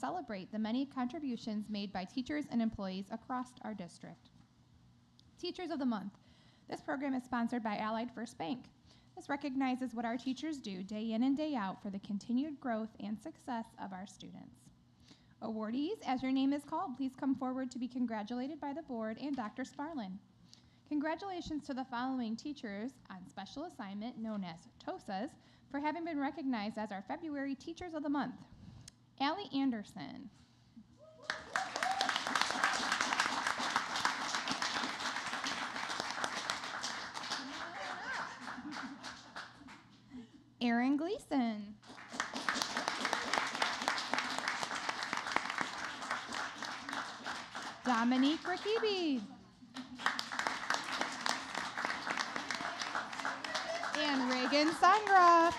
celebrate the many contributions made by teachers and employees across our district. Teachers of the Month. This program is sponsored by Allied First Bank. This recognizes what our teachers do day in and day out for the continued growth and success of our students. Awardees, as your name is called, please come forward to be congratulated by the board and Dr. Sparlin. Congratulations to the following teachers on special assignment, known as TOSAs, for having been recognized as our February Teachers of the Month. Allie Anderson. Aaron Gleason. Dominique Rakibi. And Reagan Sangra.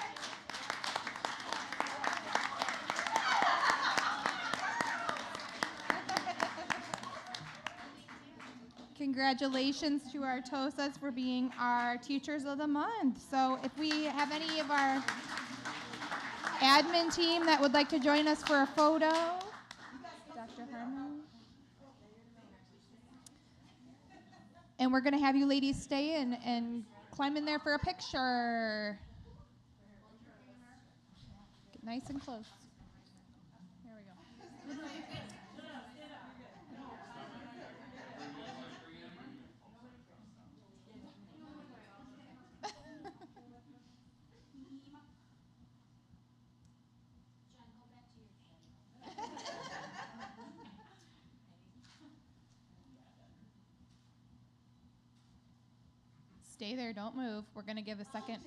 Congratulations to our TOSAs for being our Teachers of the Month. So if we have any of our admin team that would like to join us for a photo, Dr. Harmon. And we're going to have you ladies stay and climb in there for a picture. Get nice and close. There we go. Stay there, don't move. We're going to give a second.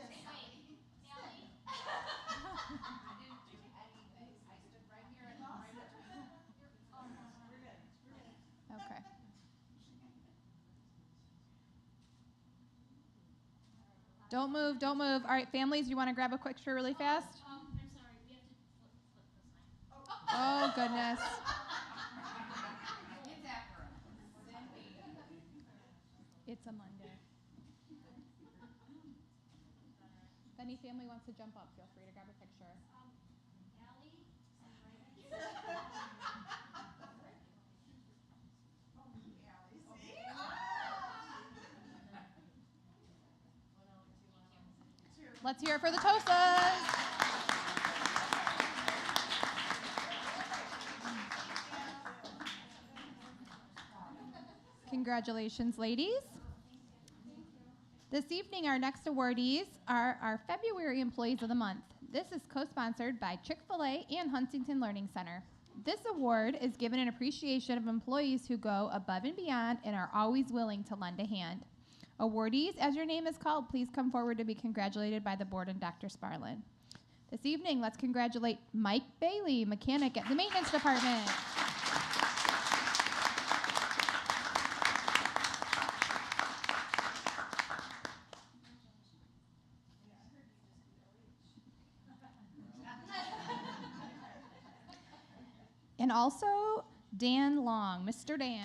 Okay. Don't move, don't move. All right, families, you want to grab a quick picture really fast? I'm sorry, we have to flip the sign. Oh, goodness. It's a Monday. If any family wants to jump up, feel free to grab a picture. Allie, Let's hear it for the TOSAs. Congratulations, ladies. This evening, our next awardees are our February Employees of the Month. This is co-sponsored by Chick-fil-A and Huntington Learning Center. This award is given in appreciation of employees who go above and beyond and are always willing to lend a hand. Awardees, as your name is called, please come forward to be congratulated by the board and Dr. Sparlin. This evening, let's congratulate Mike Bailey, mechanic at the maintenance department. And also Dan Long, Mr. Dan.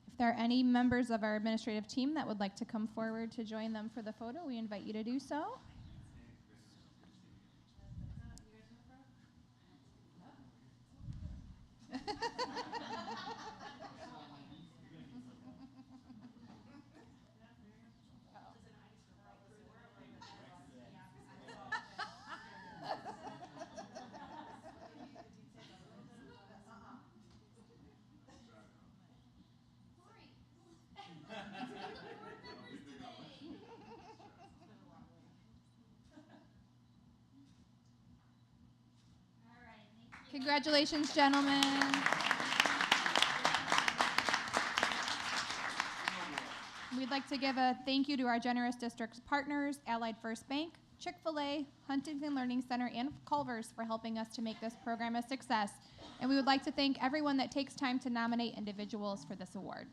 If there are any members of our administrative team that would like to come forward to join them for the photo, we invite you to do so. Congratulations, gentlemen. We'd like to give a thank you to our generous district partners, Allied First Bank, Chick-fil-A, Huntington Learning Center, and Culver's for helping us to make this program a success. And we would like to thank everyone that takes time to nominate individuals for this award.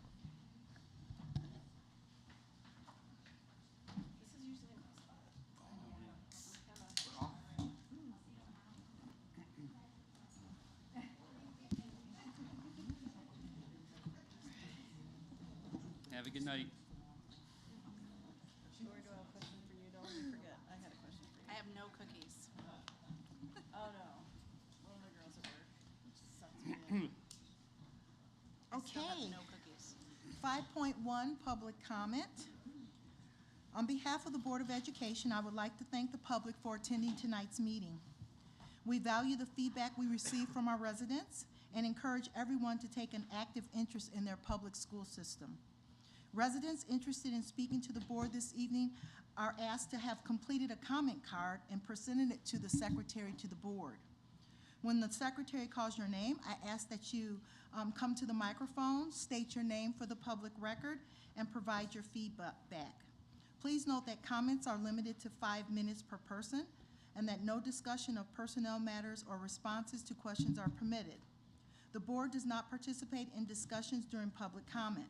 Have a good night. Sure, do I have a question for you? Don't let me forget. I had a question for you. I have no cookies. Oh, no. One of the girls at work. Sucks me in. I still have Okay. no cookies. 5.1, public comment. On behalf of the Board of Education, I would like to thank the public for attending tonight's meeting. We value the feedback we receive from our residents and encourage everyone to take an active interest in their public school system. Residents interested in speaking to the board this evening are asked to have completed a comment card and presented it to the secretary to the board. When the secretary calls your name, I ask that you come to the microphone, state your name for the public record, and provide your feedback. Please note that comments are limited to 5 minutes per person, and that no discussion of personnel matters or responses to questions are permitted. The board does not participate in discussions during public comment.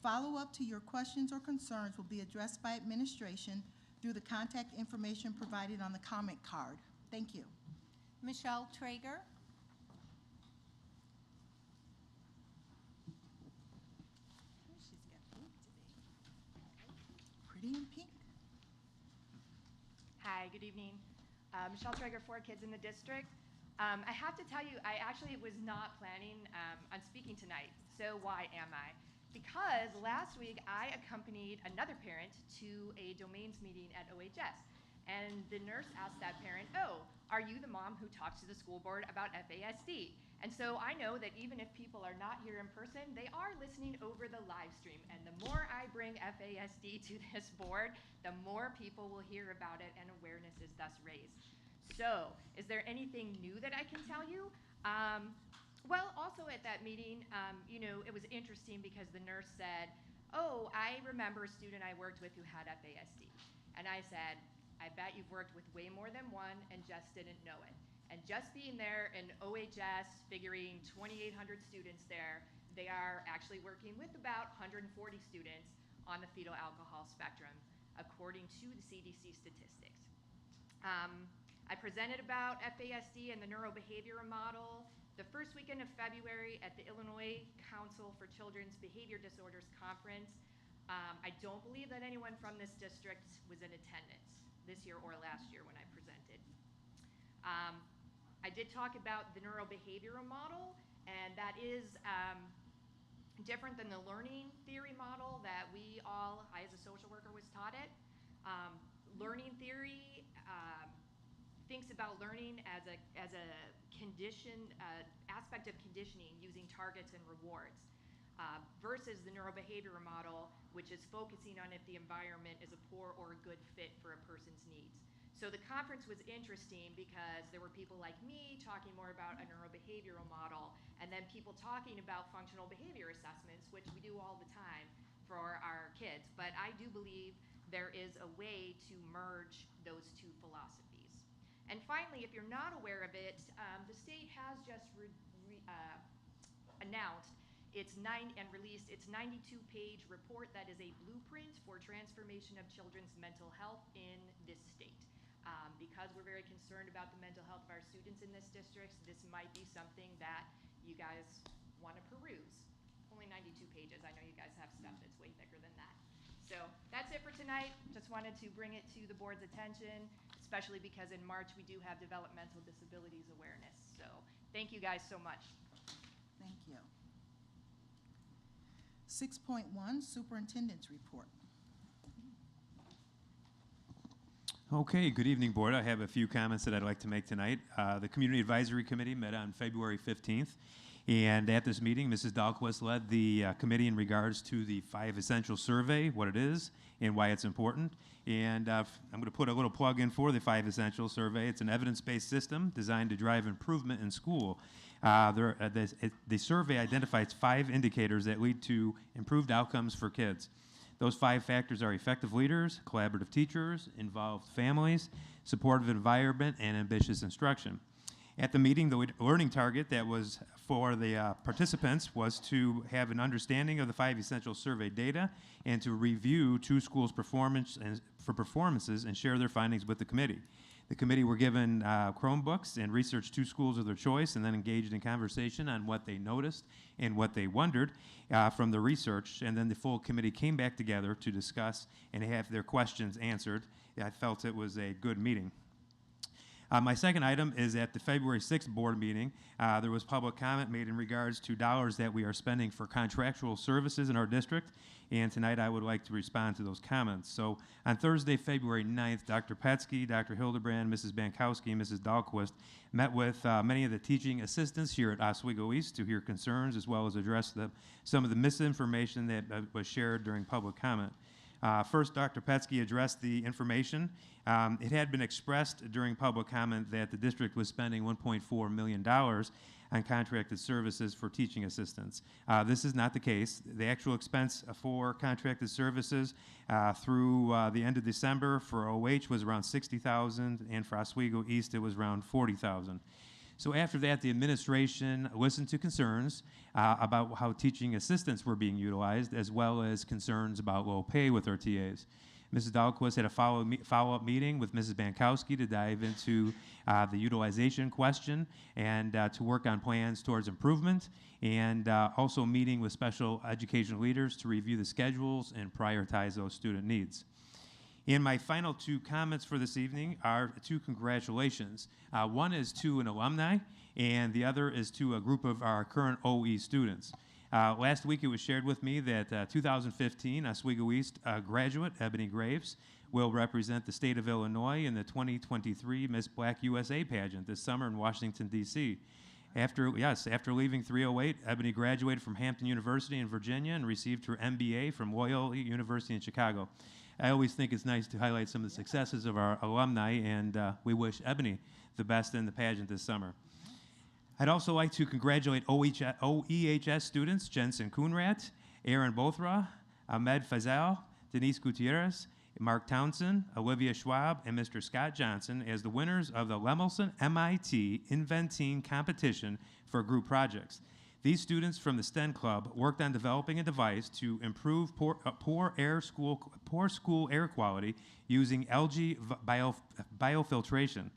Follow-up to your questions or concerns will be addressed by administration through the contact information provided on the comment card. Thank you. Michelle Traeger. She's got pink today. Pretty in pink. Hi, good evening. Michelle Traeger, 4 kids in the district. I have to tell you, I actually was not planning on speaking tonight, so why am I? Because last week I accompanied another parent to a domains meeting at OHS, and the nurse asked that parent, oh, are you the mom who talks to the school board about FASD? And so I know that even if people are not here in person, they are listening over the live stream, and the more I bring FASD to this board, the more people will hear about it and awareness is thus raised. So, is there anything new that I can tell you? Well, also at that meeting, it was interesting because the nurse said, oh, I remember a student I worked with who had FASD. And I said, I bet you've worked with way more than one and just didn't know it. And just being there in OHS, figuring 2,800 students there, they are actually working with about 140 students on the fetal alcohol spectrum, according to the CDC statistics. I presented about FASD and the neurobehavioral model the first weekend of February at the Illinois Council for Children's Behavior Disorders Conference. I don't believe that anyone from this district was in attendance this year or last year when I presented. I did talk about the neurobehavioral model, and that is different than the learning theory model that I as a social worker was taught it. Learning theory thinks about learning as a condition, aspect of conditioning using targets and rewards, versus the neurobehavioral model, which is focusing on if the environment is a poor or a good fit for a person's needs. So the conference was interesting because there were people like me talking more about a neurobehavioral model, and then people talking about functional behavior assessments, which we do all the time for our kids. But I do believe there is a way to merge those two philosophies. And finally, if you're not aware of it, the state has just announced and released its 92-page report that is a blueprint for transformation of children's mental health in this state. Because we're very concerned about the mental health of our students in this district, this might be something that you guys want to peruse. Only 92 pages. I know you guys have stuff that's way thicker than that. So that's it for tonight. Just wanted to bring it to the board's attention, especially because in March we do have Developmental Disabilities Awareness. So thank you guys so much. Thank you. 6.1, Superintendent's Report. Okay, good evening, Board. I have a few comments that I'd like to make tonight. The Community Advisory Committee met on February 15th, and at this meeting, Mrs. Dahlquist led the committee in regards to the 5 Essential Survey, what it is, and why it's important. And I'm going to put a little plug in for the 5 Essential Survey. It's an evidence-based system designed to drive improvement in school. The survey identifies 5 indicators that lead to improved outcomes for kids. Those 5 factors are effective leaders, collaborative teachers, involved families, supportive environment, and ambitious instruction. At the meeting, the learning target that was for the participants was to have an understanding of the 5 Essential Survey data and to review 2 schools' performances and share their findings with the committee. The committee were given Chromebooks and researched 2 schools of their choice and then engaged in conversation on what they noticed and what they wondered from the research. And then the full committee came back together to discuss and have their questions answered. I felt it was a good meeting. My second item is at the February 6th board meeting, there was public comment made in regards to dollars that we are spending for contractual services in our district, and tonight I would like to respond to those comments. So on Thursday, February 9th, Dr. Petsky, Dr. Hildebrand, Mrs. Bankowski, and Mrs. Dahlquist met with many of the teaching assistants here at Oswego East to hear concerns as well as address some of the misinformation that was shared during public comment. First, Dr. Petsky addressed the information. It had been expressed during public comment that the district was spending $1.4 million on contracted services for teaching assistants. This is not the case. The actual expense for contracted services through the end of December for OH was around $60,000, and for Oswego East it was around $40,000. So after that, the administration listened to concerns about how teaching assistants were being utilized, as well as concerns about low pay with our TAs. Mrs. Dahlquist had a follow-up meeting with Mrs. Bankowski to dive into the utilization question and to work on plans towards improvement, and also meeting with special education leaders to review the schedules and prioritize those student needs. And my final 2 comments for this evening are 2 congratulations. One is to an alumni, and the other is to a group of our current OE students. Last week it was shared with me that 2015 Oswego East graduate Ebony Graves will represent the state of Illinois in the 2023 Miss Black USA pageant this summer in Washington, D.C. After leaving 308, Ebony graduated from Hampton University in Virginia and received her MBA from Loyola University in Chicago. I always think it's nice to highlight some of the successes of our alumni, and we wish Ebony the best in the pageant this summer. I'd also like to congratulate OEHS students Jensen Kuhnrat, Aaron Bothra, Ahmed Fazal, Denise Gutierrez, Mark Townsend, Olivia Schwab, and Mr. Scott Johnson as the winners of the Lemelson MIT Inventing Competition for group projects. These students from the STEM Club worked on developing a device to improve poor school air quality using algae biofiltration.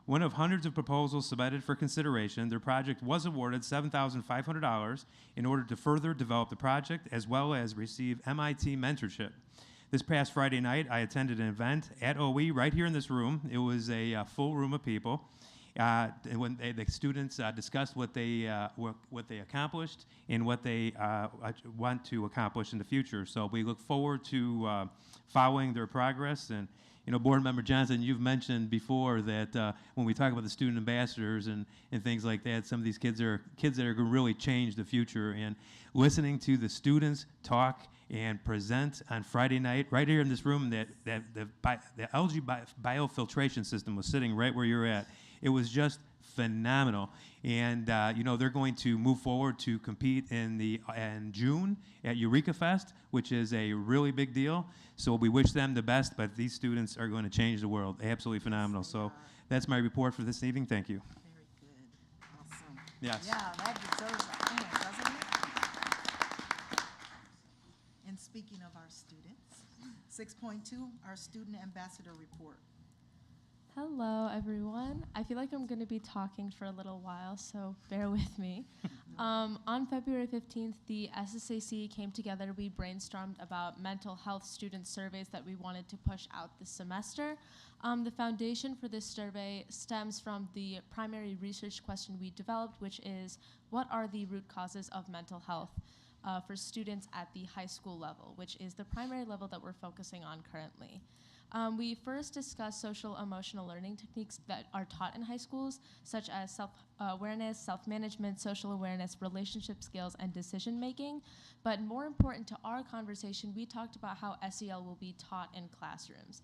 One of hundreds of proposals submitted for consideration, their project was awarded $7,500 in order to further develop the project as well as receive MIT mentorship. This past Friday night, I attended an event at OE right here in this room. It was a full room of people. When the students discussed what they accomplished and what they want to accomplish in the future. So we look forward to following their progress. And you know, Board Member Johnson, you've mentioned before that when we talk about the student ambassadors and things like that, some of these kids that are going to really change the future. And listening to the students talk and present on Friday night, right here in this room, that the algae biofiltration system was sitting right where you're at. It was just phenomenal, and you know, they're going to move forward to compete in June at Eureka Fest, which is a really big deal. So we wish them the best, but these students are going to change the world. Absolutely phenomenal. So that's my report for this evening. Thank you. Very good. Awesome. Yes. Yeah, that deserves a hand, doesn't it? And speaking of our students, 6.2, our student ambassador report. Hello, everyone. I feel like I'm going to be talking for a little while, so bear with me. On February 15th, the SSAC came together. We brainstormed about mental health student surveys that we wanted to push out this semester. The foundation for this survey stems from the primary research question we developed, which is, what are the root causes of mental health for students at the high school level, which is the primary level that we're focusing on currently. We first discussed social emotional learning techniques that are taught in high schools, such as self-awareness, self-management, social awareness, relationship skills, and decision-making. But more important to our conversation, we talked about how SEL will be taught in classrooms.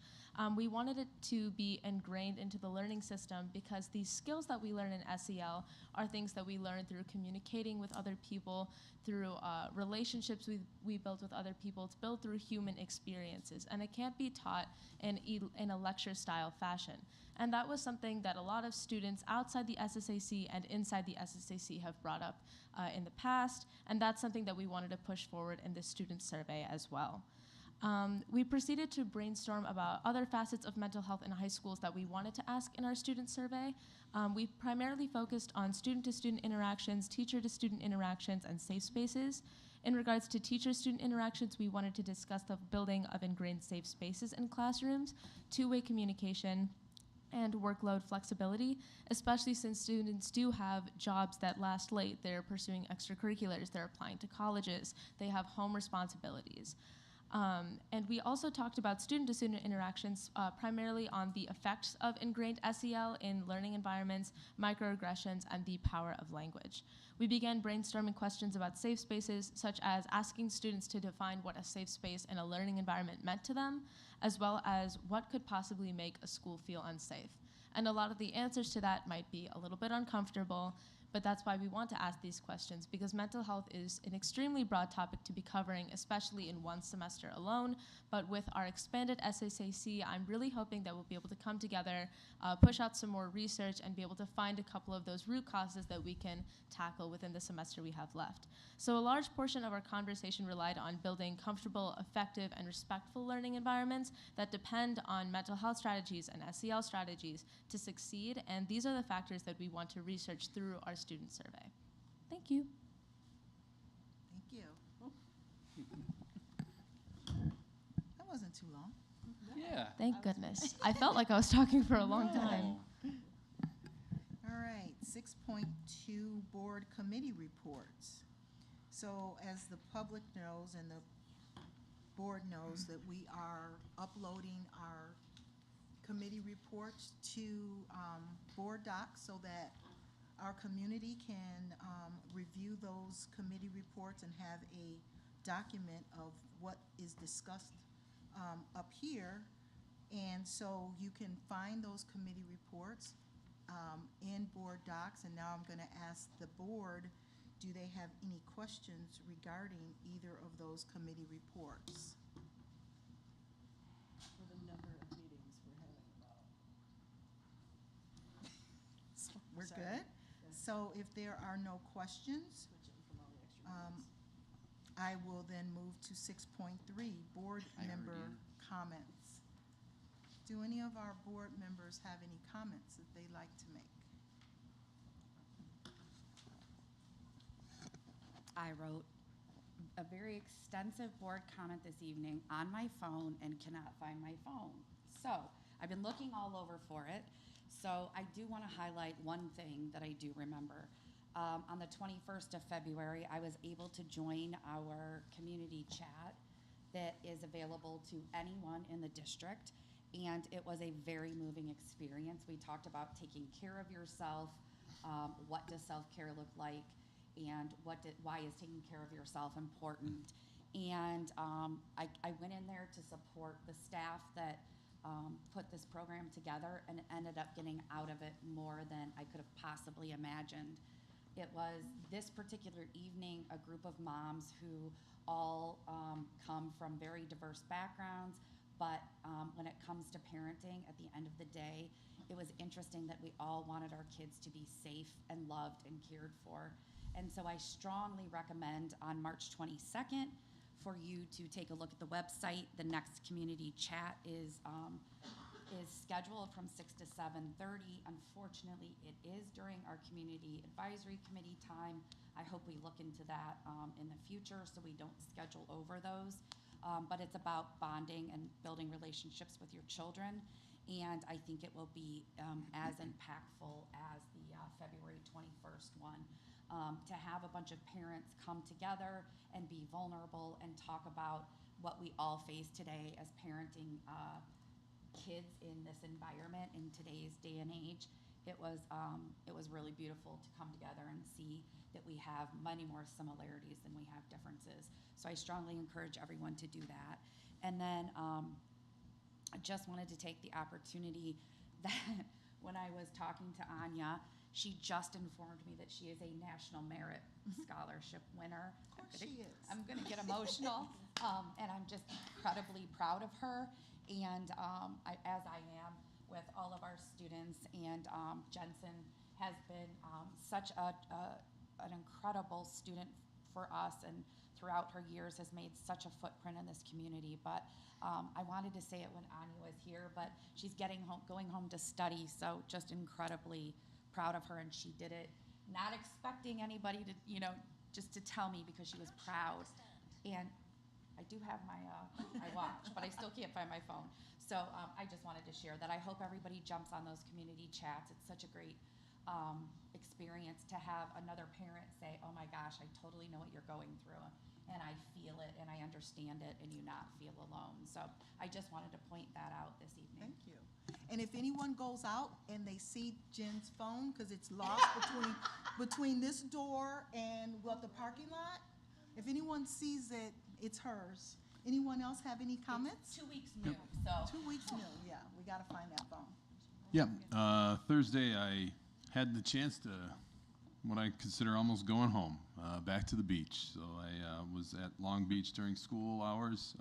We wanted it to be ingrained into the learning system because these skills that we learn in SEL are things that we learn through communicating with other people, through relationships we build with other people. It's built through human experiences, and it can't be taught in a lecture-style fashion. And that was something that a lot of students outside the SSAC and inside the SSAC have brought up in the past, and that's something that we wanted to push forward in the student survey as well. We proceeded to brainstorm about other facets of mental health in high schools that we wanted to ask in our student survey. We primarily focused on student-to-student interactions, teacher-to-student interactions, and safe spaces. In regards to teacher-student interactions, we wanted to discuss the building of ingrained safe spaces in classrooms, two-way communication, and workload flexibility, especially since students do have jobs that last late. They're pursuing extracurriculars, they're applying to colleges, they have home responsibilities. And we also talked about student-to-student interactions, primarily on the effects of ingrained SEL in learning environments, microaggressions, and the power of language. We began brainstorming questions about safe spaces, such as asking students to define what a safe space in a learning environment meant to them, as well as what could possibly make a school feel unsafe. And a lot of the answers to that might be a little bit uncomfortable, but that's why we want to ask these questions, because mental health is an extremely broad topic to be covering, especially in one semester alone. But with our expanded SSAC, I'm really hoping that we'll be able to come together, push out some more research, and be able to find a couple of those root causes that we can tackle within the semester we have left. So a large portion of our conversation relied on building comfortable, effective, and respectful learning environments that depend on mental health strategies and SEL strategies to succeed, and these are the factors that we want to research through our student survey. Thank you. Thank you. That wasn't too long. Yeah. Thank goodness. I felt like I was talking for a long time. All right, 6.2 board committee reports. So as the public knows and the board knows that we are uploading our committee reports to board docs so that our community can review those committee reports and have a document of what is discussed up here. And so you can find those committee reports in board docs. And now I'm going to ask the board, do they have any questions regarding either of those committee reports? For the number of meetings we're having about. We're Sorry. good? So if there are no questions, Switching from all the extra meetings. I will then move to 6.3, board Hi, member Ardeen. comments. Do any of our board members have any comments that they'd like to make? I wrote a very extensive board comment this evening on my phone and cannot find my phone. So I've been looking all over for it. So I do want to highlight one thing that I do remember. On the 21st of February, I was able to join our community chat that is available to anyone in the district. And it was a very moving experience. We talked about taking care of yourself, what does self-care look like, and why is taking care of yourself important. And I went in there to support the staff that put this program together, and ended up getting out of it more than I could have possibly imagined. It was this particular evening, a group of moms who all come from very diverse backgrounds, but when it comes to parenting, at the end of the day, it was interesting that we all wanted our kids to be safe and loved and cared for. And so I strongly recommend on March 22nd for you to take a look at the website. The next community chat is scheduled from 6 to 7:30. Unfortunately, it is during our community advisory committee time. I hope we look into that in the future so we don't schedule over those. But it's about bonding and building relationships with your children. And I think it will be as impactful as the February 21st one. To have a bunch of parents come together and be vulnerable and talk about what we all face today as parenting kids in this environment in today's day and age. It was really beautiful to come together and see that we have many more similarities than we have differences. So I strongly encourage everyone to do that. And then I just wanted to take the opportunity that when I was talking to Anya, she just informed me that she is a National Merit Scholarship winner. Of course she is. I'm going to get emotional, and I'm just incredibly proud of her, and as I am with all of our students. And Jensen has been such an incredible student for us, and throughout her years has made such a footprint in this community. But I wanted to say it when Anya was here, but she's going home to study, so just incredibly proud of her, and she did it not expecting anybody to, just to tell me, because she was proud. And I do have my watch, but I still can't find my phone. So I just wanted to share that. I hope everybody jumps on those community chats. It's such a great experience to have another parent say, oh my gosh, I totally know what you're going through, and I feel it, and I understand it, and you not feel alone. So I just wanted to point that out this evening. Thank you. And if anyone goes out and they see Jen's phone, because it's lost between this door and the parking lot, if anyone sees it, it's hers. Anyone else have any comments? It's 2 weeks new, so. 2 weeks new, yeah, we gotta find that phone. Yeah, Thursday I had the chance to, what I consider almost going home, back to the beach. So I was at Long Beach during school hours,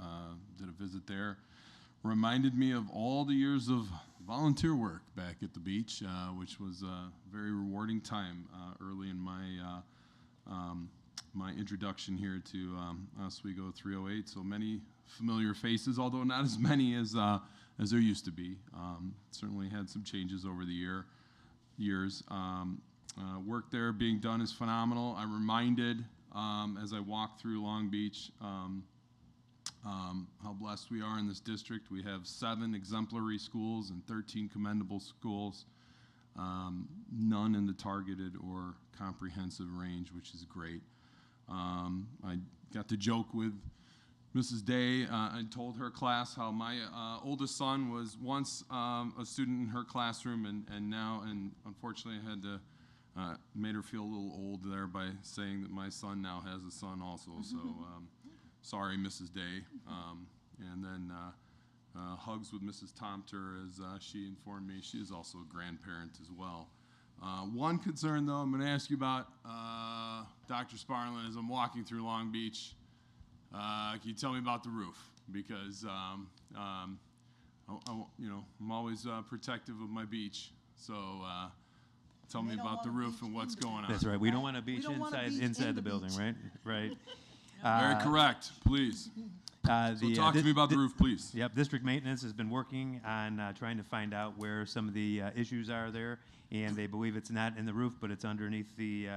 did a visit there. Reminded me of all the years of volunteer work back at the beach, which was a very rewarding time early in my my introduction here to Oswego 308. So many familiar faces, although not as many as there used to be. Certainly had some changes over the years. Work there being done is phenomenal. I'm reminded as I walk through Long Beach how blessed we are in this district. We have 7 exemplary schools and 13 commendable schools, none in the targeted or comprehensive range, which is great. I got to joke with Mrs. Day. I told her class how my oldest son was once a student in her classroom, and now, unfortunately I had to made her feel a little old there by saying that my son now has a son also. So sorry, Mrs. Day. And then hugs with Mrs. Tomter, as she informed me she is also a grandparent as well. One concern, though, I'm going to ask you about, Dr. Sparlin, as I'm walking through Long Beach. Can you tell me about the roof? Because I'm always protective of my beach. So tell me about the roof and what's going on. That's right. We don't want a beach inside the building, right? Right. Very correct, please. So talk to me about the roof, please. Yep, district maintenance has been working on trying to find out where some of the issues are there, and they believe it's not in the roof, but it's underneath the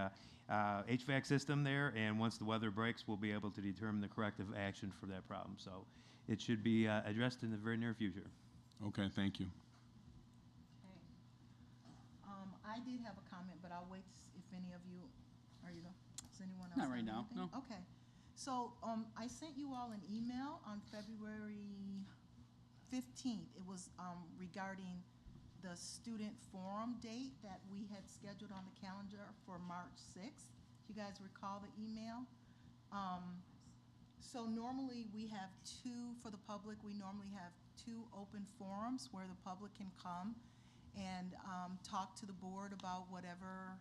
HVAC system there, and once the weather breaks, we'll be able to determine the corrective action for that problem. So it should be addressed in the very near future. Okay, thank you. Okay. I did have a comment, but I'll wait if any of you, does anyone else? Not right have now, anything? no. Okay. So I sent you all an email on February 15th. It was regarding the student forum date that we had scheduled on the calendar for March 6th. Do you guys recall the email? So normally we have 2 for the public. We normally have 2 open forums where the public can come and talk to the board about whatever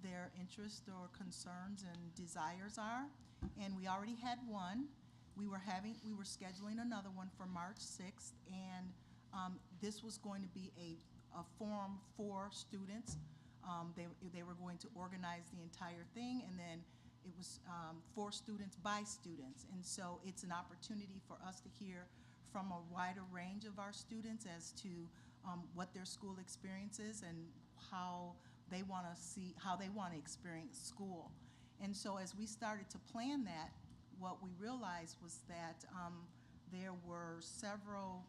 their interests or concerns and desires are. And we already had one. We were scheduling another one for March 6th, and this was going to be a forum for students. They were going to organize the entire thing, and then it was for students by students. And so it's an opportunity for us to hear from a wider range of our students as to what their school experience is and how they want to experience school. And so as we started to plan that, what we realized was that there were several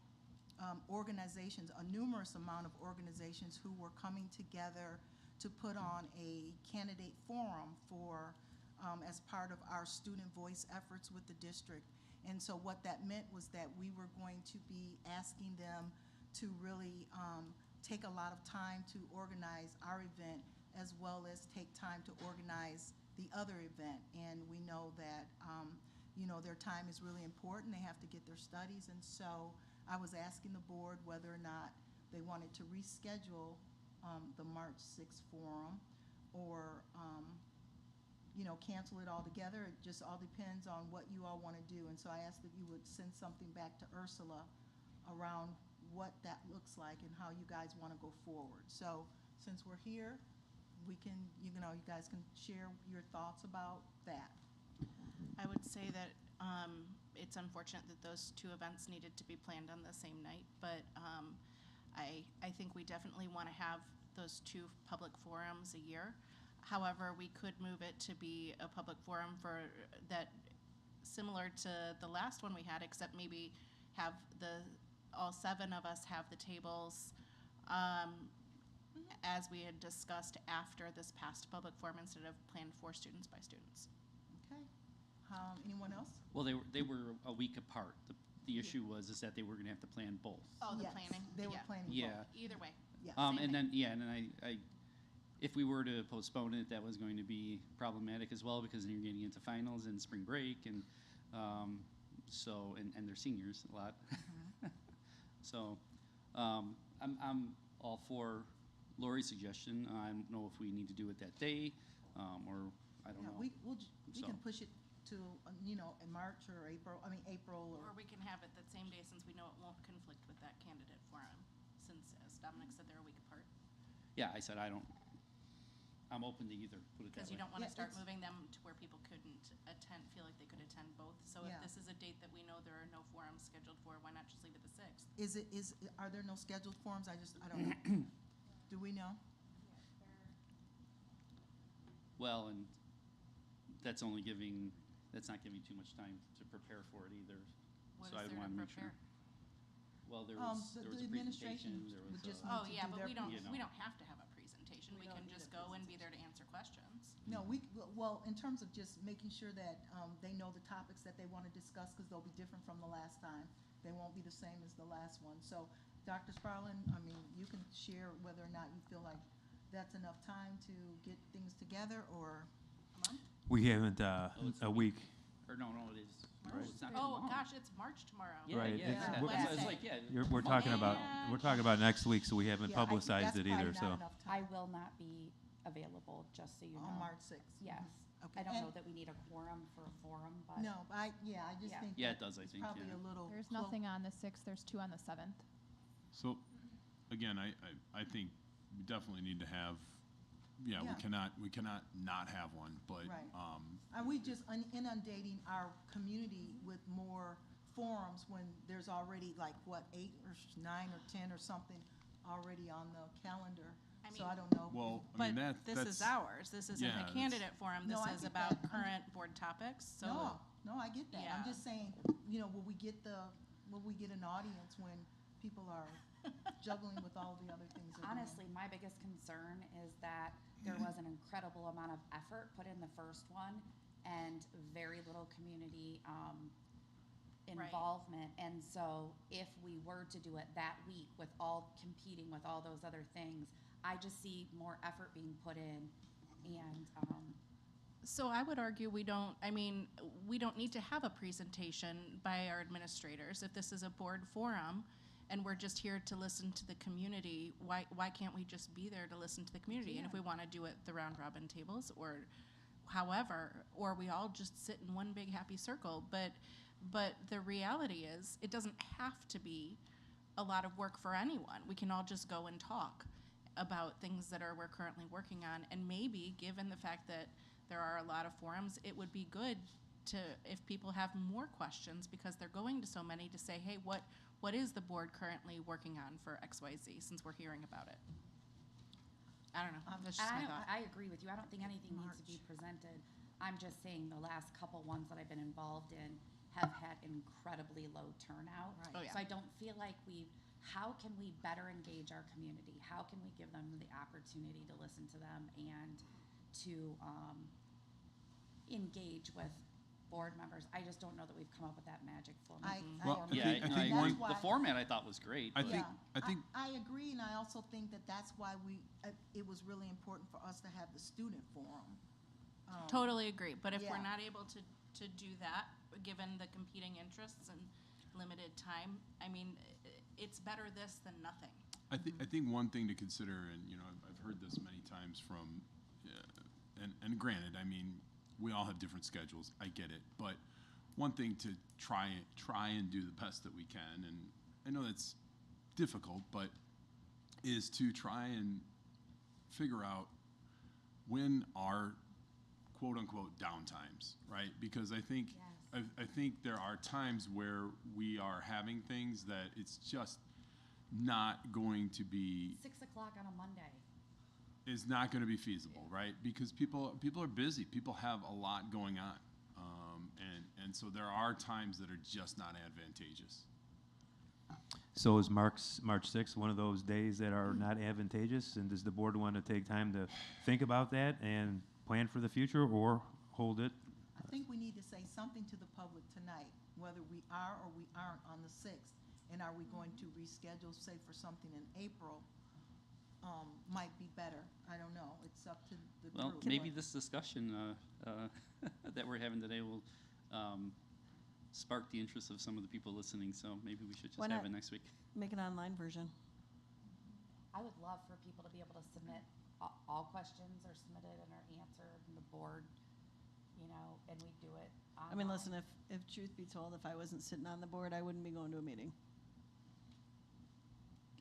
organizations, a numerous amount of organizations who were coming together to put on a candidate forum for, as part of our student voice efforts with the district. And so what that meant was that we were going to be asking them to really take a lot of time to organize our event, as well as take time to organize the other event. And we know that their time is really important. They have to get their studies. And so I was asking the board whether or not they wanted to reschedule the March 6th forum or cancel it altogether. It just all depends on what you all want to do. And so I asked that you would send something back to Ursula around what that looks like and how you guys want to go forward. So since we're here, we can, you guys can share your thoughts about that. I would say that it's unfortunate that those two events needed to be planned on the same night, but I think we definitely want to have those two public forums a year. However, we could move it to be a public forum for that, similar to the last one we had, except maybe have all 7 of us have the tables as we had discussed after this past public forum instead of planned for students by students. Okay. Anyone else? Well, they were a week apart. The issue was is that they were going to have to plan both. Oh, the Yes, planning. They were Yeah. planning Yeah. both. Either way. Yes. Same And thing. then I if we were to postpone it, that was going to be problematic as well because then you're getting into finals and spring break and so and they're seniors a lot. So I'm all for Lori's suggestion. I don't know if we need to do it that day or I don't Yeah, know. we So- can push it to, in March or April, April Or or, we can have it that same day since we know it won't conflict with that candidate forum, since, as Dominic said, they're a week apart. Yeah, I said I'm open to either, put it that Because way. you don't want to Yeah, start it's- moving them to where people couldn't feel like they could attend both. So Yeah. if this is a date that we know there are no forums scheduled for, why not just leave it the 6th? are there no scheduled forums? I don't know. Do we know? Well, and that's not giving too much time to prepare for it either. What So is I there wanna to make sure. prepare? Well, there The was a administration presentation, there would was just a, need Oh, to yeah, do but their we don't, You know. we don't have to have a presentation. We We don't can need just a go and be there to answer questions. No, well, in terms of just making sure that they know the topics that they want to discuss, because they'll be different from the last time. They won't be the same as the last one. So, Dr. Sparlin, you can share whether or not you feel like that's enough time to get things together, or A month? We haven't, it's a week. or no, it is. Right. It's not Oh, tomorrow. gosh, it's March tomorrow. Yeah, Right, yeah, it's- yeah. we're- So it's like, yeah. We're talking about, next week, so we haven't Yeah, I think publicized that's it either, probably so. not enough I time will not be available, just so you know. on March 6th. Yes. Okay. I don't And- know that we need a quorum for a forum, but. No, I just Yeah. think. Yeah, that it does, I it's think, probably yeah. a little. There's clo- nothing on the 6th, there's 2 on the 7th. So, again, I think we definitely need to have, Yeah. we cannot not have one, but, Right. Are we just inundating our community with more forums when there's already like, 8 or 9 or 10 or something already on the calendar? I So mean- I don't know. well, I But mean, this is ours. This isn't yeah, a that's- candidate forum. This No, I is get about that. current board topics, so. No, I get that. I'm Yeah. just saying, will we get an audience when people are juggling with all the other things they're doing? Honestly, my biggest concern is that there was an incredible amount of effort put in the first one and very little community Right. involvement. And so if we were to do it that week with all competing with all those other things, I just see more effort being put in and, So I would argue we don't need to have a presentation by our administrators. If this is a board forum and we're just here to listen to the community, why can't we just be there to listen to the community? And if we want to do it the round robin tables or however, or we all just sit in one big happy circle. But the reality is it doesn't have to be a lot of work for anyone. We can all just go and talk about things that we're currently working on. And maybe, given the fact that there are a lot of forums, it would be good to, if people have more questions, because they're going to so many, to say, hey, what is the board currently working on for XYZ, since we're hearing about it? I don't know, that's just my thought. I agree with you. I don't think anything needs to be presented. I'm just saying the last couple ones that I've been involved in have had incredibly low turnout. Right. Oh, yeah. So I don't feel like how can we better engage our community? How can we give them the opportunity to listen to them and to engage with board members? I just don't know that we've come up with that magic formula. Well, Yeah, I think I one- agree. The format I thought was great. I but- think, I think, I agree, and I also think that that's why it was really important for us to have the student forum. Totally agree, but if we're Yeah. not able to do that, given the competing interests and limited time, it's better this than nothing. I think one thing to consider, and I've heard this many times from, and granted, we all have different schedules. I get it, but one thing to try and do the best that we can, and I know that's difficult, but is to try and figure out when our quote-unquote downtimes, right? Because I think, I think there are times where we are having things that it's just not going to be 6 o'clock on a Monday. is not going to be feasible, right? Because people are busy. People have a lot going on, and so there are times that are just not advantageous. So is March 6th one of those days that are not advantageous? And does the board want to take time to think about that and plan for the future, or hold it? I think we need to say something to the public tonight, whether we are or we aren't on the 6th. And are we going to reschedule, say, for something in April? Might be better. I don't know. It's up to the Well, group. maybe this discussion that we're having today will spark the interest of some of the people listening, so maybe we should just Why have not? it next week. Make an online version. I would love for people to be able to submit all questions are submitted and are answered, and the board, you know, and we do it online. I mean, listen, if truth be told, if I wasn't sitting on the board, I wouldn't be going to a meeting.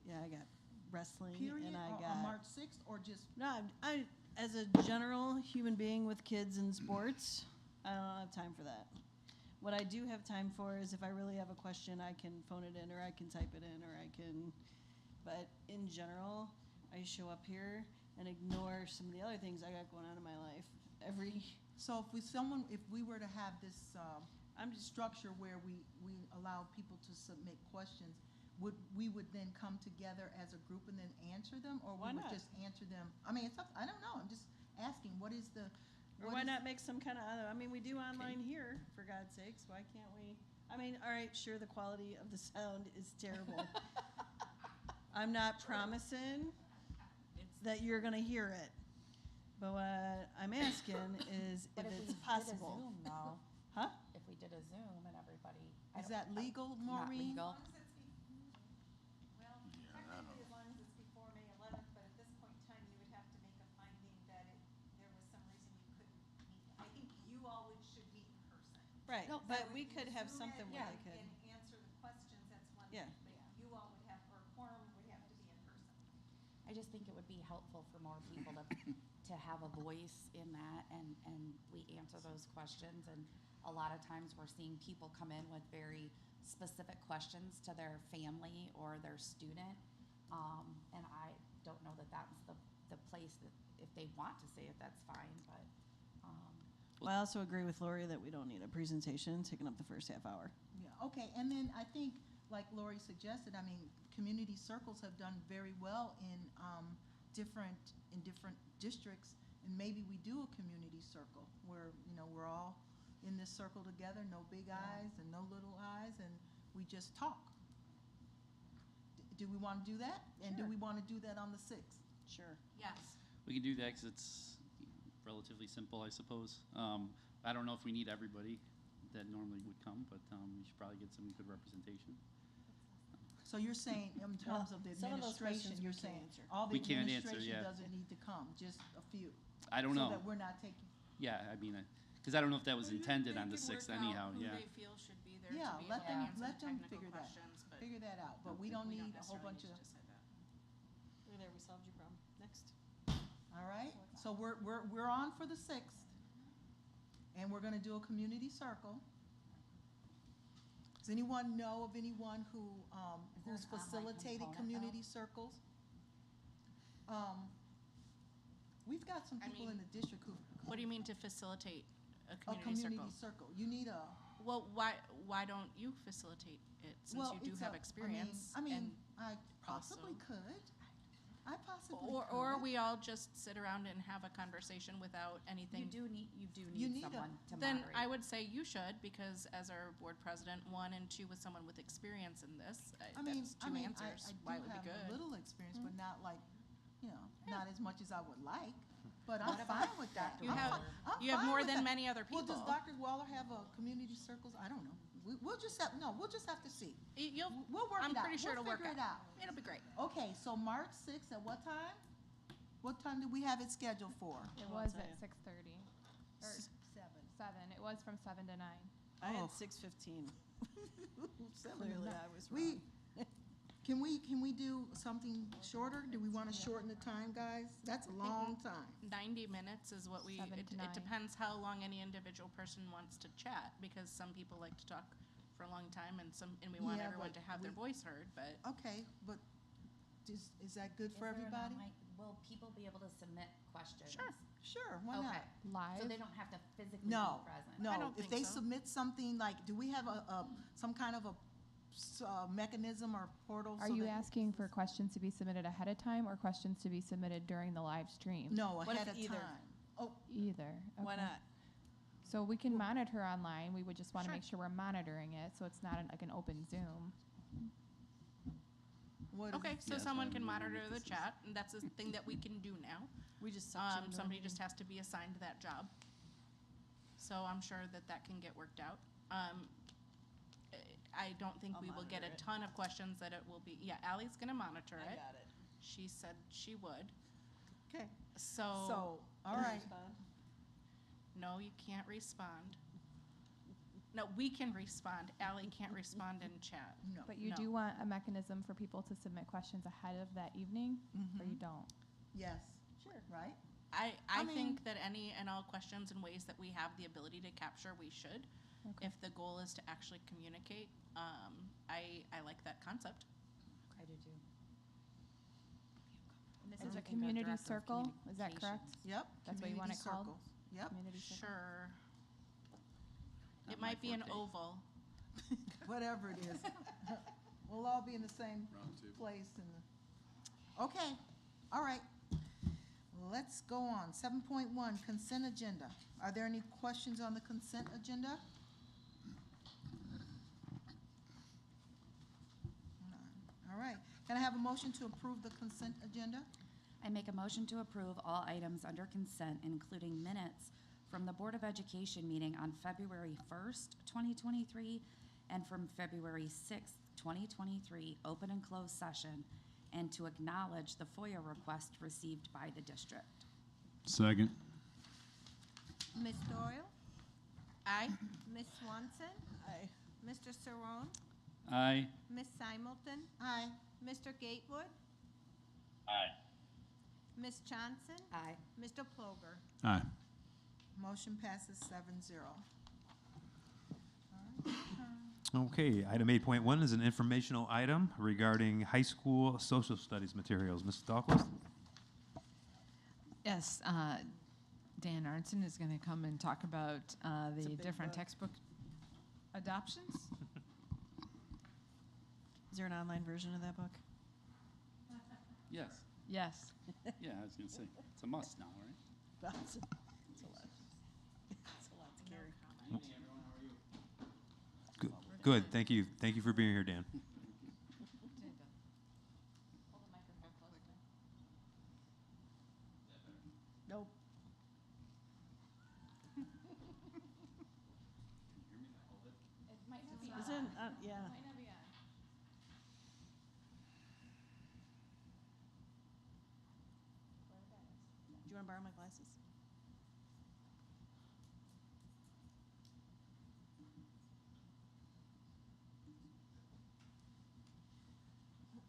Yeah, I got wrestling, Period, and I or got on March 6th, or just, no. I as a general human being with kids in sports, I don't have time for that. What I do have time for is if I really have a question, I can phone it in, or I can type it in, or I can. But in general, I show up here and ignore some of the other things I got going on in my life. so if we were to have this structure where we allow people to submit questions, we would then come together as a group and then answer them, or Why we would not? just answer them? I mean, it's up, I don't know. I'm just asking. What is the? Or why not make some kind of other, I mean, we do online here, for God's sakes, why can't we? I mean, all right, sure, the quality of the sound is terrible. I'm not promising that you're gonna hear it, but what I'm asking is But if we it's did a possible. Zoom, though, Huh? if we did a Zoom and everybody. I Is don't- that legal, Not Maureen? legal. Well, technically, as long as it's before May 11th, but at this point in time, you would have to make a finding that there was some reason you couldn't meet. I think you all should meet in person. Right, No, but So we if could you have Zoom something it where and- they could. And answer the questions, that's one Yeah. thing, but you all would have, or quorum would have to be in person. I just think it would be helpful for more people to have a voice in that, and we answer those questions. And a lot of times we're seeing people come in with very specific questions to their family or their student. And I don't know that that's the place that, if they want to say it, that's fine, but, Well, I also agree with Lori that we don't need a presentation taking up the first half hour. Yeah, okay, and then I think, like Lori suggested, I mean, community circles have done very well in different districts, and maybe we do a community circle where, you know, we're all in this circle together, no big eyes and no little eyes, and we just talk. Do we want to do that? And do Sure. we want to do that on the 6th? Sure. Yes. We can do that because it's relatively simple, I suppose. I don't know if we need everybody that normally would come, but we should probably get some good representation. So you're saying, in terms of the Some of those administration, questions you're we can't saying, answer. all the We can't answer, administration yeah. doesn't need to come, just a few? I don't know. So that we're not taking, Yeah, I mean, because I don't know if that was Well, intended they on the could 6th work out anyhow, who yeah. they feel should be there yeah, to be let able to them, answer let the them technical figure that, questions, but figure that out, but we we don't don't need a whole necessarily bunch need of, to decide that. Look there, we solved your problem. Next. all right? So we're on for the 6th, and we're gonna do a community circle. Does anyone know of anyone who, there who's an online facilitated component, community though? circles? We've got some I people in mean, the district who. What do you mean to facilitate a A community circle? community circle. You need a. Well, why don't you facilitate it, since Well, you do it's have a- experience? I mean, and I possibly also- could. I possibly Or could. we all just sit around and have a conversation without anything. You do need You need a- someone to Then moderate. I would say you should, because as our board president, 1 and 2 with someone with experience in this, I mean, that's two answers. Why I it do would have be a good. little experience, but not like, you know, not as much as I would like. But I'm fine with that. You I'm have- fi- I'm You have fine more with than that. many other people. Well, does Dr. Waller have a community circles? I don't know. We'll just have to see. We'll work I'm it out. pretty sure We'll it'll work figure it out. It'll be great. Okay, so March 6th at what time? What time do we have it scheduled for? It I'll was tell at you. 6:30. Or 7. It was from 7 to 9. I Oh. had 6:15. 7 to Clearly 9. I was wrong. Can we do something shorter? Do we want to shorten the time, guys? That's a long time. 90 minutes is what we, 7 to it 9. depends how long any individual person wants to chat, because some people like to talk for a long time, and we want Yeah, everyone but to have their voice heard, but. Okay, but is that good for Is there an everybody? online- Will people be able to submit questions? Sure. Sure, why Okay. not? Live? So they don't have to physically No, be present? no. I don't If think they so. submit something, like, do we have some kind of a mechanism or portal? Are so you that- asking for questions to be submitted ahead of time or questions to be submitted during the live stream? No, What if ahead of either? time. Oh, Either. Why Okay. not? So we can monitor online. We would just want to Sure. make sure we're monitoring it, so it's not like an open Zoom. what is Okay, it? so Yes, someone I'm can wondering monitor if the this is- chat, and that's a thing that we can do now. We just suction Somebody just has to be assigned that job. So I'm sure that that can get worked out. I don't think I'll we will get a monitor it. ton of questions that it will be, yeah, Ally's gonna monitor I it. got it. She said she would. Okay, So, so, all Can I right. respond? no, you can't respond. No, we can respond. Ally can't respond in chat. No. But you No. do want a mechanism for people to submit questions ahead of that evening, or you Mhm. don't? Yes, sure, right? I mean- think that any and all questions and ways that we have the ability to capture, we should. Okay. If the goal is to actually communicate, I like that concept. I do too. And this And is I a think our community director of circle, is that correct? communications. Yep. That's what you want it community called? circles. Yep, Community circle? Sure. Not It my might be an forte. oval. whatever it is. We'll all be in the same Round table. place okay, all right. Let's go on. 7.1, consent agenda. Are there any questions on the consent agenda? None. All right. Can I have a motion to approve the consent agenda? I make a motion to approve all items under consent, including minutes from the Board of Education meeting on February 1st, 2023, and from February 6th, 2023, open and closed session, and to acknowledge the FOIA request received by the district. Second. Ms. Doyle? Aye. Ms. Swanson? Aye. Mr. Saron? Aye. Ms. Simulton? Aye. Mr. Gatewood? Aye. Ms. Johnson? Aye. Mr. Ploger? Aye. Motion passes 7-0. Okay, item 8.1 is an informational item regarding high school social studies materials. Mrs. Dahlquist? Yes, Dan Arnson is going to come and talk about It's a the big different book. textbook adoptions. Is there an online version of that book? Yes. Yes. Yeah, I was gonna say, it's a must now, right? That's it's a lot. It's a lot to carry. Good, thank you. Thank you for being here, Dan. Nope. Isn't, yeah. Do you want to borrow my glasses? Where's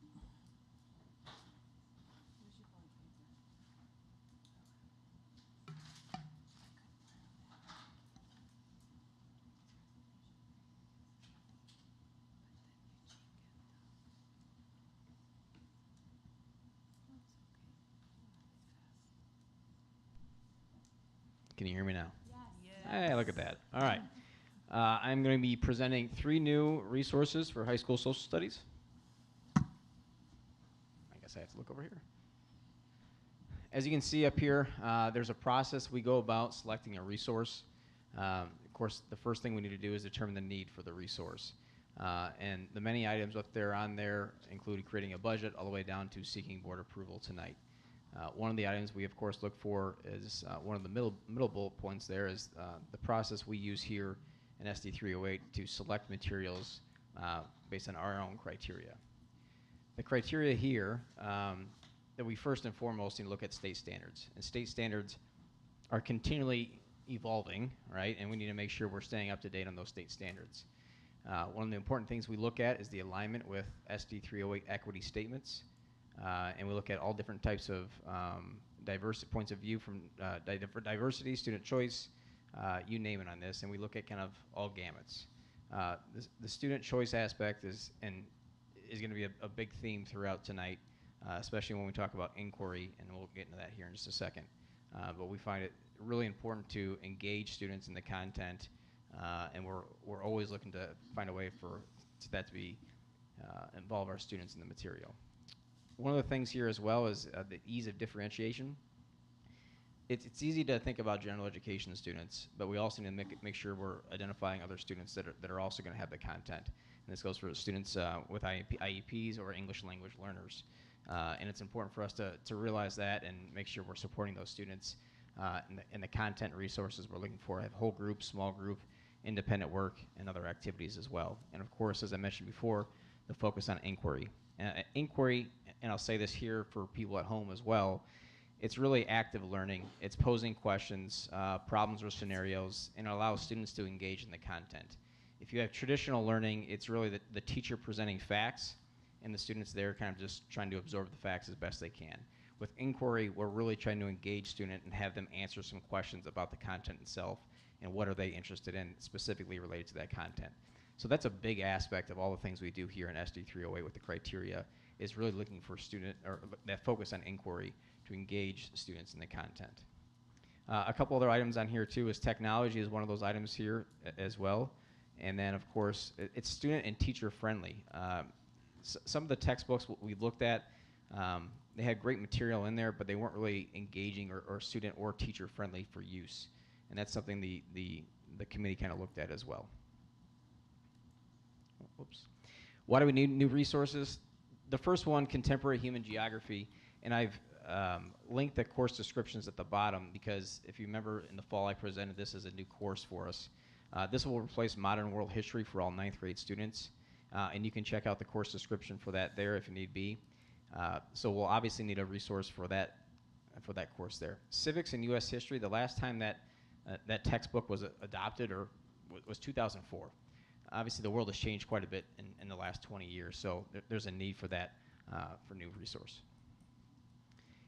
your blank paper? Can you hear me now? Yes. Hey, look at that. All right. I'm going to be presenting 3 new resources for high school social studies. I guess I have to look over here. As you can see up here, there's a process we go about selecting a resource. Of course, the first thing we need to do is determine the need for the resource. And the many items up there on there include creating a budget all the way down to seeking board approval tonight. One of the items we, of course, look for is one of the middle bullet points there is the process we use here in SD308 to select materials based on our own criteria. The criteria here that we first and foremost need to look at state standards. And state standards are continually evolving, right? And we need to make sure we're staying up to date on those state standards. One of the important things we look at is the alignment with SD308 equity statements. And we look at all different types of diverse points of view from diversity, student choice, you name it on this, and we look at kind of all gamuts. The student choice aspect is going to be a big theme throughout tonight, especially when we talk about inquiry, and we'll get into that here in just a second. But we find it really important to engage students in the content, and we're always looking to find a way for that to be involve our students in the material. One of the things here as well is the ease of differentiation. It's easy to think about general education students, but we also need to make sure we're identifying other students that are also going to have the content. And this goes for students with IEPs or English language learners. And it's important for us to realize that and make sure we're supporting those students in the content resources we're looking for. Have whole group, small group, independent work, and other activities as well. And of course, as I mentioned before, the focus on inquiry. Inquiry, and I'll say this here for people at home as well, it's really active learning. It's posing questions, problems or scenarios, and it allows students to engage in the content. If you have traditional learning, it's really the teacher presenting facts, and the students there kind of just trying to absorb the facts as best they can. With inquiry, we're really trying to engage student and have them answer some questions about the content itself and what are they interested in specifically related to that content. So that's a big aspect of all the things we do here in SD308 with the criteria, is really looking for student, or that focus on inquiry to engage students in the content. A couple other items on here too is technology is one of those items here as well. And then of course, it's student and teacher friendly. Some of the textbooks we looked at, they had great material in there, but they weren't really engaging or student or teacher friendly for use. And that's something the committee kind of looked at as well. Whoops. Why do we need new resources? The first one, contemporary human geography, and I've linked the course descriptions at the bottom because if you remember in the fall I presented this as a new course for us. This will replace modern world history for all 9th grade students, and you can check out the course description for that there if need be. So we'll obviously need a resource for that course there. Civics and U.S. history, the last time that textbook was adopted was 2004. Obviously, the world has changed quite a bit in the last 20 years, so there's a need for that, for new resource.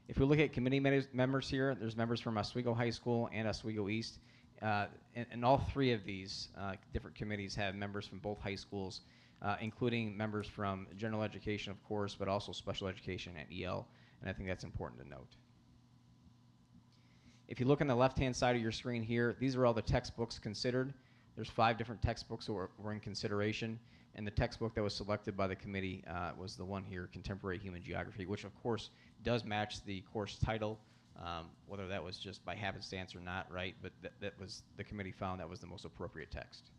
If we look at committee members here, there's members from Oswego High School and Oswego East, and all three of these different committees have members from both high schools, including members from general education, of course, but also special education and EL, and I think that's important to note. If you look on the left-hand side of your screen here, these are all the textbooks considered. There's 5 different textbooks that were in consideration, and the textbook that was selected by the committee was the one here, Contemporary Human Geography, which of course does match the course title, whether that was just by happenstance or not, right? But that was, the committee found that was the most appropriate text.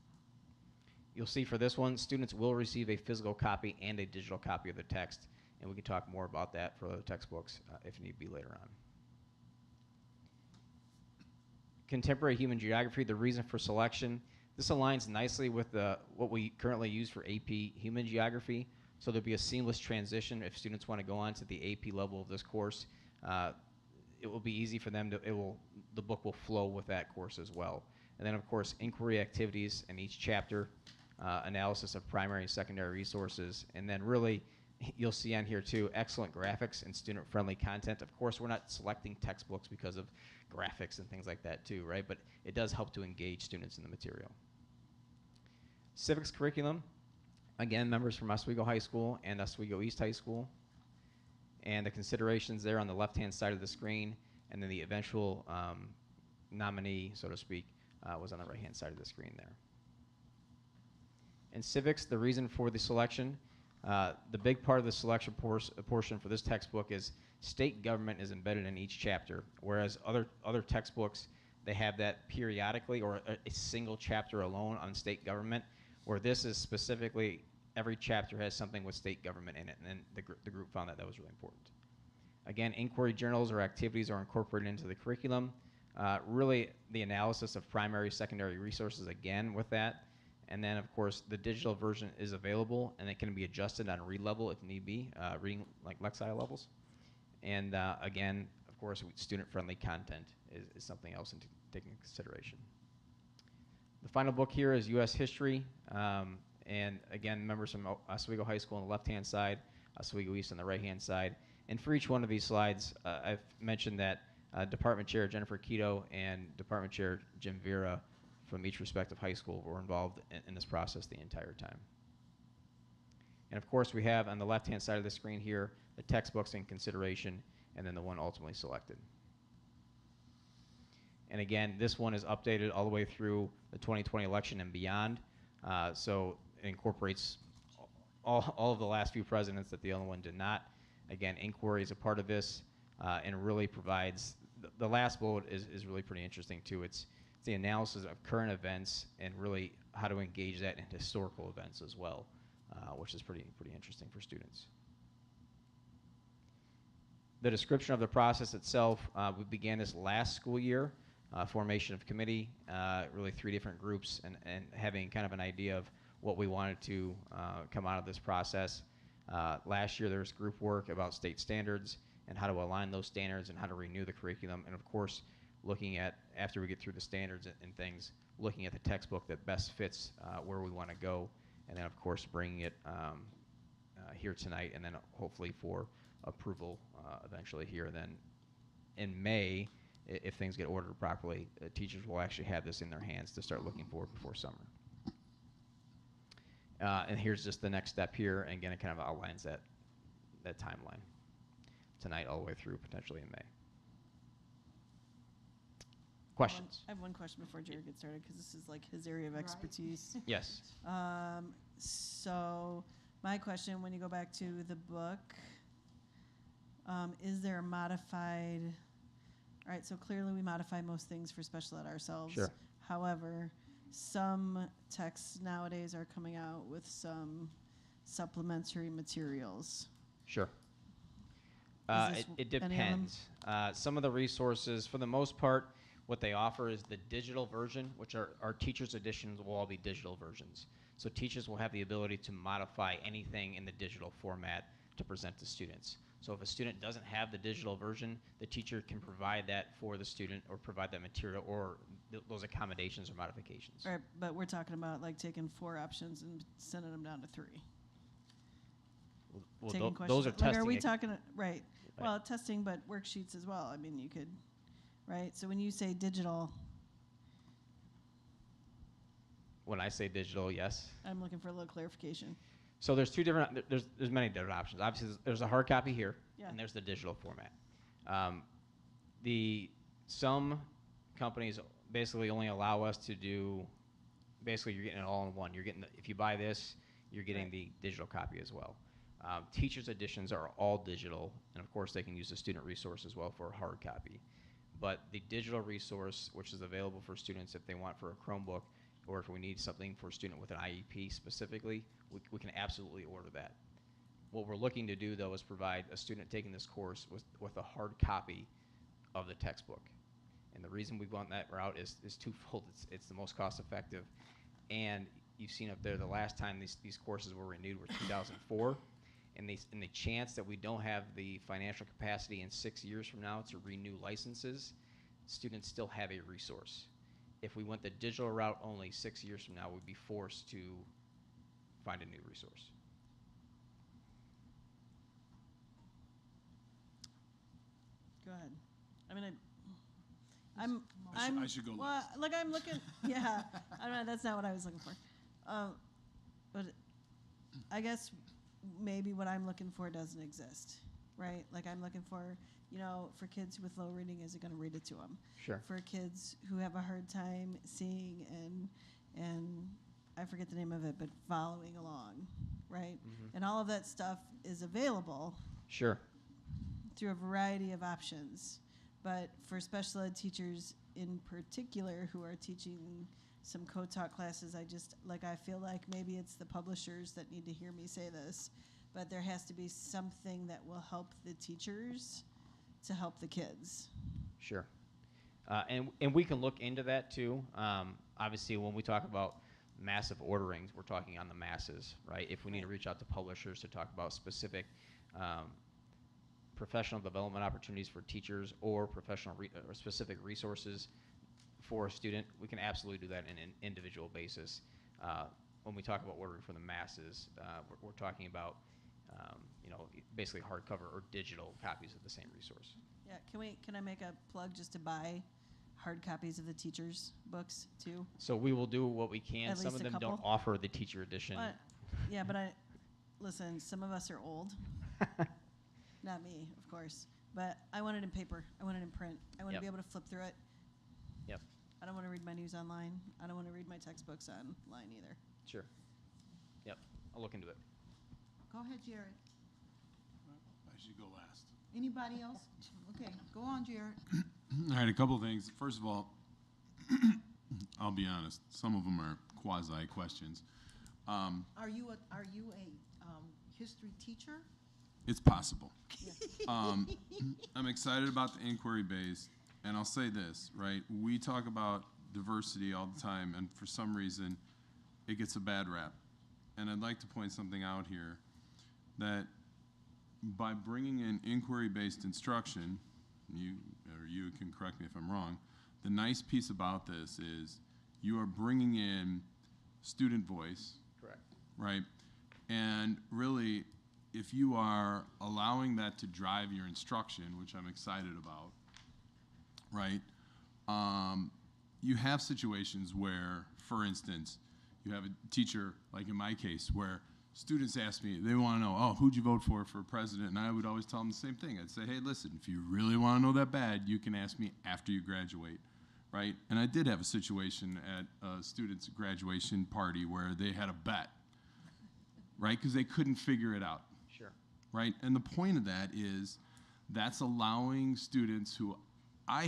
You'll see for this one, students will receive a physical copy and a digital copy of the text, and we can talk more about that for other textbooks if need be later on. Contemporary Human Geography, the reason for selection, this aligns nicely with what we currently use for AP Human Geography, so there'll be a seamless transition if students want to go on to the AP level of this course. It will be easy for them the book will flow with that course as well. And then of course, inquiry activities in each chapter, analysis of primary and secondary resources, and then really, you'll see on here too, excellent graphics and student-friendly content. Of course, we're not selecting textbooks because of graphics and things like that too, right? But it does help to engage students in the material. Civics curriculum, again, members from Oswego High School and Oswego East High School. And the considerations there on the left-hand side of the screen, and then the eventual nominee, so to speak, was on the right-hand side of the screen there. In civics, the reason for the selection, the big part of the selection portion for this textbook is state government is embedded in each chapter, whereas other textbooks, they have that periodically or a single chapter alone on state government, where this is specifically every chapter has something with state government in it, and then the group found that was really important. Again, inquiry journals or activities are incorporated into the curriculum. Really, the analysis of primary, secondary resources again with that. And then, of course, the digital version is available, and it can be adjusted on read level if need be, reading like Lexile levels. And again, of course, student-friendly content is something else to take into consideration. The final book here is U.S. History. And again, members from Oswego High School on the left-hand side, Oswego East on the right-hand side. And for each one of these slides, I've mentioned that Department Chair Jennifer Keto and Department Chair Jim Vera from each respective high school were involved in this process the entire time. And of course, we have on the left-hand side of the screen here the textbooks in consideration, and then the one ultimately selected. And again, this one is updated all the way through the 2020 election and beyond. So it incorporates all of the last few presidents that the other one did not. Again, inquiry is a part of this, and really provides, the last bullet is really pretty interesting too. It's the analysis of current events and really how to engage that in historical events as well, which is pretty interesting for students. The description of the process itself, we began this last school year, formation of committee, really 3 different groups, and having kind of an idea of what we wanted to come out of this process. Last year there was group work about state standards and how to align those standards and how to renew the curriculum, and of course looking at, after we get through the standards and things, looking at the textbook that best fits where we want to go, and then of course bringing it here tonight, and then hopefully for approval eventually here. Then in May, if things get ordered properly, teachers will actually have this in their hands to start looking for before summer. And here's just the next step here, and again, it kind of outlines that timeline tonight all the way through potentially in May. Questions? I have one question before Jared gets started, because this is like his area of expertise. Yes. So my question, when you go back to the book, is there a modified, all right, so clearly we modify most things for special ed ourselves. Sure. However, some texts nowadays are coming out with some supplementary materials. Sure. Is this It any of them? depends. Some of the resources, for the most part, what they offer is the digital version, which our teachers' editions will all be digital versions. So teachers will have the ability to modify anything in the digital format to present to students. So if a student doesn't have the digital version, the teacher can provide that for the student or provide that material or those accommodations or modifications. All right, but we're talking about like taking 4 options and sending them down to 3. Well, Taking those are questions. testing. Like, are we talking, right? Well, testing, but worksheets as well. I mean, you could, right? So when you say digital, When I say digital, yes. I'm looking for a little clarification. So there's 2 different, there's many different options. Obviously, there's a hard copy here, Yeah. and there's the digital format. Some companies basically only allow us to do, basically you're getting it all in one. You're getting, if you buy this, you're getting Right. the digital copy as well. Teachers' editions are all digital, and of course they can use the student resource as well for a hard copy. But the digital resource, which is available for students if they want for a Chromebook, or if we need something for a student with an IEP specifically, we can absolutely order that. What we're looking to do, though, is provide a student taking this course with a hard copy of the textbook. And the reason we've gone that route is twofold. It's the most cost effective, and you've seen up there the last time these courses were renewed was 2004, and the chance that we don't have the financial capacity in 6 years from now to renew licenses, students still have a resource. If we went the digital route only 6 years from now, we'd be forced to find a new resource. Go ahead. I mean, I should go well, last. like I'm looking, yeah, I don't know, that's not what I was looking for. But I guess maybe what I'm looking for doesn't exist, right? Like I'm looking for, for kids with low reading, is it gonna read it to them? Sure. For kids who have a hard time seeing and I forget the name of it, but following along, right? Mhm. And all of that stuff is available Sure. through a variety of options. But for special ed teachers in particular who are teaching some co-taught classes, I feel like maybe it's the publishers that need to hear me say this, but there has to be something that will help the teachers to help the kids. Sure. And we can look into that too. Obviously, when we talk about massive orderings, we're talking on the masses, right? If we need to reach out to publishers to talk about specific professional development opportunities for teachers or or specific resources for a student, we can absolutely do that on an individual basis. when we talk about ordering for the masses, we're talking about, basically hardcover or digital copies of the same resource. Yeah, can I make a plug just to buy hard copies of the teachers' books too? So we will do what we can. At Some least of a them don't couple? offer the teacher edition. Yeah, but listen, some of us are old. Not me, of course. But I want it in paper. I want it in print. I want to Yep. be able to flip through it. Yep. I don't want to read my news online. I don't want to read my textbooks online either. Sure. Yep. I'll look into it. Go ahead, Jared. I should go last. Anybody else? Okay, go on, Jared. All right, a couple of things. First of all, I'll be honest. Some of them are quasi questions. Are you a history teacher? It's possible. I'm excited about the inquiry base, and I'll say this, right? We talk about diversity all the time, and for some reason, it gets a bad rap. And I'd like to point something out here, that by bringing in inquiry-based instruction, you can correct me if I'm wrong, the nice piece about this is you are bringing in student voice. Correct. Right? And really, if you are allowing that to drive your instruction, which I'm excited about, right, you have situations where, for instance, you have a teacher, like in my case, where students ask me, they want to know, oh, who'd you vote for president? And I would always tell them the same thing. I'd say, hey, listen, if you really want to know that bad, you can ask me after you graduate, right? And I did have a situation at a student's graduation party where they had a bet, right? Because they couldn't figure it out. Sure. Right? And the point of that is that's allowing students who I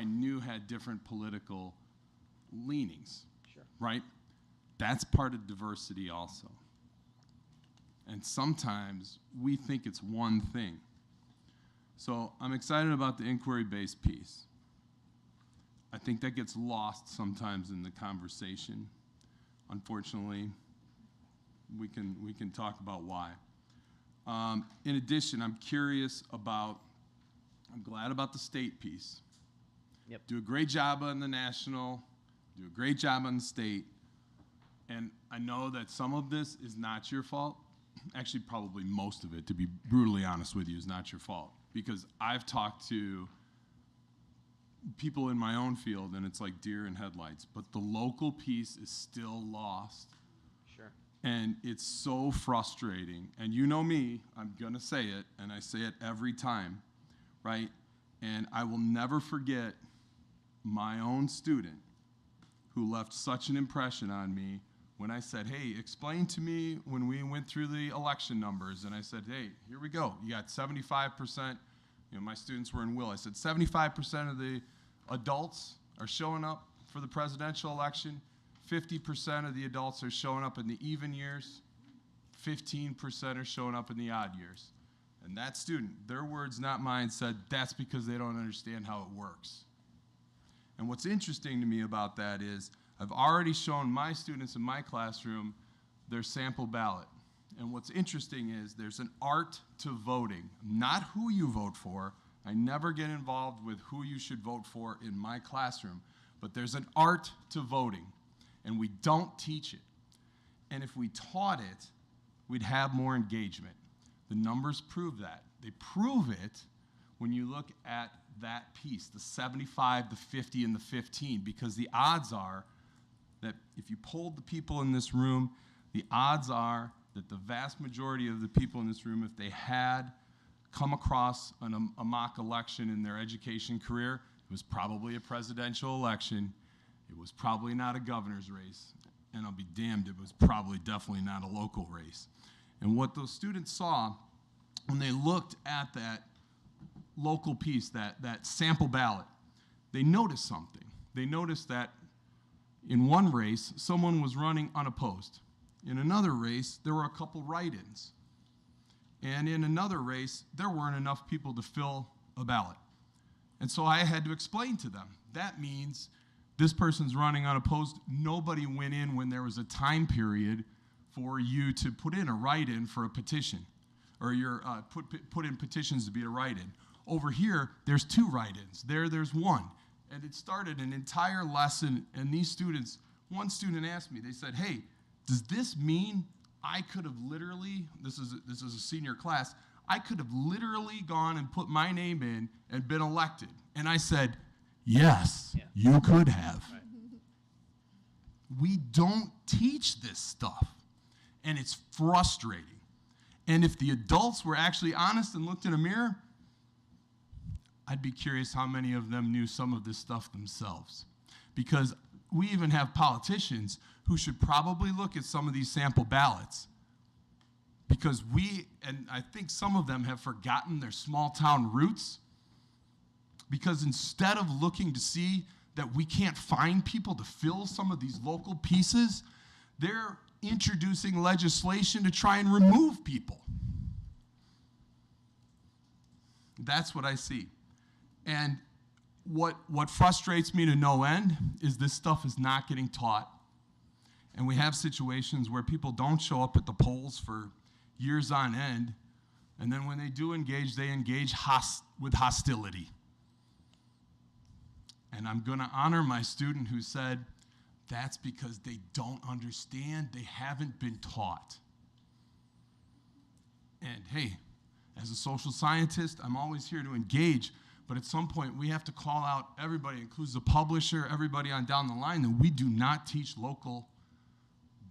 knew had different political leanings. Sure. Right? That's part of diversity also. And sometimes we think it's one thing. So I'm excited about the inquiry-based piece. I think that gets lost sometimes in the conversation. Unfortunately, we can talk about why. In addition, I'm glad about the state piece. Yep. Do a great job on the national, do a great job on the state. And I know that some of this is not your fault. Actually, probably most of it, to be brutally honest with you, is not your fault. Because I've talked to people in my own field, and it's like deer in headlights. But the local piece is still lost. Sure. And it's so frustrating. And you know me, I'm going to say it, and I say it every time, right? And I will never forget my own student who left such an impression on me when I said, hey, explain to me when we went through the election numbers. And I said, hey, here we go. You got 75%. My students were in Will. I said 75% of the adults are showing up for the presidential election. 50% of the adults are showing up in the even years. 15% are showing up in the odd years. And that student, their words, not mine, said that's because they don't understand how it works. And what's interesting to me about that is I've already shown my students in my classroom their sample ballot. And what's interesting is there's an art to voting, not who you vote for. I never get involved with who you should vote for in my classroom, but there's an art to voting, and we don't teach it. And if we taught it, we'd have more engagement. The numbers prove that. They prove it when you look at that piece, the 75, the 50, and the 15, because the odds are that if you polled the people in this room, the odds are that the vast majority of the people in this room, if they had come across a mock election in their education career, it was probably a presidential election. It was probably not a governor's race. And I'll be damned, it was probably definitely not a local race. And what those students saw when they looked at that local piece, that sample ballot, they noticed something. They noticed that in one race, someone was running unopposed. In another race, there were a couple write-ins. And in another race, there weren't enough people to fill a ballot. And so I had to explain to them, that means this person's running unopposed. Nobody went in when there was a time period for you to put in a write-in for a petition, or your put in petitions to be a write-in. Over here, there's 2 write-ins. There's 1. And it started an entire lesson, and these students, one student asked me, they said, hey, Does this mean I could have literally, this is a senior class, I could have literally gone and put my name in and been elected? And I said, yes, you could have. Right. We don't teach this stuff, and it's frustrating. And if the adults were actually honest and looked in a mirror, I'd be curious how many of them knew some of this stuff themselves. Because we even have politicians who should probably look at some of these sample ballots, because and I think some of them have forgotten their small town roots, because instead of looking to see that we can't find people to fill some of these local pieces, they're introducing legislation to try and remove people. That's what I see. And what frustrates me to no end is this stuff is not getting taught. And we have situations where people don't show up at the polls for years on end, and then when they do engage, they engage with hostility. And I'm going to honor my student who said, that's because they don't understand, they haven't been taught. And hey, as a social scientist, I'm always here to engage, but at some point we have to call out everybody, includes the publisher, everybody on down the line, that we do not teach local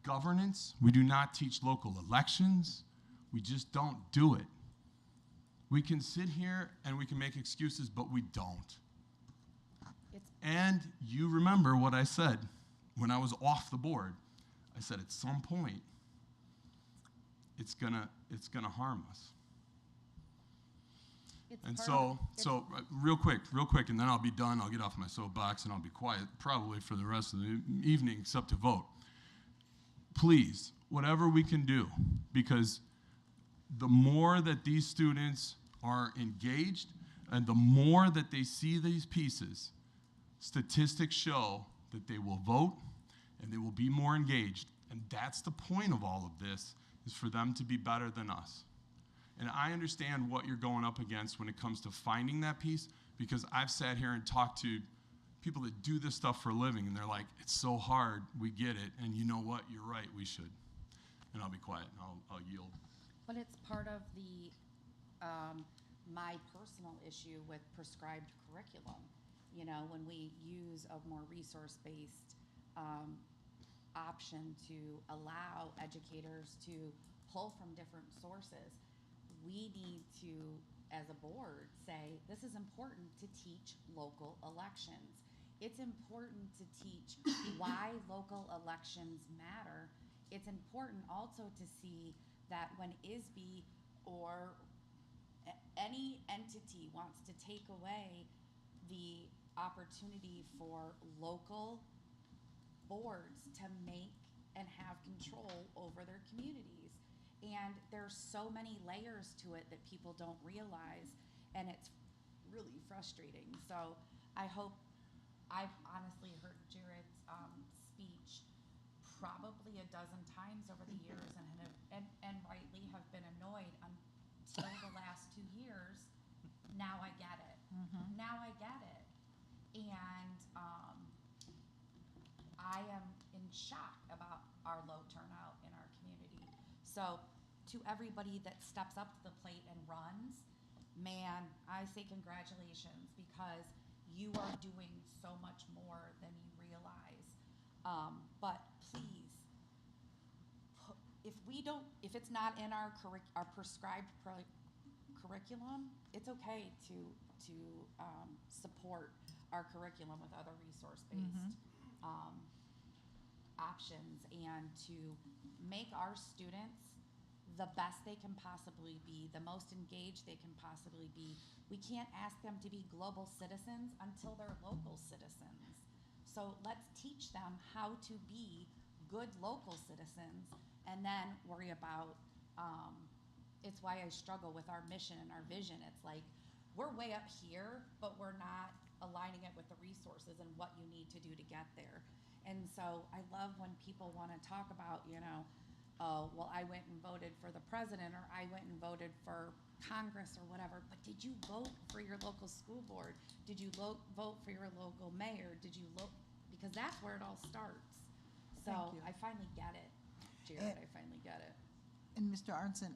governance, we do not teach local elections, we just don't do it. We can sit here and we can make excuses, but we don't. And you remember what I said when I was off the board. I said at some point, it's gonna harm us. And so real quick, and then I'll be done. I'll get off my soapbox and I'll be quiet probably for the rest of the evening except to vote. Please, whatever we can do, because the more that these students are engaged and the more that they see these pieces, statistics show that they will vote and they will be more engaged. And that's the point of all of this, is for them to be better than us. And I understand what you're going up against when it comes to finding that piece, because I've sat here and talked to people that do this stuff for a living, and they're like, it's so hard, we get it, and you know what, you're right, we should. And I'll be quiet, and I'll yield. But it's part of the, my personal issue with prescribed curriculum. You know, when we use a more resource-based option to allow educators to pull from different sources, we need to, as a board, say this is important to teach local elections. It's important to teach why local elections matter. It's important also to see that when ISB or any entity wants to take away the opportunity for local boards to make and have control over their communities. And there's so many layers to it that people don't realize, and it's really frustrating. So I hope, I've honestly heard Jared's speech probably a dozen times over the years, and rightly have been annoyed until the last 2 years. Now I get it. Now I get it. And I am in shock about our low turnout in our community. So to everybody that steps up to the plate and runs, man, I say congratulations, because you are doing so much more than you realize. But please, if it's not in our prescribed curriculum, it's okay to support our curriculum with other resource-based options, and to make our students the best they can possibly be, the most engaged they can possibly be. We can't ask them to be global citizens until they're local citizens. So let's teach them how to be good local citizens, and then worry about, it's why I struggle with our mission and our vision. It's like, we're way up here, but we're not aligning it with the resources and what you need to do to get there. And so I love when people want to talk about, you know, oh, well, I went and voted for the president, or I went and voted for Congress or whatever, but did you vote for your local school board? Did you vote for your local mayor? Did you because that's where it all starts. So I finally get it. last year that I finally get it. And Mr. Arnson,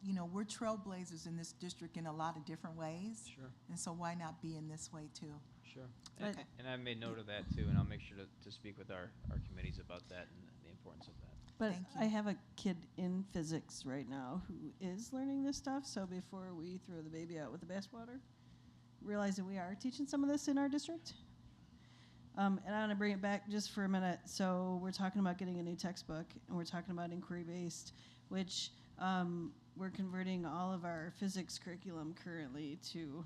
you know, we're trailblazers in this district in a lot of different ways. Sure. And so why not be in this way too? Sure. Okay. And I made note of that too, and I'll make sure to speak with our committees about that and the importance of that. But Thank you. I have a kid in physics right now who is learning this stuff, so before we throw the baby out with the bathwater, realize that we are teaching some of this in our district. And I want to bring it back just for a minute. So we're talking about getting a new textbook, and we're talking about inquiry-based, which we're converting all of our physics curriculum currently to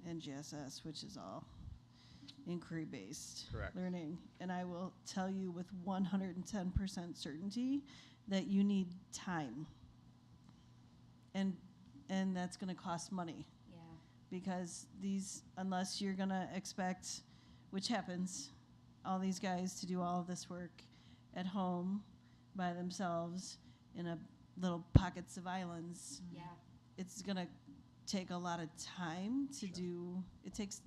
NGSS, which is all inquiry-based Correct. learning. And I will tell you with 110% certainty that you need time. And that's going to cost money. Yeah. Because these, unless you're going to expect, which happens, all these guys to do all of this work at home by themselves in a little pockets of islands, Yeah. it's going to take a lot of time to Sure. do. It takes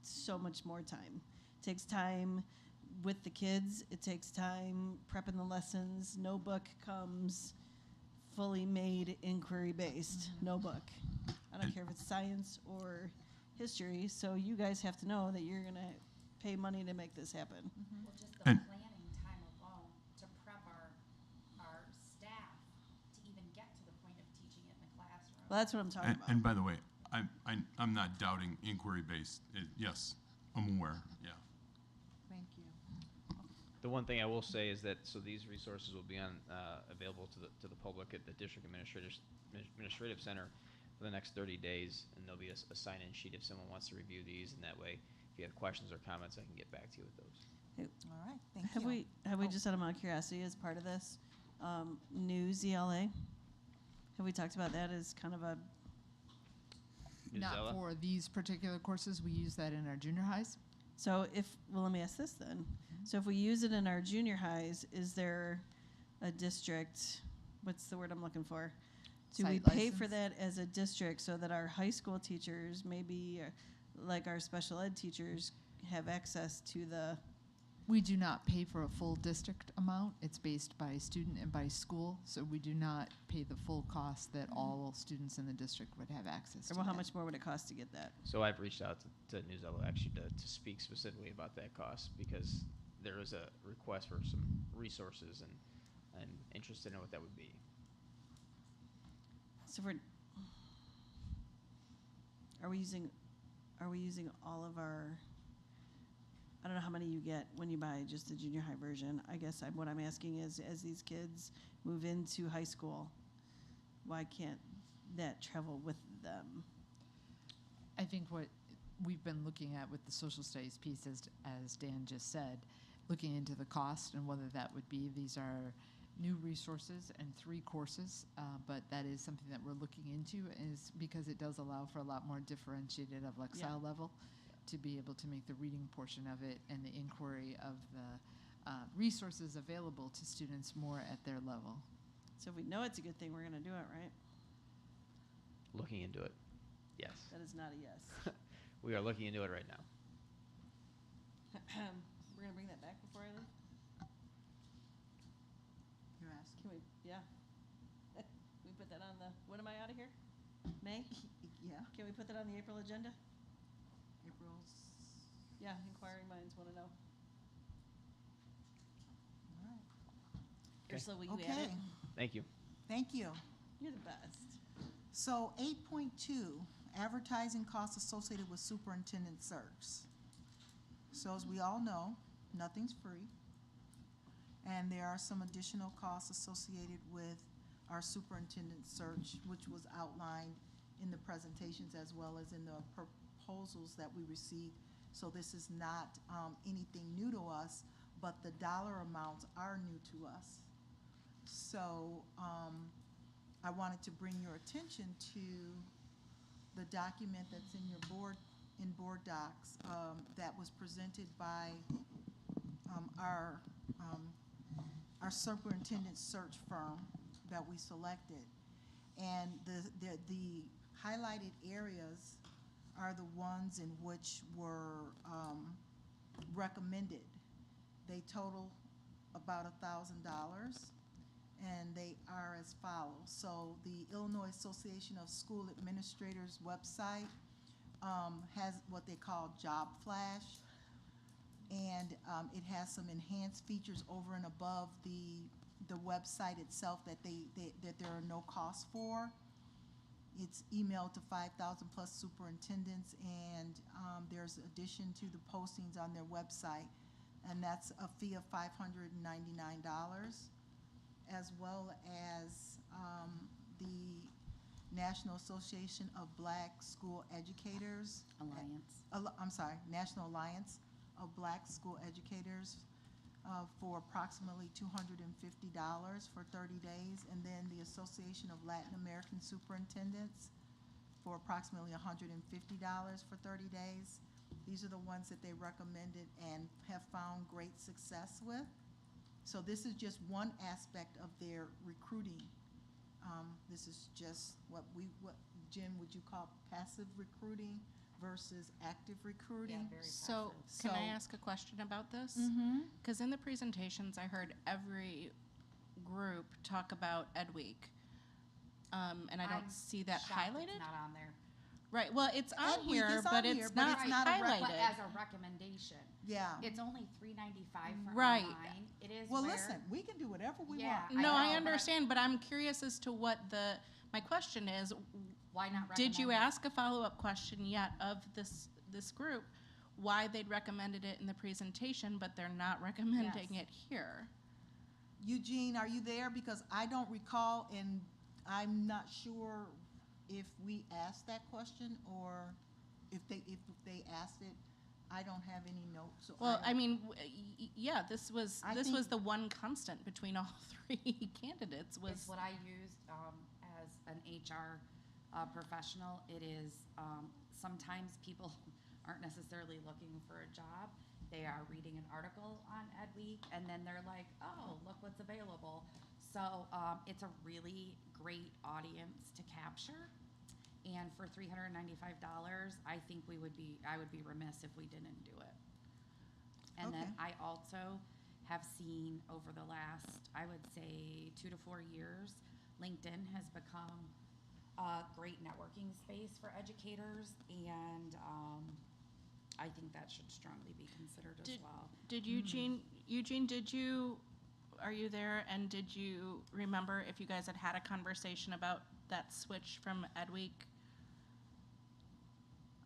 so much more time. It takes time with the kids. It takes time prepping the lessons. No book comes fully made inquiry based. No book. I don't care if it's science or history. So you guys have to know that you're going to pay money to make this happen. Well, just the And- planning time alone to prep our staff to even get to the point of teaching it in the classroom. Well, that's what I'm talking about. And by the way, I'm not doubting inquiry-based. Yes, I'm aware, yeah. Thank you. The one thing I will say is that, so these resources will be available to the public at the district administrative center for the next 30 days, and there'll be a sign-in sheet if someone wants to review these, and that way, if you have questions or comments, I can get back to you with those. All right, thank Have you. we just out of my curiosity as part of this new ZLA? Have we talked about that as kind of a Ms. Not Zella? for these particular courses. We use that in our junior highs. so let me ask this then. So if we use it in our junior highs, is there a district, what's the word I'm looking for? Do we Site pay for license? that as a district so that our high school teachers, maybe like our special ed teachers, have access to the, We do not pay for a full district amount. It's based by student and by school, so we do not pay the full cost that all students in the district would have access to. well, how that. much more would it cost to get that? So I've reached out to Newsella actually to speak specifically about that cost, because there is a request for some resources, and I'm interested in what that would be. So are we using all of our, I don't know how many you get when you buy just the junior high version. I guess what I'm asking is, as these kids move into high school, why can't that travel with them? I think what we've been looking at with the social studies piece, as Dan just said, looking into the cost and whether that would be, these are new resources and 3 courses, but that is something that we're looking into, is because it does allow for a lot more differentiated of Lexile level to be able to make the reading portion of it and the inquiry of the resources available to students more at their level. So if we know it's a good thing, we're going to do it, right? Looking into it, yes. That is not a yes. We are looking into it right now. We're going to bring that back before I leave? You're asking. Can we, yeah. We put that on the, when am I out of here? May? Yeah, Can we put that on the April agenda? April's, Yeah, inquiring minds want to know. all right. Ursula, will you add Okay, it? Thank you. thank you. You're the best. So 8.2, advertising costs associated with superintendent search. So as we all know, nothing's free. And there are some additional costs associated with our superintendent search, which was outlined in the presentations as well as in the proposals that we received. So this is not anything new to us, but the dollar amounts are new to us. So I wanted to bring your attention to the document that's in your board docs that was presented by our superintendent search firm that we selected. And the highlighted areas are the ones in which were recommended. They total about $1,000, and they are as follows. So the Illinois Association of School Administrators website has what they call Job Flash, and it has some enhanced features over and above the website itself that that there are no costs for. It's emailed to 5,000 plus superintendents, and there's addition to the postings on their website, and that's a fee of $599, as well as the National Association of Black School Educators. National Alliance of Black School Educators for approximately $250 for 30 days, and then the Association of Latin American Superintendents for approximately $150 for 30 days. These are the ones that they recommended and have found great success with. So this is just one aspect of their recruiting. This is just what Jen, would you call passive recruiting versus active recruiting? Yeah, very So, passive. can I So- ask a question about this? Mm-hmm. Because in the presentations, I heard every group talk about Ed Week. And I don't I'm see that shocked highlighted. It's not on there. Right, well, it's on Ed Week here, is but on it's here, but not it's not a highlighted. But as a recommendation, Yeah. it's only $3.95 for Right. online. It is Well, where, listen, we can do whatever we Yeah, want. No, know, I but understand, but I'm curious as to what my question is. why not Did you recommend it? ask a follow-up question yet of this group? Why they'd recommended it in the presentation, but they're not recommending Yes. it here? Eugene, are you there? Because I don't recall, and I'm not sure if we asked that question or if they asked it. I don't have any notes. So Well, I don't- mean, yeah, this was I was think- the one constant between all three candidates was. It's what I used as an HR professional. It is sometimes people aren't necessarily looking for a job. They are reading an article on Ed Week, and then they're like, "Oh, look what's available." So it's a really great audience to capture. And for $395, I think I would be remiss if we didn't do it. And then Okay. I also have seen over the last, I would say, 2 to 4 years, LinkedIn has become a great networking space for educators, and I think that should strongly be considered as well. Did Eugene, are you there, and did you remember if you guys had a conversation about that switch from Ed Week?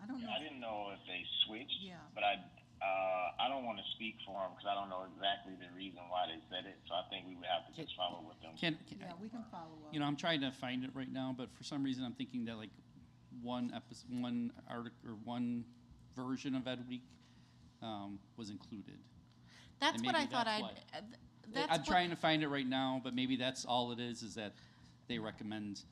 I don't know. I didn't know if they switched, Yeah. but I don't want to speak for them because I don't know exactly the reason why they said it. So I think we would have to just follow with them. Yeah, we can follow up. I'm trying to find it right now, but for some reason I'm thinking that like one article or one version of Ed Week was included. That's And what I maybe thought that's I'm trying to find it right now, but maybe that's all it is that they recommend,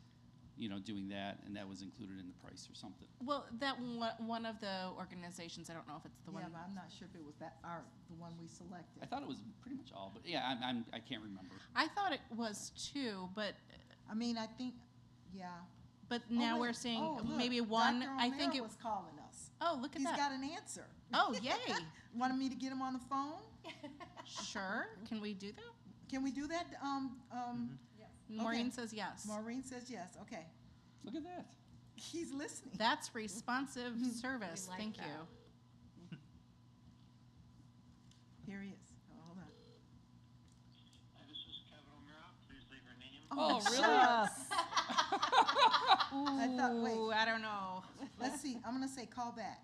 doing that, and that was included in the price or something. Well, that one of the organizations, I don't know if it's the one. Yeah, but I'm not sure if it was the one we selected. I thought it was pretty much all, but yeah, I can't remember. I thought it was too, but I mean, I think, yeah. but now wait. we're seeing Oh, look, maybe one. Dr. I think O'Meara it was calling us. Oh, look at He's that. got an answer. Oh, yay! Wanted me to get him on the phone? Sure. Can we do that? Can we do that? Maureen Okay. says yes. Maureen says yes. Okay. Look at that. He's listening. That's responsive service. We like Thank that. you. Here he is. Oh, hold on. This is Kevin O'Meara. Please leave your name. Oh, really? I thought, wait. Ooh, I don't know. Let's see. I'm going to say call back.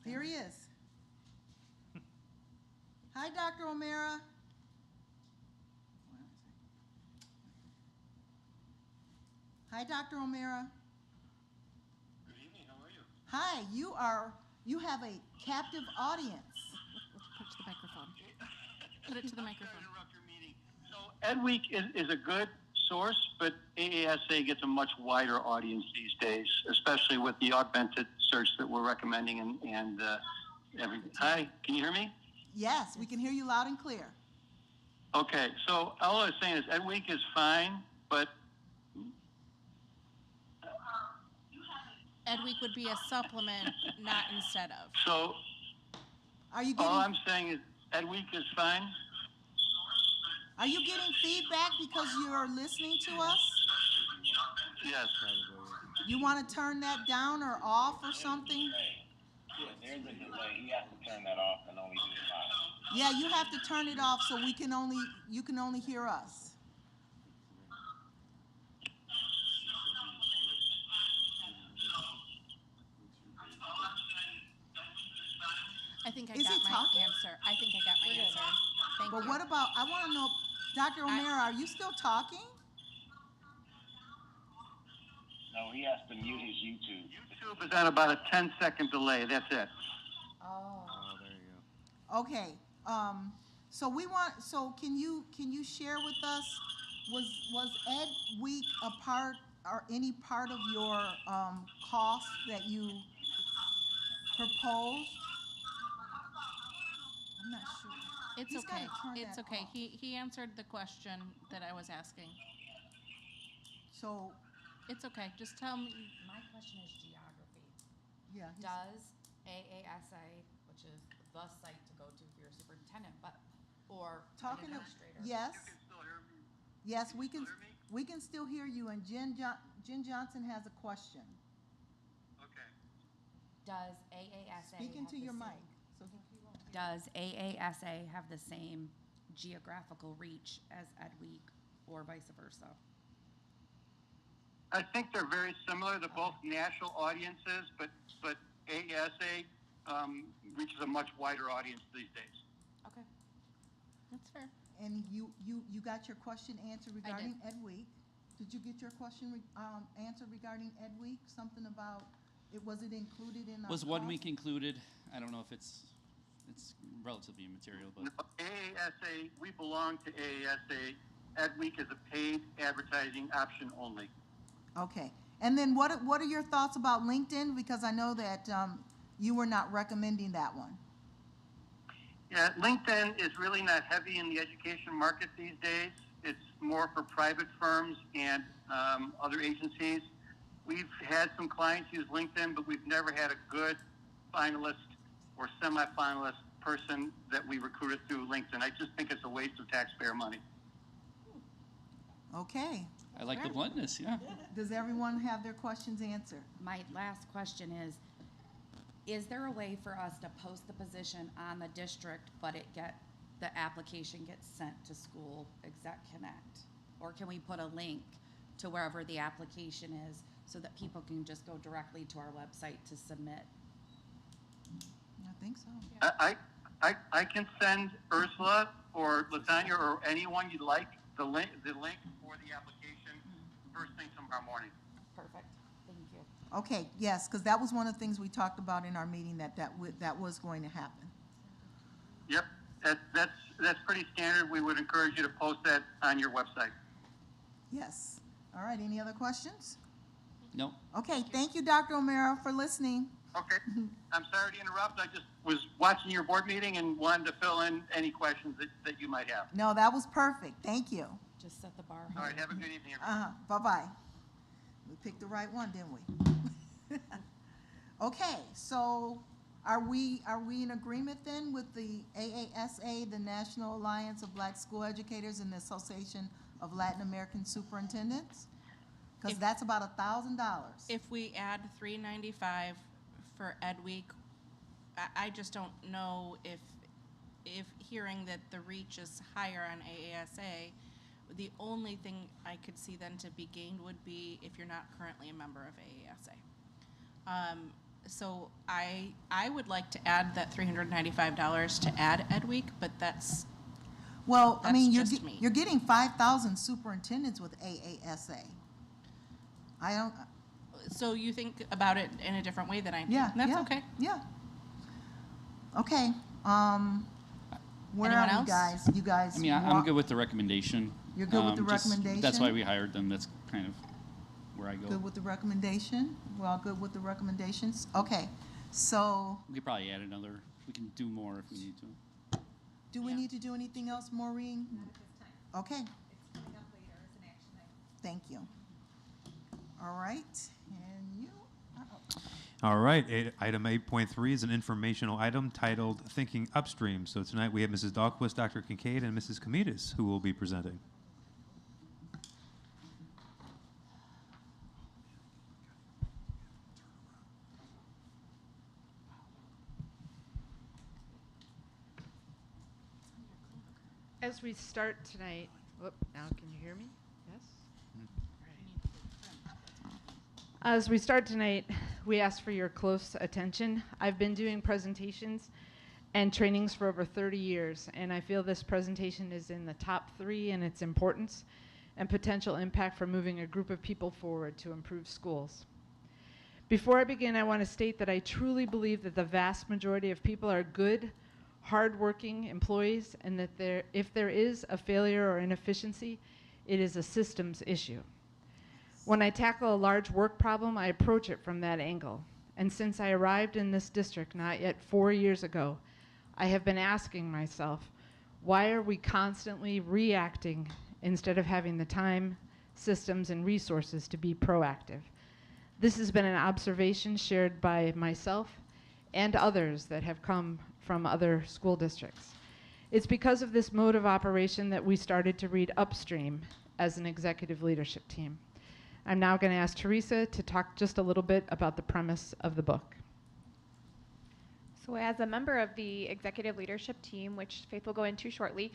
Here he is. Hi, Dr. O'Meara. Hi, Dr. O'Meara. Good evening. How are you? Hi, you have a captive audience. Put it to the microphone. Put it to the microphone. Interrupt your meeting. So Ed Week is a good source, but AASA gets a much wider audience these days, especially with the augmented search that we're recommending and everything. Hi, can you hear me? Yes, we can hear you loud and clear. Okay, so all I was saying is Ed Week is fine, but Ed Week would be a supplement, not instead of. so Are you All getting, I'm saying is Ed Week is fine. are you getting feedback because you're listening to us? Yes. You want to turn that down or off or something? Yeah, there's a delay. He has to turn that off and only do it live. Yeah, you have to turn it off so you can only hear us. I think I Is got he my talking? answer. I think I got my answer. Thank But you. what about, I want to know, Dr. O'Mara, are you still talking? No, he has to mute his YouTube. YouTube is on about a 10-second delay. That's it. Oh. there you go. Okay, so can you share with us, was Ed Week a part, or any part of your, cost that you proposed? I'm not sure. It's He's gotta okay. turn It's that okay. off. He answered the question that I was asking. So, It's okay. Just tell me. My question is geography. yeah, Does AASA, which is the site to go to for your superintendent, or talking an to, administrator? yes? Yes, we can still hear you, and Jen Johnson has a question. Okay. Does AASA Speak into have your the mic. same- Does AASA have the same geographical reach as Ed Week, or vice versa? I think they're very similar. They're both national audiences, but ASA reaches a much wider audience these days. Okay. That's fair. And you got your question answered regarding Ed Week. Did you get your question answered regarding Ed Week? Something about, was it included in our Was 1 cost? week included? I don't know if it's relatively immaterial, but No, AASA, we belong to AASA. Ed Week is a paid advertising option only. Okay, and then what are your thoughts about LinkedIn? Because I know that you were not recommending that one. Yeah, LinkedIn is really not heavy in the education market these days. It's more for private firms and other agencies. We've had some clients use LinkedIn, but we've never had a good finalist or semi-finalist person that we recruited through LinkedIn. I just think it's a waste of taxpayer money. Okay. I like the bluntness, yeah. Does everyone have their questions answered? My last question is there a way for us to post the position on the district, but the application gets sent to School Exec Connect? Or can we put a link to wherever the application is so that people can just go directly to our website to submit? I think so. I can send Ursula or Latanya or anyone you'd like the link for the application first thing tomorrow morning. Perfect. Thank you. Okay, yes, because that was one of the things we talked about in our meeting, that was going to happen. Yep, that's pretty standard. We would encourage you to post that on your website. Yes. All right, any other questions? No. Okay, thank you, Dr. O'Mara, for listening. Okay, I'm sorry to interrupt. I just was watching your board meeting and wanted to fill in any questions that you might have. No, that was perfect. Thank you. Just set the bar All high. right, have a good evening, everyone. Bye-bye. We picked the right one, didn't we? Okay, so are we in agreement then with the AASA, the National Alliance of Black School Educators, and the Association of Latin American Superintendents? Because that's about $1,000. If we add $395 for Ed Week, I just don't know if hearing that the reach is higher on AASA, the only thing I could see then to be gained would be if you're not currently a member of AASA. So I would like to add that $395 to add Ed Week, but that's Well, I mean, just me. you're getting 5,000 superintendents with AASA. I don't. So you think about it in a different way than I do? Yeah, That's yeah, okay. Yeah. Okay. Where Anyone are you else? guys? You guys. I mean, I'm good with the recommendation. You're good with the That's recommendation? why we hired them. That's kind of where I go. Good with the recommendation? We're all good with the recommendations? Okay. So, We could probably add another. We can do more if we need to. do we need to do anything else, Maureen? Not at this time. Okay. It's coming up later as an action item. Thank you. All right. And you? All right, item 8.3 is an informational item titled Thinking Upstream. So tonight we have Mrs. Dahlquist, Dr. Kincaid, and Mrs. Komitas who will be presenting. As we start tonight, now can you hear me? Yes? As we start tonight, we ask for your close attention. I've been doing presentations and trainings for over 30 years, and I feel this presentation is in the top 3 in its importance and potential impact for moving a group of people forward to improve schools. Before I begin, I want to state that I truly believe that the vast majority of people are good, hardworking employees, and that if there is a failure or inefficiency, it is a systems issue. When I tackle a large work problem, I approach it from that angle. And since I arrived in this district not yet 4 years ago, I have been asking myself, why are we constantly reacting instead of having the time, systems, and resources to be proactive? This has been an observation shared by myself and others that have come from other school districts. It's because of this mode of operation that we started to read upstream as an executive leadership team. I'm now going to ask Teresa to talk just a little bit about the premise of the book. So as a member of the executive leadership team, which Faith will go into shortly,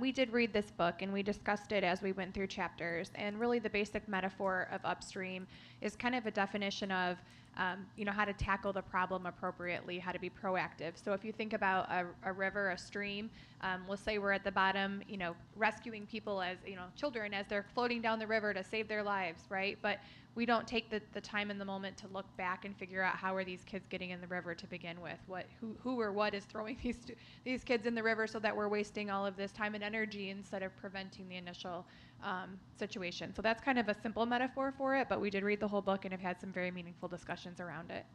we did read this book and we discussed it as we went through chapters. And really the basic metaphor of upstream is kind of a definition of how to tackle the problem appropriately, how to be proactive. So if you think about a river, a stream, let's say we're at the bottom, rescuing people as, children as they're floating down the river to save their lives, right? But we don't take the time in the moment to look back and figure out how are these kids getting in the river to begin with, who or what is throwing these kids in the river so that we're wasting all of this time and energy instead of preventing the initial situation. So that's kind of a simple metaphor for it, but we did read the whole book and have had some very meaningful discussions around it.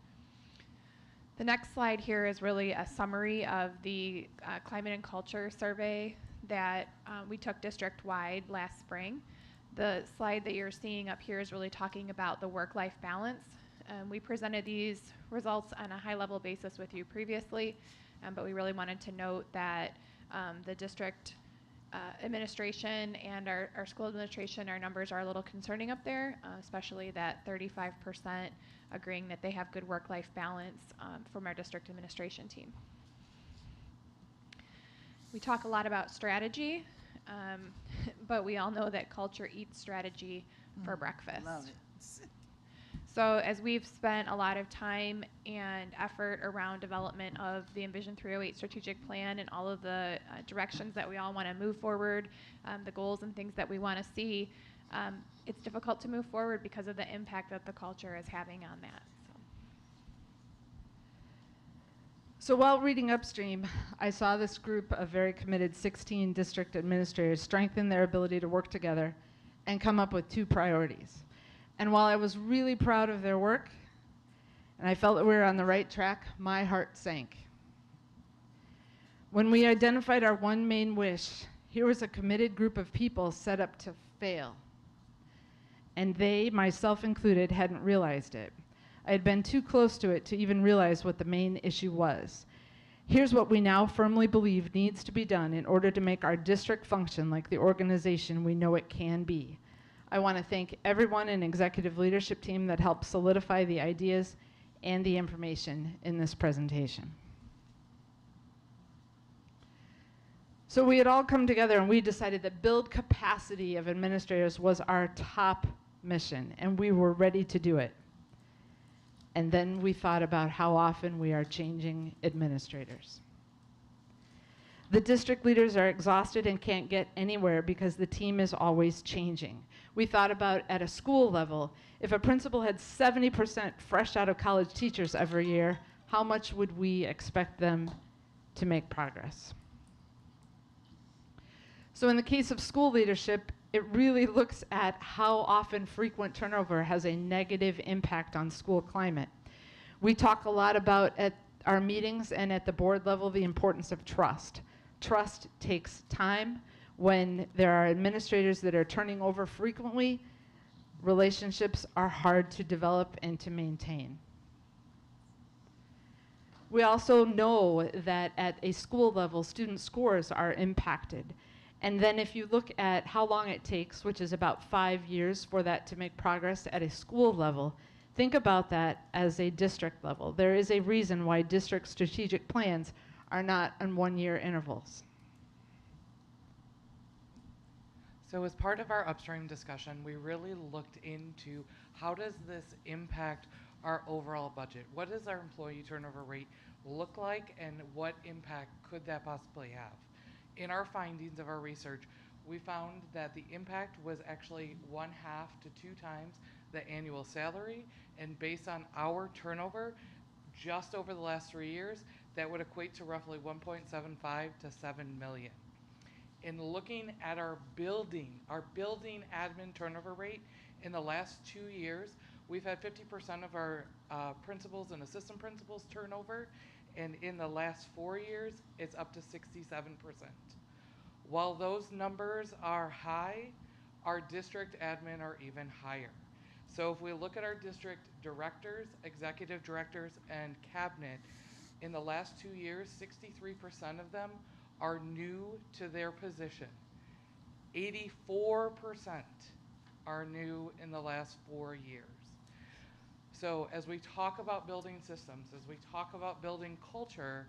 The next slide here is really a summary of the climate and culture survey that we took district-wide last spring. The slide that you're seeing up here is really talking about the work-life balance. We presented these results on a high-level basis with you previously, but we really wanted to note that the district administration and our school administration, our numbers are a little concerning up there, especially that 35% agreeing that they have good work-life balance from our district administration team. We talk a lot about strategy, but we all know that culture eats strategy for breakfast. Love it. So as we've spent a lot of time and effort around development of the Envision 308 strategic plan and all of the directions that we all want to move forward, the goals and things that we want to see, it's difficult to move forward because of the impact that the culture is having on that. So while reading upstream, I saw this group of very committed 16 district administrators strengthen their ability to work together and come up with 2 priorities. And while I was really proud of their work, and I felt that we were on the right track, my heart sank. When we identified our one main wish, here was a committed group of people set up to fail. And they, myself included, hadn't realized it. I had been too close to it to even realize what the main issue was. Here's what we now firmly believe needs to be done in order to make our district function like the organization we know it can be. I want to thank everyone in executive leadership team that helped solidify the ideas and the information in this presentation. So we had all come together and we decided that build capacity of administrators was our top mission, and we were ready to do it. And then we thought about how often we are changing administrators. The district leaders are exhausted and can't get anywhere because the team is always changing. We thought about at a school level, if a principal had 70% fresh out of college teachers every year, how much would we expect them to make progress? So in the case of school leadership, it really looks at how often frequent turnover has a negative impact on school climate. We talk a lot about at our meetings and at the board level the importance of trust. Trust takes time. When there are administrators that are turning over frequently, relationships are hard to develop and to maintain. We also know that at a school level, student scores are impacted. And then if you look at how long it takes, which is about 5 years for that to make progress at a school level, think about that as a district level. There is a reason why district strategic plans are not on 1-year intervals. So as part of our upstream discussion, we really looked into how does this impact our overall budget? What does our employee turnover rate look like, and what impact could that possibly have? In our findings of our research, we found that the impact was actually 1/2 to 2 times the annual salary, and based on our turnover, just over the last 3 years, that would equate to roughly 1.75 to 7 million. In looking at our building admin turnover rate, in the last 2 years, we've had 50% of our principals and assistant principals turnover, and in the last 4 years, it's up to 67%. While those numbers are high, our district admin are even higher. So if we look at our district directors, executive directors, and cabinet, in the last 2 years, 63% of them are new to their position. 84% are new in the last 4 years. So as we talk about building systems, as we talk about building culture,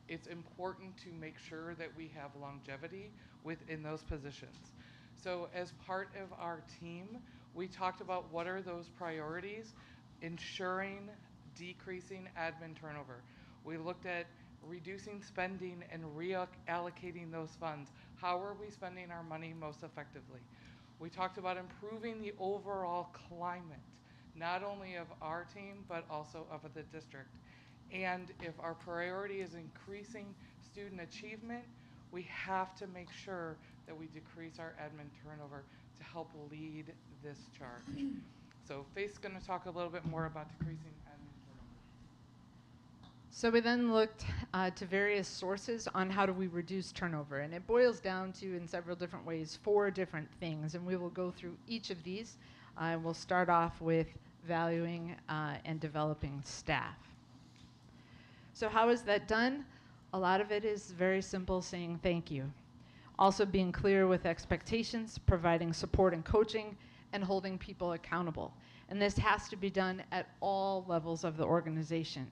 it's important to make sure that we have longevity within those positions. So as part of our team, we talked about what are those priorities, ensuring decreasing admin turnover. We looked at reducing spending and reallocating those funds. How are we spending our money most effectively? We talked about improving the overall climate, not only of our team, but also of the district. And if our priority is increasing student achievement, we have to make sure that we decrease our admin turnover to help lead this charge. So Faith's going to talk a little bit more about decreasing admin turnover. So we then looked to various sources on how do we reduce turnover, and it boils down to, in several different ways, 4 different things, and we will go through each of these. We'll start off with valuing and developing staff. So how is that done? A lot of it is very simple, saying thank you. Also being clear with expectations, providing support and coaching, and holding people accountable. And this has to be done at all levels of the organization.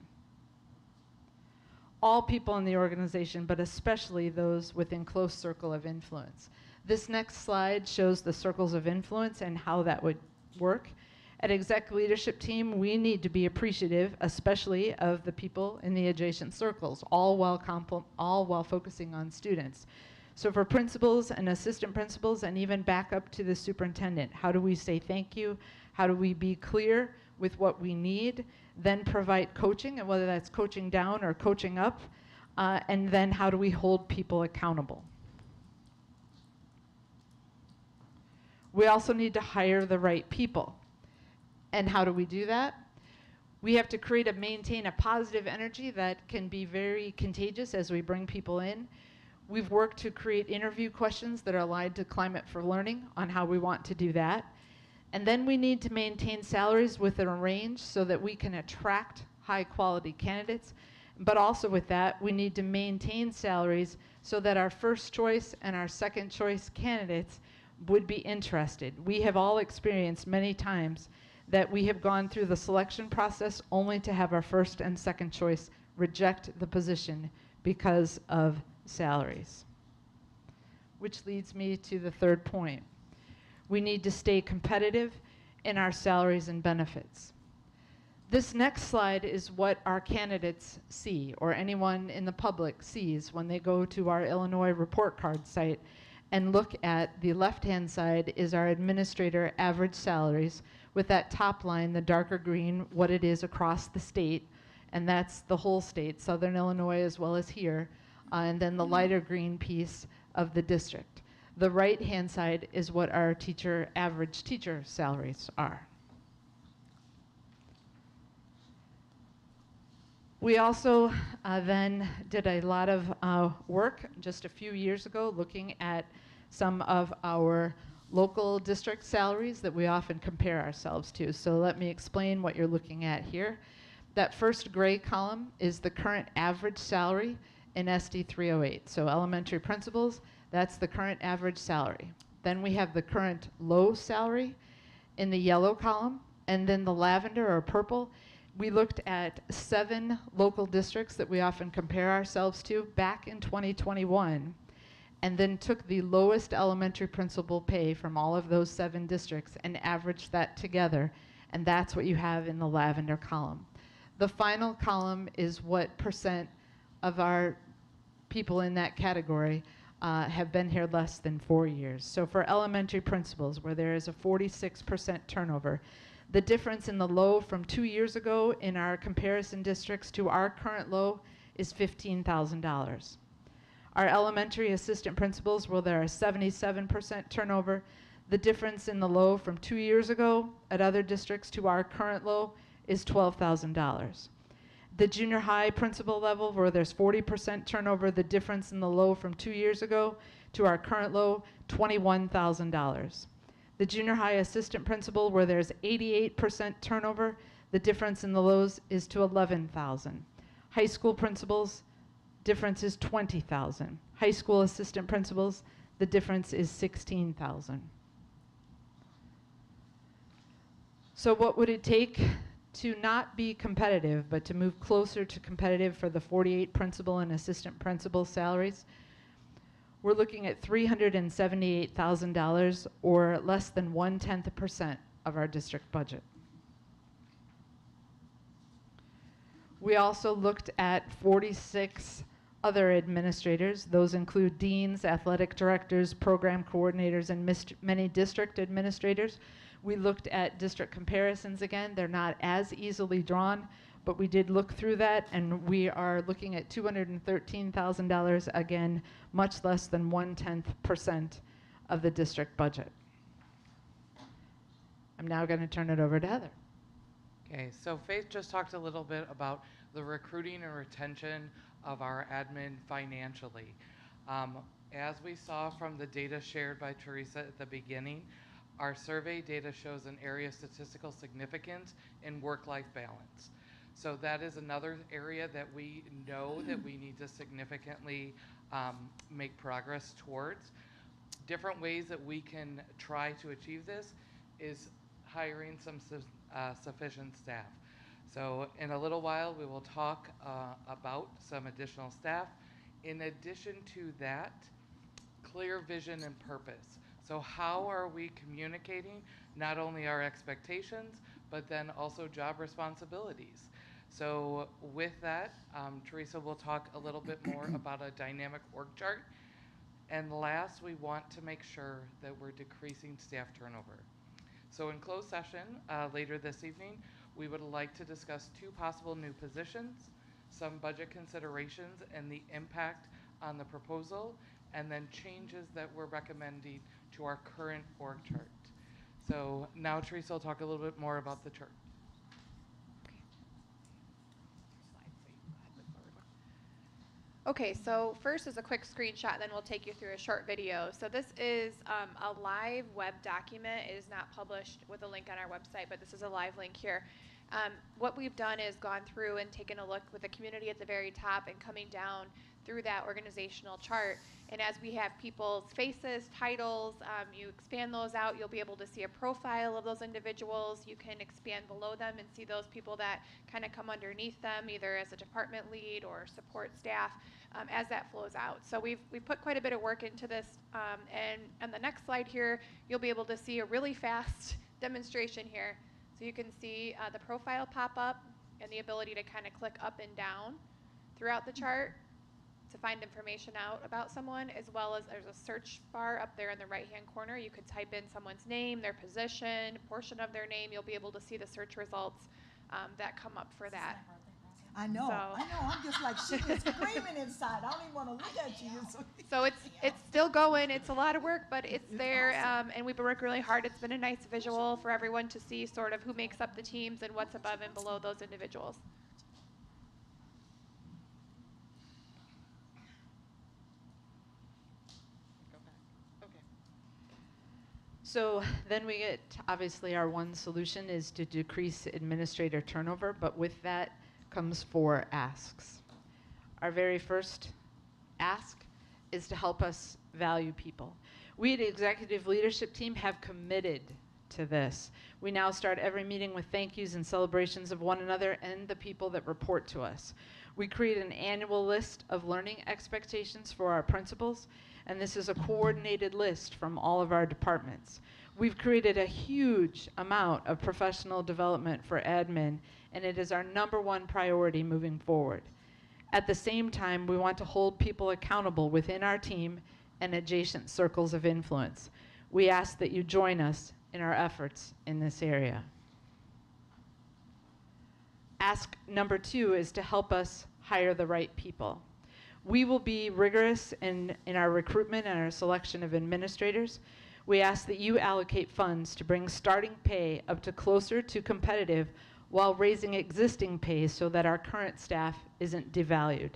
All people in the organization, but especially those within close circle of influence. This next slide shows the circles of influence and how that would work. At exec leadership team, we need to be appreciative, especially of the people in the adjacent circles, all while focusing on students. So for principals and assistant principals, and even back up to the superintendent, how do we say thank you? How do we be clear with what we need? Then provide coaching, and whether that's coaching down or coaching up, and then how do we hold people accountable? We also need to hire the right people. And how do we do that? We have to create and maintain a positive energy that can be very contagious as we bring people in. We've worked to create interview questions that are aligned to Climate for Learning on how we want to do that. And then we need to maintain salaries within a range so that we can attract high quality candidates. But also with that, we need to maintain salaries so that our first choice and our second choice candidates would be interested. We have all experienced many times that we have gone through the selection process only to have our first and second choice reject the position because of salaries. Which leads me to the third point. We need to stay competitive in our salaries and benefits. This next slide is what our candidates see, or anyone in the public sees when they go to our Illinois report card site and look at the left-hand side is our administrator average salaries, with that top line, the darker green, what it is across the state, and that's the whole state, Southern Illinois as well as here, and then the lighter green piece of the district. The right-hand side is what our average teacher salaries are. We also then did a lot of work just a few years ago looking at some of our local district salaries that we often compare ourselves to. So let me explain what you're looking at here. That first gray column is the current average salary in SD308. So elementary principals, that's the current average salary. Then we have the current low salary in the yellow column, and then the lavender or purple, we looked at 7 local districts that we often compare ourselves to back in 2021, and then took the lowest elementary principal pay from all of those 7 districts and averaged that together, and that's what you have in the lavender column. The final column is what percent of our people in that category have been here less than 4 years. So for elementary principals, where there is a 46% turnover, the difference in the low from 2 years ago in our comparison districts to our current low is $15,000. Our elementary assistant principals, where there are 77% turnover, the difference in the low from 2 years ago at other districts to our current low is $12,000. The junior high principal level, where there's 40% turnover, the difference in the low from 2 years ago to our current low, $21,000. The junior high assistant principal, where there's 88% turnover, the difference in the lows is to $11,000. High school principals, difference is $20,000. High school assistant principals, the difference is $16,000. So what would it take to not be competitive, but to move closer to competitive for the 48 principal and assistant principal salaries? We're looking at $378,000, or less than 0.1% of our district budget. We also looked at 46 other administrators. Those include deans, athletic directors, program coordinators, and many district administrators. We looked at district comparisons again. They're not as easily drawn, but we did look through that, and we are looking at $213,000, again, much less than 0.1% of the district budget. I'm now going to turn it over to Heather. Okay, so Faith just talked a little bit about the recruiting and retention of our admin financially. As we saw from the data shared by Teresa at the beginning, our survey data shows an area of statistical significance in work-life balance. So that is another area that we know that we need to significantly make progress towards. Different ways that we can try to achieve this is hiring some sufficient staff. So in a little while, we will talk about some additional staff. In addition to that, clear vision and purpose. So how are we communicating not only our expectations, but then also job responsibilities? So with that, Teresa will talk a little bit more about a dynamic org chart. And last, we want to make sure that we're decreasing staff turnover. So in closed session later this evening, we would like to discuss 2 possible new positions, some budget considerations and the impact on the proposal, and then changes that we're recommending to our current org chart. So now Teresa will talk a little bit more about the chart. Okay, so first is a quick screenshot, then we'll take you through a short video. So this is a live web document. It is not published with a link on our website, but this is a live link here. What we've done is gone through and taken a look with the community at the very top and coming down through that organizational chart. And as we have people's faces, titles, you expand those out, you'll be able to see a profile of those individuals. You can expand below them and see those people that kind of come underneath them, either as a department lead or support staff, as that flows out. So we've put quite a bit of work into this. And on the next slide here, you'll be able to see a really fast demonstration here. So you can see the profile pop up and the ability to kind of click up and down throughout the chart to find information out about someone, as well as there's a search bar up there in the right-hand corner. You could type in someone's name, their position, portion of their name. You'll be able to see the search results that come up for that. I know, So, I'm just like, she is screaming inside. I don't even want to look at you. So it's still going. It's a lot of work, but it's there, and we've been working really hard. It's been a nice visual for everyone to see sort of who makes up the teams and what's above and below those individuals. So then we get, obviously our one solution is to decrease administrator turnover, but with that comes 4 asks. Our very first ask is to help us value people. We, the executive leadership team, have committed to this. We now start every meeting with thank yous and celebrations of one another and the people that report to us. We create an annual list of learning expectations for our principals, and this is a coordinated list from all of our departments. We've created a huge amount of professional development for admin, and it is our #1 priority moving forward. At the same time, we want to hold people accountable within our team and adjacent circles of influence. We ask that you join us in our efforts in this area. Ask number 2 is to help us hire the right people. We will be rigorous in our recruitment and our selection of administrators. We ask that you allocate funds to bring starting pay up to closer to competitive while raising existing pay so that our current staff isn't devalued.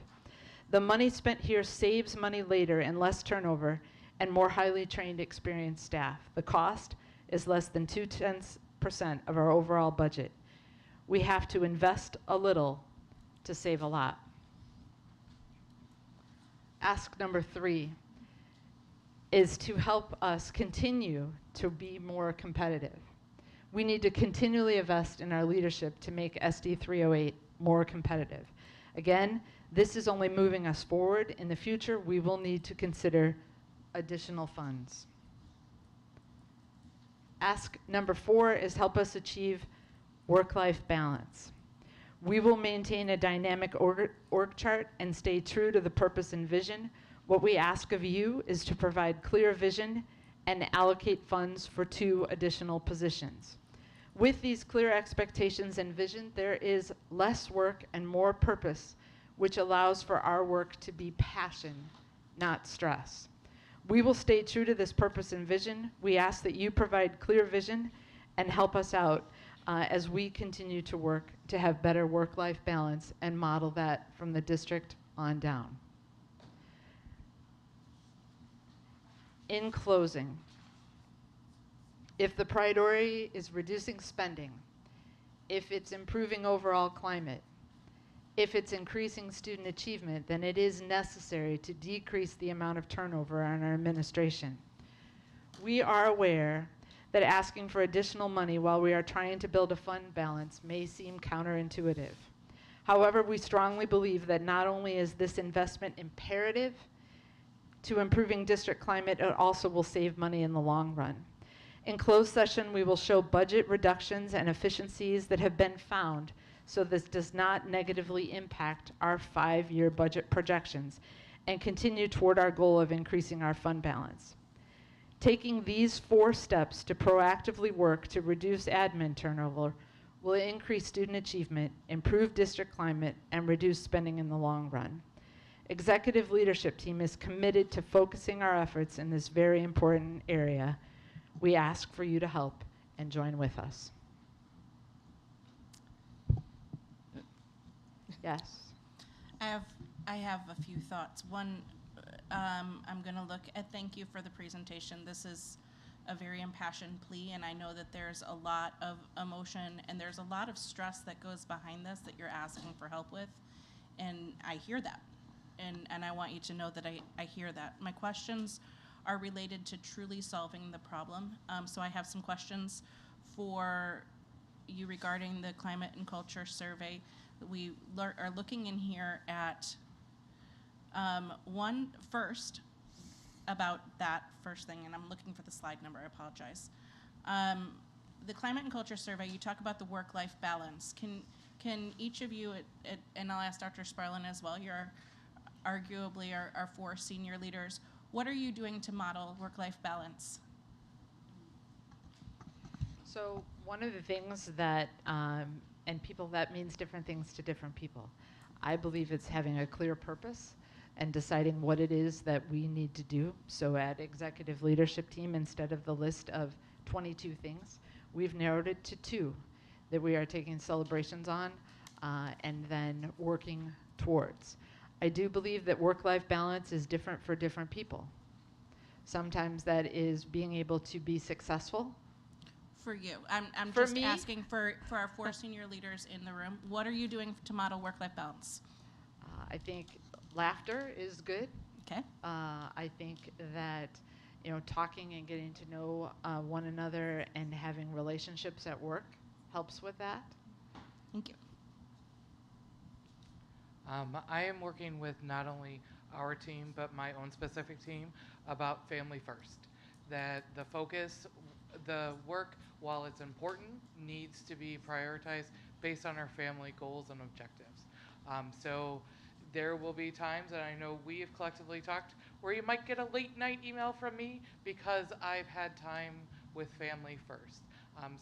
The money spent here saves money later and less turnover and more highly trained, experienced staff. The cost is less than 0.2% of our overall budget. We have to invest a little to save a lot. Ask number 3 is to help us continue to be more competitive. We need to continually invest in our leadership to make SD308 more competitive. Again, this is only moving us forward. In the future, we will need to consider additional funds. Ask number 4 is help us achieve work-life balance. We will maintain a dynamic org chart and stay true to the purpose and vision. What we ask of you is to provide clear vision and allocate funds for 2 additional positions. With these clear expectations and vision, there is less work and more purpose, which allows for our work to be passion, not stress. We will stay true to this purpose and vision. We ask that you provide clear vision and help us out as we continue to work to have better work-life balance and model that from the district on down. In closing, if the priority is reducing spending, if it's improving overall climate, if it's increasing student achievement, then it is necessary to decrease the amount of turnover on our administration. We are aware that asking for additional money while we are trying to build a fund balance may seem counterintuitive. However, we strongly believe that not only is this investment imperative to improving district climate, it also will save money in the long run. In closed session, we will show budget reductions and efficiencies that have been found so this does not negatively impact our 5-year budget projections and continue toward our goal of increasing our fund balance. Taking these 4 steps to proactively work to reduce admin turnover will increase student achievement, improve district climate, and reduce spending in the long run. Executive leadership team is committed to focusing our efforts in this very important area. We ask for you to help and join with us. Yes. I have a few thoughts. One, I'm going to look at thank you for the presentation. This is a very impassioned plea, and I know that there's a lot of emotion and there's a lot of stress that goes behind this that you're asking for help with, and I hear that, and I want you to know that I hear that. My questions are related to truly solving the problem, so I have some questions for you regarding the climate and culture survey. We are looking in here at one first about that first thing, and I'm looking for the slide number, I apologize. The climate and culture survey, you talk about the work-life balance. Can each of you, and I'll ask Dr. Sparlin as well, you're arguably our 4 senior leaders, what are you doing to model work-life balance? So one of the things that, and people, that means different things to different people. I believe it's having a clear purpose and deciding what it is that we need to do. So at executive leadership team, instead of the list of 22 things, we've narrowed it to 2 that we are taking celebrations on and then working towards. I do believe that work-life balance is different for different people. Sometimes that is being able to be successful For you, I'm For just me? asking for our 4 senior leaders in the room. What are you doing to model work-life balance? I think laughter is good. Okay. I think that, talking and getting to know one another and having relationships at work helps with that. Thank you. I am working with not only our team, but my own specific team about family first. That the focus, the work, while it's important, needs to be prioritized based on our family goals and objectives. So there will be times, and I know we have collectively talked, where you might get a late night email from me because I've had time with family first.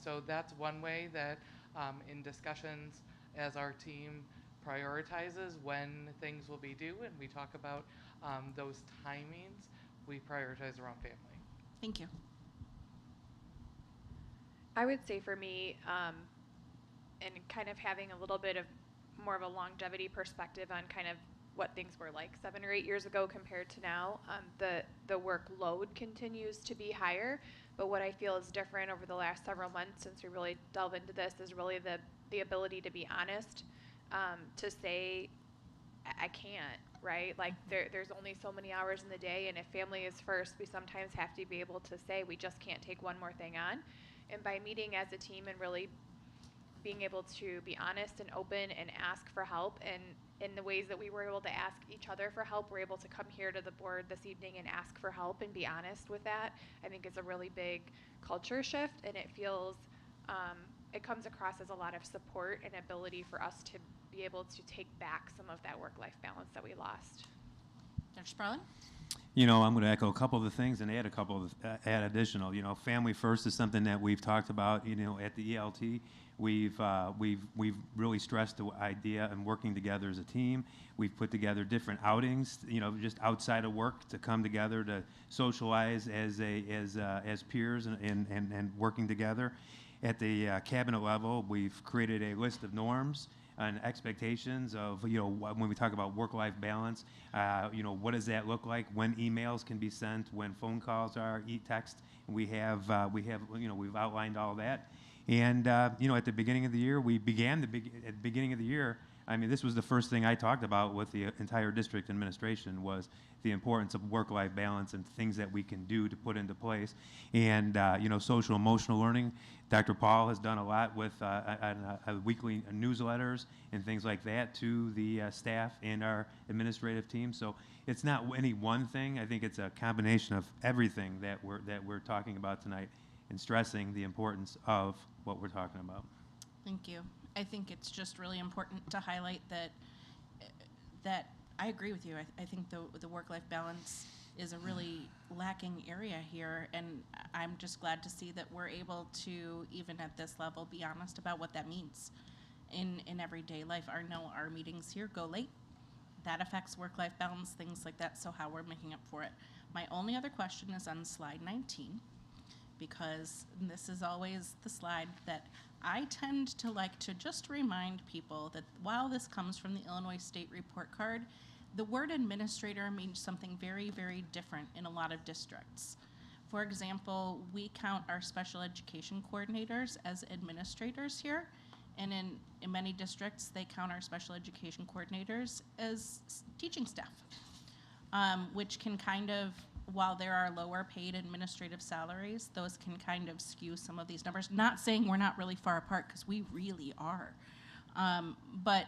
So that's one way that in discussions as our team prioritizes when things will be due and we talk about those timings, we prioritize around family. Thank you. I would say for me, and kind of having a little bit of more of a longevity perspective on kind of what things were like 7 or 8 years ago compared to now, the workload continues to be higher. But what I feel is different over the last several months since we really delve into this is really the ability to be honest, to say, I can't, right? Like there's only so many hours in the day, and if family is first, we sometimes have to be able to say we just can't take one more thing on. And by meeting as a team and really being able to be honest and open and ask for help, and in the ways that we were able to ask each other for help, we're able to come here to the board this evening and ask for help and be honest with that. I think it's a really big culture shift, and it feels, it comes across as a lot of support and ability for us to be able to take back some of that work-life balance that we lost. Dr. Sparling? I'm going to echo a couple of the things and add a couple of add additional. Family first is something that we've talked about. At the ELT, we've really stressed the idea and working together as a team. We've put together different outings, just outside of work to come together to socialize as peers and working together. At the cabinet level, we've created a list of norms and expectations of, when we talk about work-life balance, what does that look like? When emails can be sent, when phone calls are, text. We've outlined all that. And, at the beginning of the year, at the beginning of the year, this was the first thing I talked about with the entire district administration was the importance of work-life balance and things that we can do to put into place. And, social emotional learning. Dr. Paul has done a lot with weekly newsletters and things like that to the staff and our administrative team. So it's not any one thing. I think it's a combination of everything that we're talking about tonight and stressing the importance of what we're talking about. Thank you. I think it's just really important to highlight that I agree with you. I think the work-life balance is a really lacking area here, and I'm just glad to see that we're able to, even at this level, be honest about what that means in everyday life. Our meetings here go late. That affects work-life balance, things like that, so how we're making up for it. My only other question is on slide 19, because this is always the slide that I tend to like to just remind people that while this comes from the Illinois State Report Card, the word administrator means something very, very different in a lot of districts. For example, we count our special education coordinators as administrators here, and in many districts, they count our special education coordinators as teaching staff, which can kind of, while there are lower paid administrative salaries, those can kind of skew some of these numbers. Not saying we're not really far apart, because we really are. But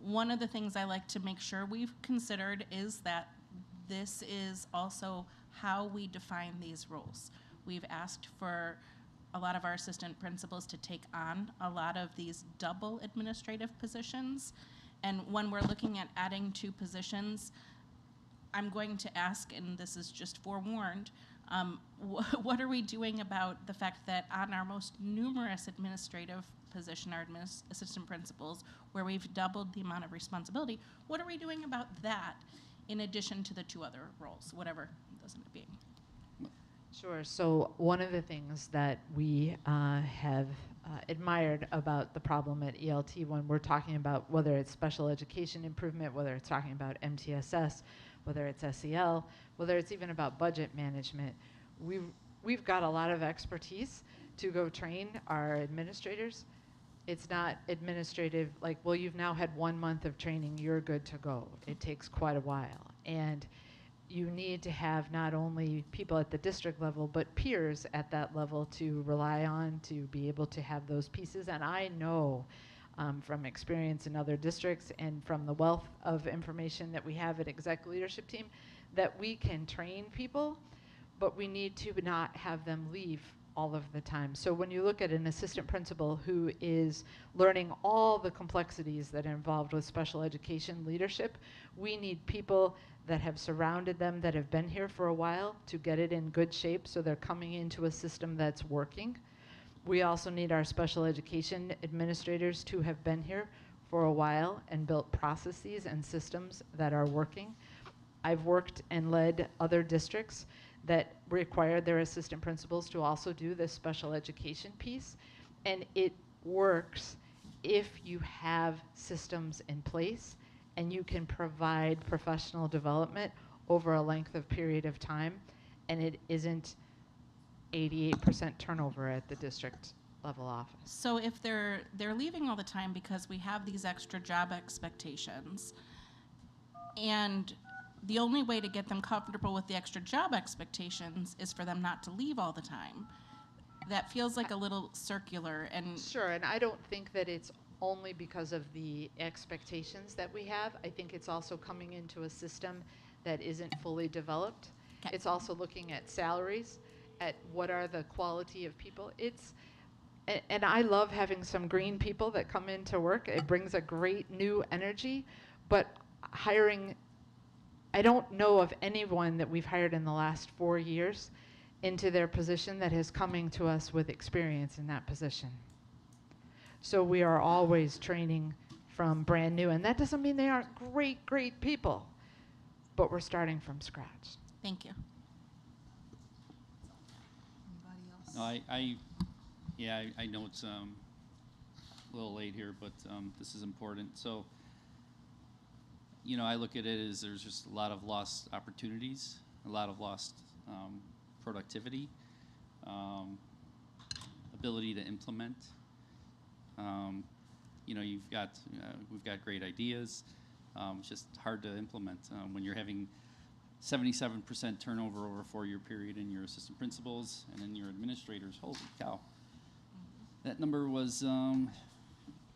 one of the things I like to make sure we've considered is that this is also how we define these roles. We've asked for a lot of our assistant principals to take on a lot of these double administrative positions. And when we're looking at adding 2 positions, I'm going to ask, and this is just forewarned, what are we doing about the fact that on our most numerous administrative position, our assistant principals, where we've doubled the amount of responsibility, what are we doing about that in addition to the 2 other roles, whatever those end up being? Sure. So one of the things that we have admired about the problem at ELT when we're talking about whether it's special education improvement, whether it's talking about MTSS, whether it's SEL, whether it's even about budget management, we've got a lot of expertise to go train our administrators. It's not administrative, like, well, you've now had 1 month of training, you're good to go. It takes quite a while. And you need to have not only people at the district level, but peers at that level to rely on, to be able to have those pieces. And I know from experience in other districts and from the wealth of information that we have at exec leadership team, that we can train people, but we need to not have them leave all of the time. So when you look at an assistant principal who is learning all the complexities that are involved with special education leadership, we need people that have surrounded them, that have been here for a while, to get it in good shape so they're coming into a system that's working. We also need our special education administrators to have been here for a while and built processes and systems that are working. I've worked and led other districts that require their assistant principals to also do this special education piece, and it works if you have systems in place and you can provide professional development over a length of period of time, and it isn't 88% turnover at the district level office. So if they're leaving all the time because we have these extra job expectations, and the only way to get them comfortable with the extra job expectations is for them not to leave all the time, that feels like a little circular. And sure, and I don't think that it's only because of the expectations that we have. I think it's also coming into a system that isn't fully developed. Okay. It's also looking at salaries, at what are the quality of people. And I love having some green people that come into work. It brings a great new energy, but hiring, I don't know of anyone that we've hired in the last 4 years into their position that is coming to us with experience in that position. So we are always training from brand new, and that doesn't mean they aren't great people, but we're starting from scratch. Thank you. Anybody else? No, I know it's a little late here, but this is important. So, I look at it as there's just a lot of lost opportunities, a lot of lost productivity, ability to implement. We've got great ideas. It's just hard to implement when you're having 77% turnover over a 4-year period in your assistant principals and in your administrators. Holy cow. That number was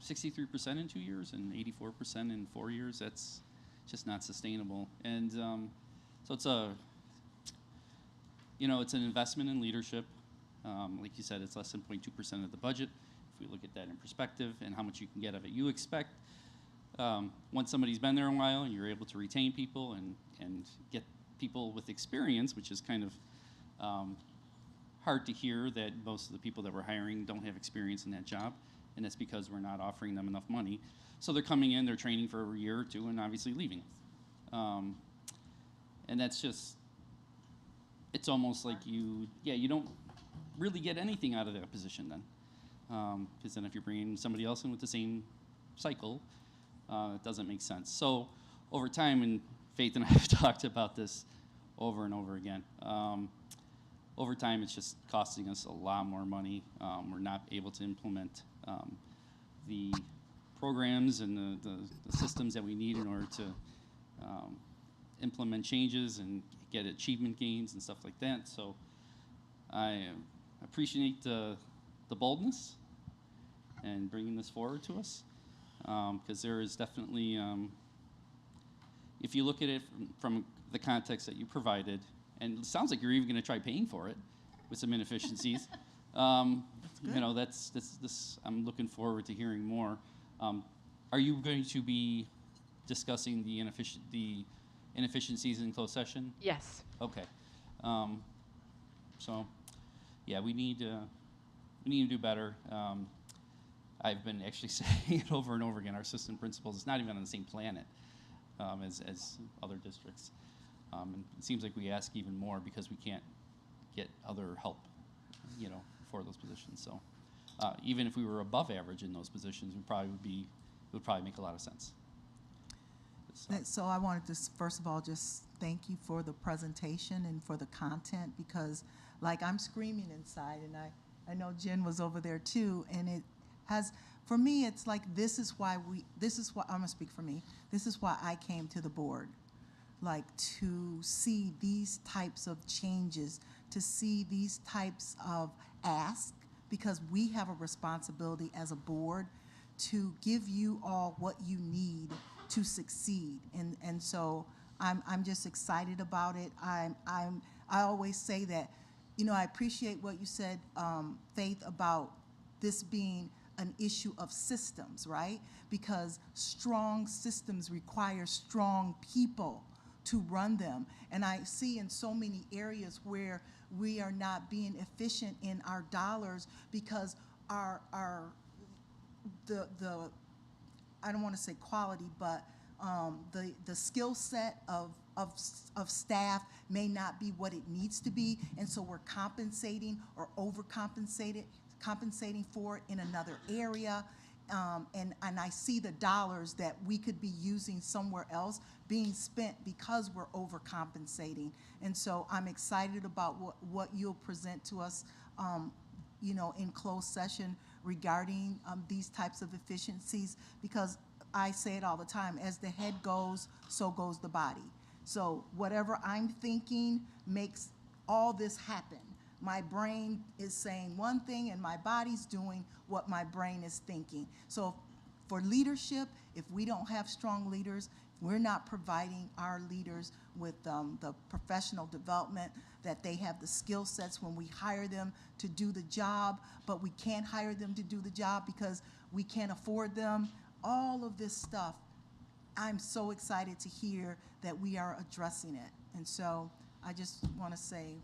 63% in 2 years and 84% in 4 years. That's just not sustainable. And so it's it's an investment in leadership. Like you said, it's less than 0.2% of the budget. If we look at that in perspective and how much you can get of it, you expect once somebody's been there a while and you're able to retain people and get people with experience, which is kind of hard to hear that most of the people that we're hiring don't have experience in that job, and that's because we're not offering them enough money. So they're coming in, they're training for a year or two, and obviously leaving. And that's just, it's almost like you don't really get anything out of that position then. Because then if you're bringing somebody else in with the same cycle, it doesn't make sense. So over time, and Faith and I have talked about this over and over again, over time it's just costing us a lot more money. We're not able to implement the programs and the systems that we need in order to implement changes and get achievement gains and stuff like that. So I appreciate the boldness and bringing this forward to us, because there is definitely, if you look at it from the context that you provided, and it sounds like you're even going to try paying for it with some inefficiencies. That's I'm looking forward to hearing more. Are you going to be discussing the inefficiencies in closed session? Yes. Okay. So, yeah, we need to do better. I've been actually saying it over and over again. Our assistant principals, it's not even on the same planet as other districts. And it seems like we ask even more because we can't get other help, for those positions. So even if we were above average in those positions, it would probably make a lot of sense. So I wanted to, first of all, just thank you for the presentation and for the content, because like I'm screaming inside, and I know Jen was over there too, and it has, for me, it's like I'm gonna speak for me, this is why I came to the board, like to see these types of changes, to see these types of asks, because we have a responsibility as a board to give you all what you need to succeed. And so I'm just excited about it. I always say that, you know, I appreciate what you said, Faith, about this being an issue of systems, right? Because strong systems require strong people to run them. And I see in so many areas where we are not being efficient in our dollars because the I don't want to say quality, but the skill set of staff may not be what it needs to be, and so we're compensating or compensating for it in another area. And I see the dollars that we could be using somewhere else being spent because we're overcompensating. And so I'm excited about what you'll present to us, you know, in closed session regarding these types of efficiencies, because I say it all the time, as the head goes, so goes the body. So whatever I'm thinking makes all this happen. My brain is saying one thing and my body's doing what my brain is thinking. So for leadership, if we don't have strong leaders, we're not providing our leaders with the professional development, that they have the skill sets when we hire them to do the job, but we can't hire them to do the job because we can't afford them. All of this stuff, I'm so excited to hear that we are addressing it. And so I just want to say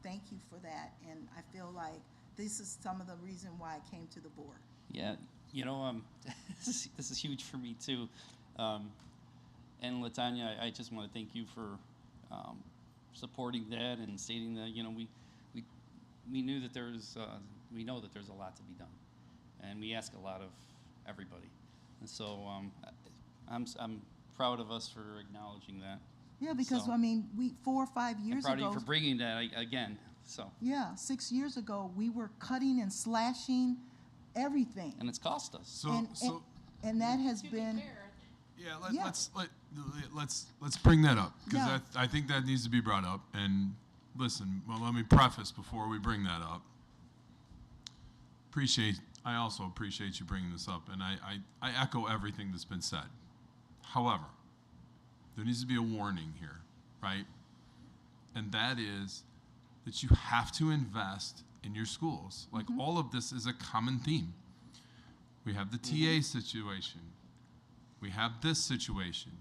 thank you for that. And I feel like this is some of the reason why I came to the board. Yeah, you know, this is huge for me too. And LaTanya, I just want to thank you for supporting that and stating that, you know, we knew that there's, we know that there's a lot to be done, and we ask a lot of everybody. And so I'm proud of us for acknowledging that. Yeah, because So, I mean, 4 or 5 years I'm proud ago. of you for bringing that again. So. Yeah, 6 years ago, we were cutting and slashing everything. And it's cost us. And that has been. Yeah, let's bring that up, because Yeah. I think that needs to be brought up. And listen, well, let me preface before we bring that up. I also appreciate you bringing this up, and I echo everything that's been said. However, there needs to be a warning here, right? And that is that you have to invest in your schools. Like, all of this is a common theme. We have the TA situation. We have this situation.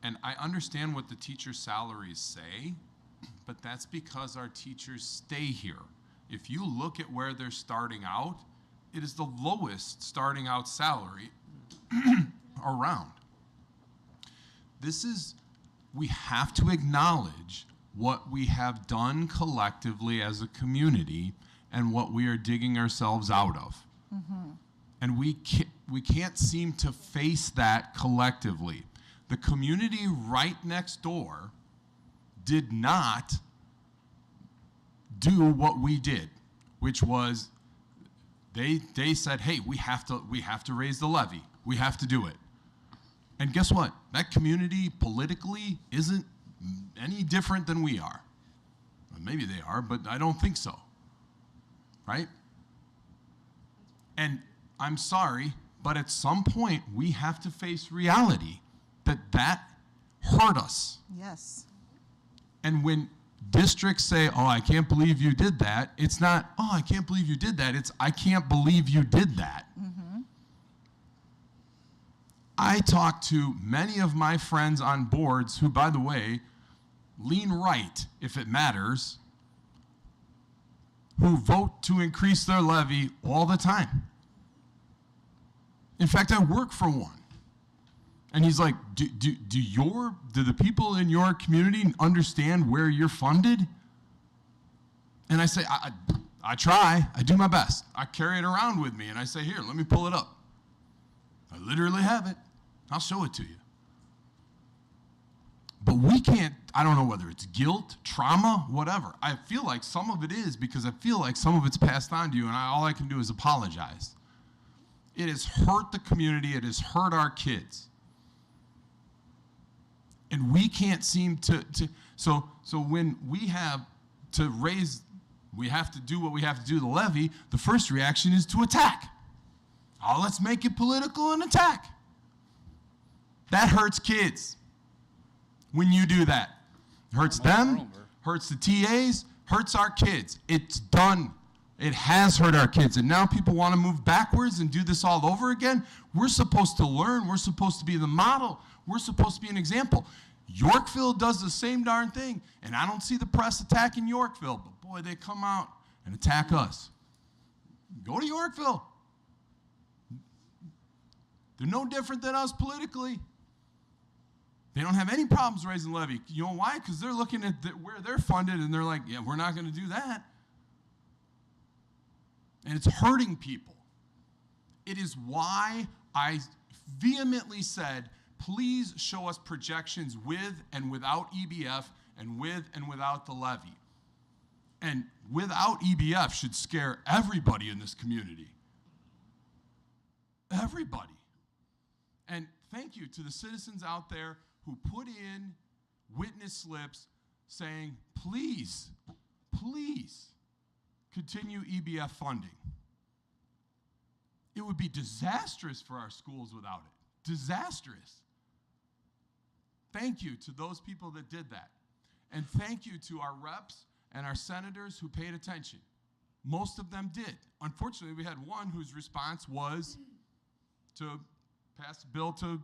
And I understand what the teacher salaries say, but that's because our teachers stay here. If you look at where they're starting out, it is the lowest starting out salary around. We have to acknowledge what we have done collectively as a community and what we are digging ourselves out of. And we can't seem to face that collectively. The community right next door did not do what we did, which was they said, hey, we have to raise the levy. We have to do it. And guess what? That community politically isn't any different than we are. Well, maybe they are, but I don't think so. Right? And I'm sorry, but at some point we have to face reality that hurt us. Yes. And when districts say, oh, I can't believe you did that, it's not, oh, I can't believe you did that. It's, I can't believe you did that. I talk to many of my friends on boards who, by the way, lean right if it matters, who vote to increase their levy all the time. In fact, I work for one. And he's like, do the people in your community understand where you're funded? And I say, I try. I do my best. I carry it around with me, and I say, here, let me pull it up. I literally have it. I'll show it to you. But we can't, I don't know whether it's guilt, trauma, whatever. I feel like some of it is because I feel like some of it's passed on to you, and all I can do is apologize. It has hurt the community. It has hurt our kids. And we can't seem so when we have to raise, we have to do what we have to do, the levy, the first reaction is to attack. Oh, let's make it political and attack. That hurts kids when you do that. Hurts them, hurts the TAs, hurts our kids. It's done. It has hurt our kids. And now people want to move backwards and do this all over again. We're supposed to learn. We're supposed to be the model. We're supposed to be an example. Yorkville does the same darn thing. And I don't see the press attacking Yorkville. But boy, they come out and attack us. Go to Yorkville. They're no different than us politically. They don't have any problems raising levy. You know why? Because they're looking at where they're funded, and they're like, yeah, we're not going to do that. And it's hurting people. It is why I vehemently said, please show us projections with and without EBF and with and without the levy. And without EBF should scare everybody in this community. Everybody. And thank you to the citizens out there who put in witness slips saying, please, please continue EBF funding. It would be disastrous for our schools without it. Disastrous. Thank you to those people that did that. And thank you to our reps and our senators who paid attention. Most of them did. Unfortunately, we had one whose response was to pass a bill to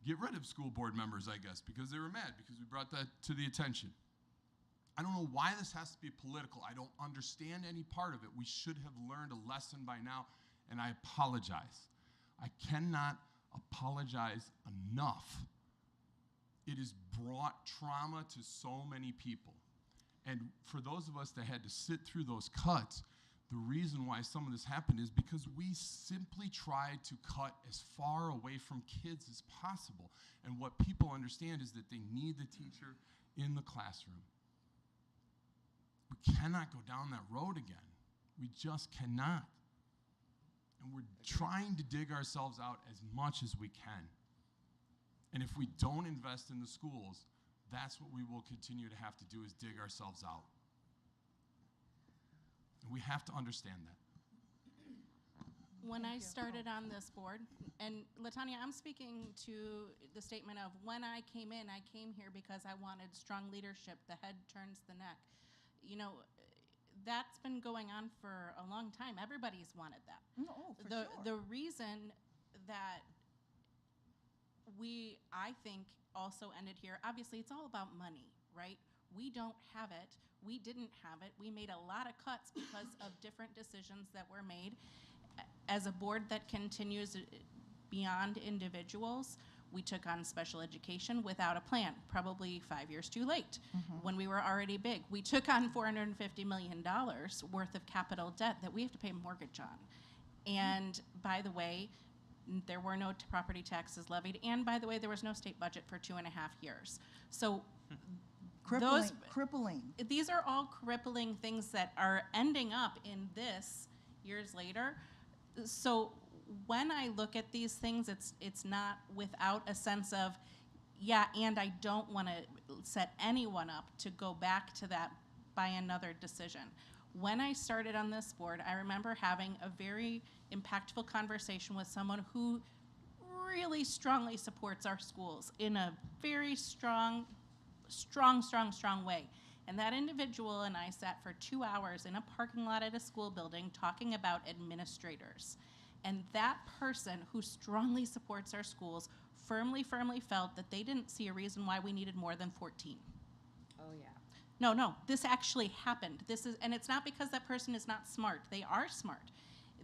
get rid of school board members, I guess, because they were mad, because we brought that to the attention. I don't know why this has to be political. I don't understand any part of it. We should have learned a lesson by now, and I apologize. I cannot apologize enough. It has brought trauma to so many people. And for those of us that had to sit through those cuts, the reason why some of this happened is because we simply tried to cut as far away from kids as possible. And what people understand is that they need the teacher in the classroom. We cannot go down that road again. We just cannot. And we're trying to dig ourselves out as much as we can. And if we don't invest in the schools, that's what we will continue to have to do, is dig ourselves out. And we have to understand that. When I started on this board, and Latanya, I'm speaking to the statement of when I came in, I came here because I wanted strong leadership. The head turns the neck. You know, that's been going on for a long time. Everybody's wanted that. Oh, for sure. The reason that I think, also ended here, obviously it's all about money, right? We don't have it. We didn't have it. We made a lot of cuts because of different decisions that were made. As a board that continues beyond individuals, we took on special education without a plan, probably 5 years too late, when we were already big. We took on $450 million worth of capital debt that we have to pay mortgage on. And by the way, there were no property taxes levied, and by the way, there was no state budget for 2.5 years. So crippling. These are all crippling things that are ending up in this years later. So when I look at these things, it's not without a sense of, yeah, and I don't want to set anyone up to go back to that by another decision. When I started on this board, I remember having a very impactful conversation with someone who really strongly supports our schools in a very strong way. And that individual and I sat for 2 hours in a parking lot at a school building talking about administrators. And that person who strongly supports our schools firmly felt that they didn't see a reason why we needed more than 14. Oh, yeah. No, this actually happened. And it's not because that person is not smart. They are smart.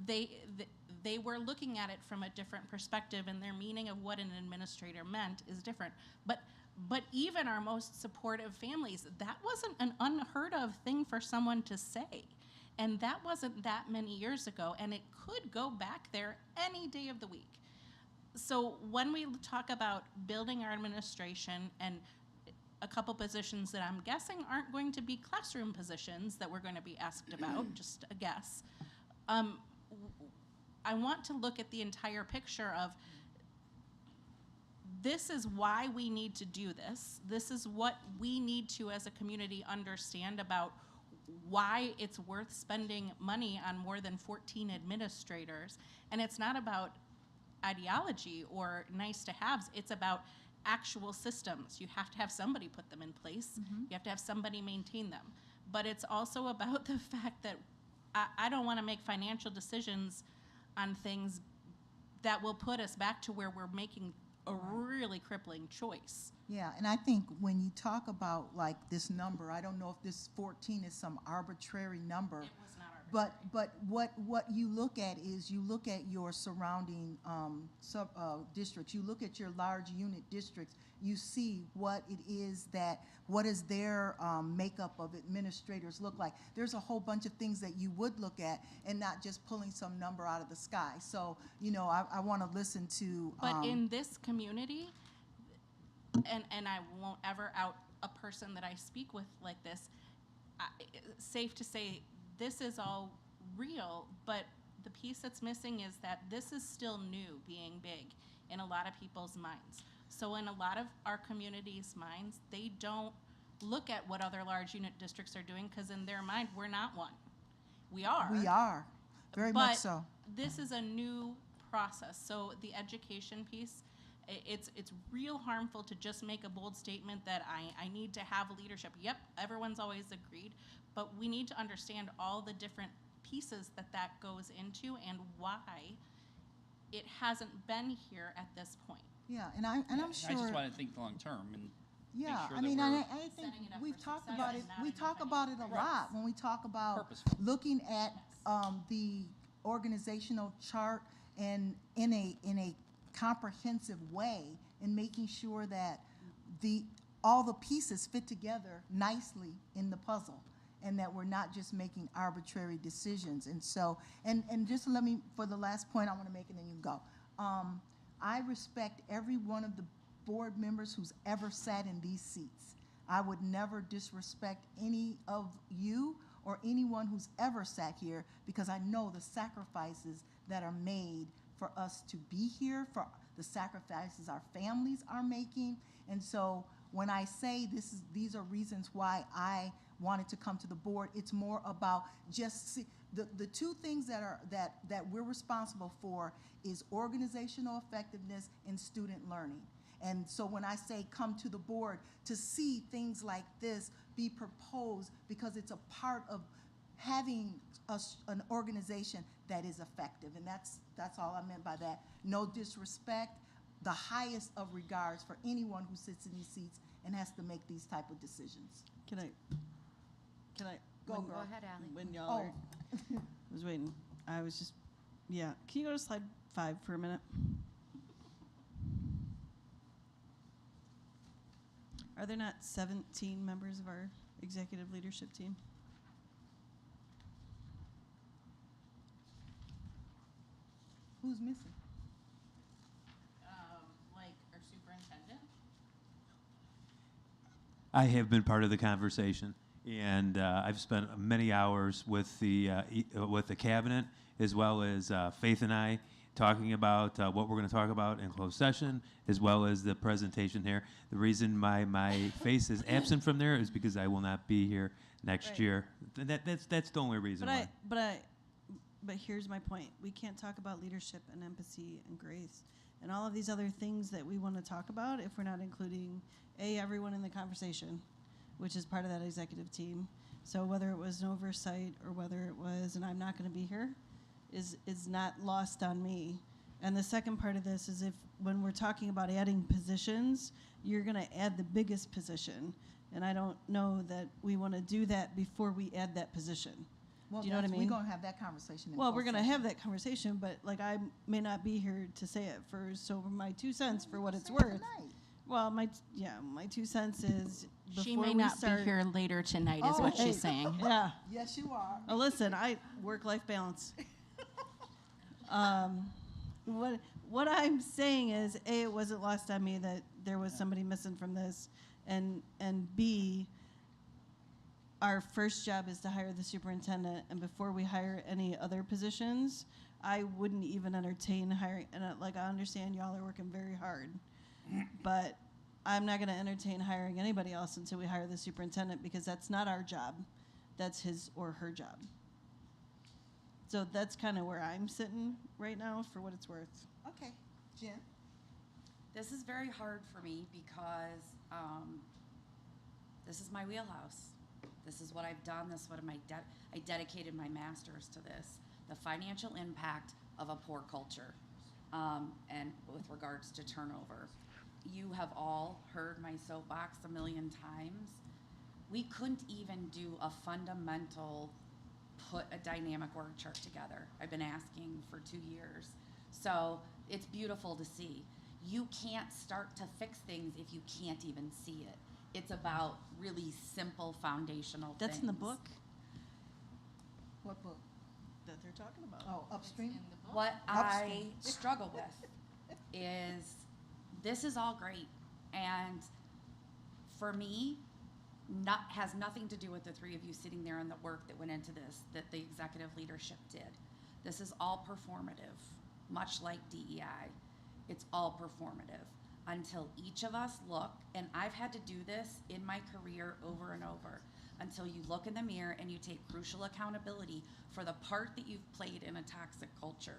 They were looking at it from a different perspective, and their meaning of what an administrator meant is different. But even our most supportive families, that wasn't an unheard of thing for someone to say. And that wasn't that many years ago, and it could go back there any day of the week. So when we talk about building our administration and a couple positions that I'm guessing aren't going to be classroom positions that we're going to be asked about, just a guess. I want to look at the entire picture of this is why we need to do this. This is what we need to, as a community, understand about why it's worth spending money on more than 14 administrators. And it's not about ideology or nice to haves, it's about actual systems. You have to have somebody put them in place. You have to have somebody maintain them. But it's also about the fact that I don't want to make financial decisions on things that will put us back to where we're making a really crippling choice. Yeah, and I think when you talk about like this number, I don't know if this 14 is some arbitrary number. It was not arbitrary. But what you look at is you look at your surrounding districts. You look at your large unit districts. You see what it is what is their makeup of administrators look like. There's a whole bunch of things that you would look at and not just pulling some number out of the sky. So, you know, I want to listen to. But in this community, and I won't ever out a person that I speak with like this, safe to say this is all real, but the piece that's missing is that this is still new, being big in a lot of people's minds. So in a lot of our community's minds, they don't look at what other large unit districts are doing because in their mind, we're not one. We are. We are, very much so. This is a new process. So the education piece, it's real harmful to just make a bold statement that I need to have leadership. Yep, everyone's always agreed, but we need to understand all the different pieces that goes into and why it hasn't been here at this point. Yeah, and I'm sure. I just want to think long term and yeah, make sure I mean, that we're I think we've talked about it. We talk about it a lot when we talk about purposeful. looking at the organizational chart and in a comprehensive way and making sure that all the pieces fit together nicely in the puzzle and that we're not just making arbitrary decisions. And so, and just let me, for the last point I want to make and then you can go. I respect every one of the board members who's ever sat in these seats. I would never disrespect any of you or anyone who's ever sat here because I know the sacrifices that are made for us to be here, for the sacrifices our families are making. And so when I say these are reasons why I wanted to come to the board, it's more about just the two things that we're responsible for is organizational effectiveness and student learning. And so when I say come to the board, to see things like this be proposed because it's a part of having an organization that is effective. And that's all I meant by that. No disrespect, the highest of regards for anyone who sits in these seats and has to make these type of decisions. Can I Go ahead, Allie. When y'all are, I was waiting. I was just, yeah. Can you go to slide 5 for a minute? Are there not 17 members of our executive leadership team? Who's missing? Like our superintendent? I have been part of the conversation, and I've spent many hours with the cabinet as well as Faith and I talking about what we're going to talk about in closed session, as well as the presentation here. The reason my face is absent from there is because I will not be here next Right. year. That's the only reason why. But here's my point. We can't talk about leadership and empathy and grace and all of these other things that we want to talk about if we're not including everyone in the conversation, which is part of that executive team. So whether it was an oversight or whether it was, and I'm not going to be here, is not lost on me. And the second part of this is when we're talking about adding positions, you're going to add the biggest position. And I don't know that we want to do that before we add that position. Well, do you know what I mean? We're going to have that conversation. Well, we're going to have that conversation, but like I may not be here to say it first. So my 2 cents for what it's worth. Well, my 2 cents is before She may we not start, be here later tonight, is what she's saying. Yeah. Yes, you are. Oh, listen, work-life balance. What I'm saying is, it wasn't lost on me that there was somebody missing from this, And B, our first job is to hire the superintendent, and before we hire any other positions, I wouldn't even entertain hiring, and I understand y'all are working very hard, but I'm not gonna entertain hiring anybody else until we hire the superintendent, because that's not our job, that's his or her job. So that's kind of where I'm sitting right now, for what it's worth. Okay, Jen? This is very hard for me because this is my wheelhouse. This is what I've done. This is what I dedicated my master's to this. The financial impact of a poor culture, and with regards to turnover. You have all heard my soapbox a million times. We couldn't even do a fundamental, put a dynamic org chart together. I've been asking for 2 years. So it's beautiful to see. You can't start to fix things if you can't even see it. It's about really simple foundational things. That's in the book? What book? That they're talking about. Oh, Upstream? What Upstream. I struggle with is this is all great, and for me, has nothing to do with the three of you sitting there and the work that went into this, that the executive leadership did. This is all performative, much like DEI. It's all performative until each of us look, and I've had to do this in my career over and over, until you look in the mirror and you take crucial accountability for the part that you've played in a toxic culture.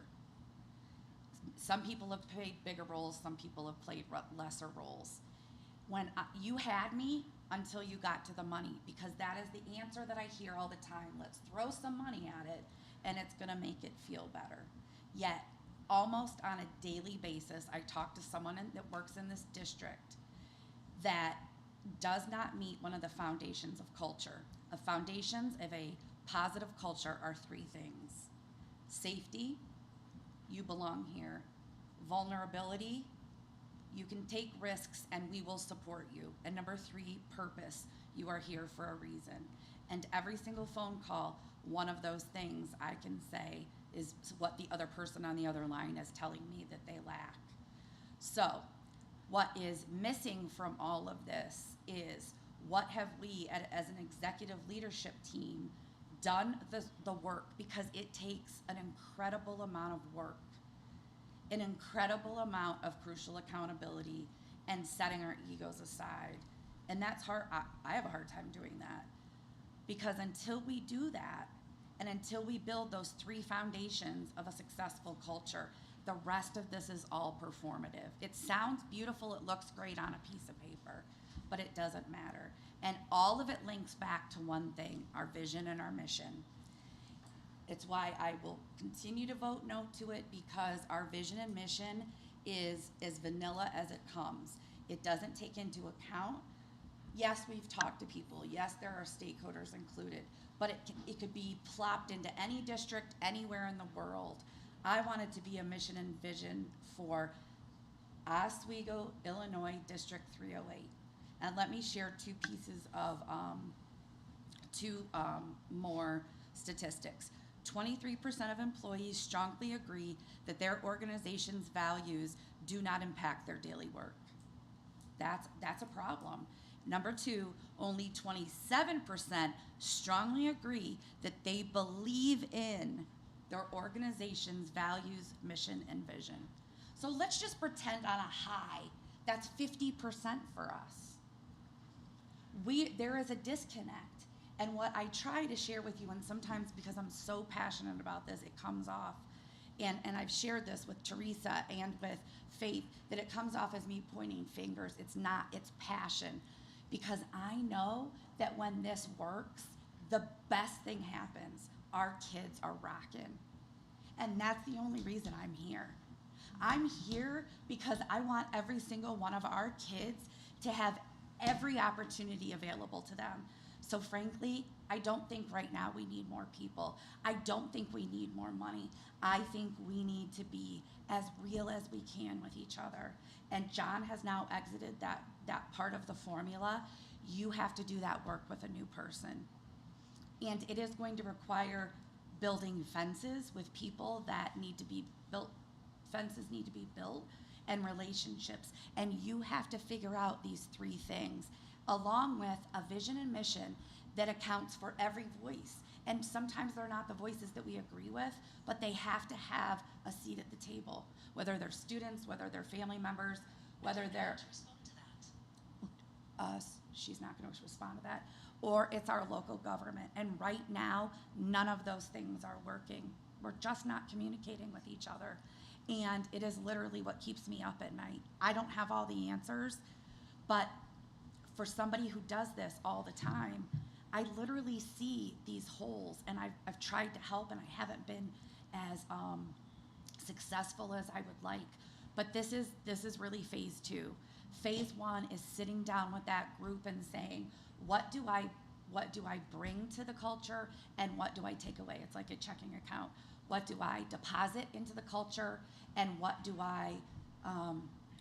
Some people have played bigger roles, some people have played lesser roles. When you had me until you got to the money, because that is the answer that I hear all the time. Let's throw some money at it and it's gonna make it feel better. Yet, almost on a daily basis, I talk to someone that works in this district that does not meet one of the foundations of culture. The foundations of a positive culture are 3 things: safety, you belong here; vulnerability, you can take risks and we will support you; and number 3, purpose, you are here for a reason. And every single phone call, one of those things I can say is what the other person on the other line is telling me that they lack. So, what is missing from all of this is, what have we as an executive leadership team done the work, because it takes an incredible amount of work, an incredible amount of crucial accountability, and setting our egos aside. And that's hard. I have a hard time doing that, because until we do that, and until we build those 3 foundations of a successful culture, the rest of this is all performative. It sounds beautiful, it looks great on a piece of paper, but it doesn't matter. And all of it links back to one thing: our vision and our mission. It's why I will continue to vote no to it, because our vision and mission is as vanilla as it comes. It doesn't take into account, yes, we've talked to people, yes, there are stakeholders included, but it could be plopped into any district anywhere in the world. I want it to be a mission and vision for Oswego, Illinois, District 308. And let me share 2 pieces of, more statistics. 23% of employees strongly agree that their organization's values do not impact their daily work. That's a problem. Number 2, only 27% strongly agree that they believe in their organization's values, mission, and vision. So let's just pretend on a high, that's 50% for us. There is a disconnect. And what I try to share with you, and sometimes because I'm so passionate about this, it comes off, and I've shared this with Teresa and with Faith, that it comes off as me pointing fingers. It's not, it's passion. Because I know that when this works, the best thing happens. Our kids are rocking. And that's the only reason I'm here. I'm here because I want every single one of our kids to have every opportunity available to them. So frankly, I don't think right now we need more people. I don't think we need more money. I think we need to be as real as we can with each other. And John has now exited that part of the formula. You have to do that work with a new person. And it is going to require building fences with people that need to be built. Fences need to be built, and relationships. And you have to figure out these 3 things. along with a vision and mission that accounts for every voice. And sometimes they're not the voices that we agree with, but they have to have a seat at the table, whether they're students, whether they're family members, whether they're us, she's not going to respond to that, or it's our local government. And right now, none of those things are working. We're just not communicating with each other. And it is literally what keeps me up at night. I don't have all the answers, but for somebody who does this all the time, I literally see these holes, and I've tried to help, and I haven't been as successful as I would like. But this is really phase 2. Phase 1 is sitting down with that group and saying, what do I bring to the culture, and what do I take away? It's like a checking account. What do I deposit into the culture, and what do I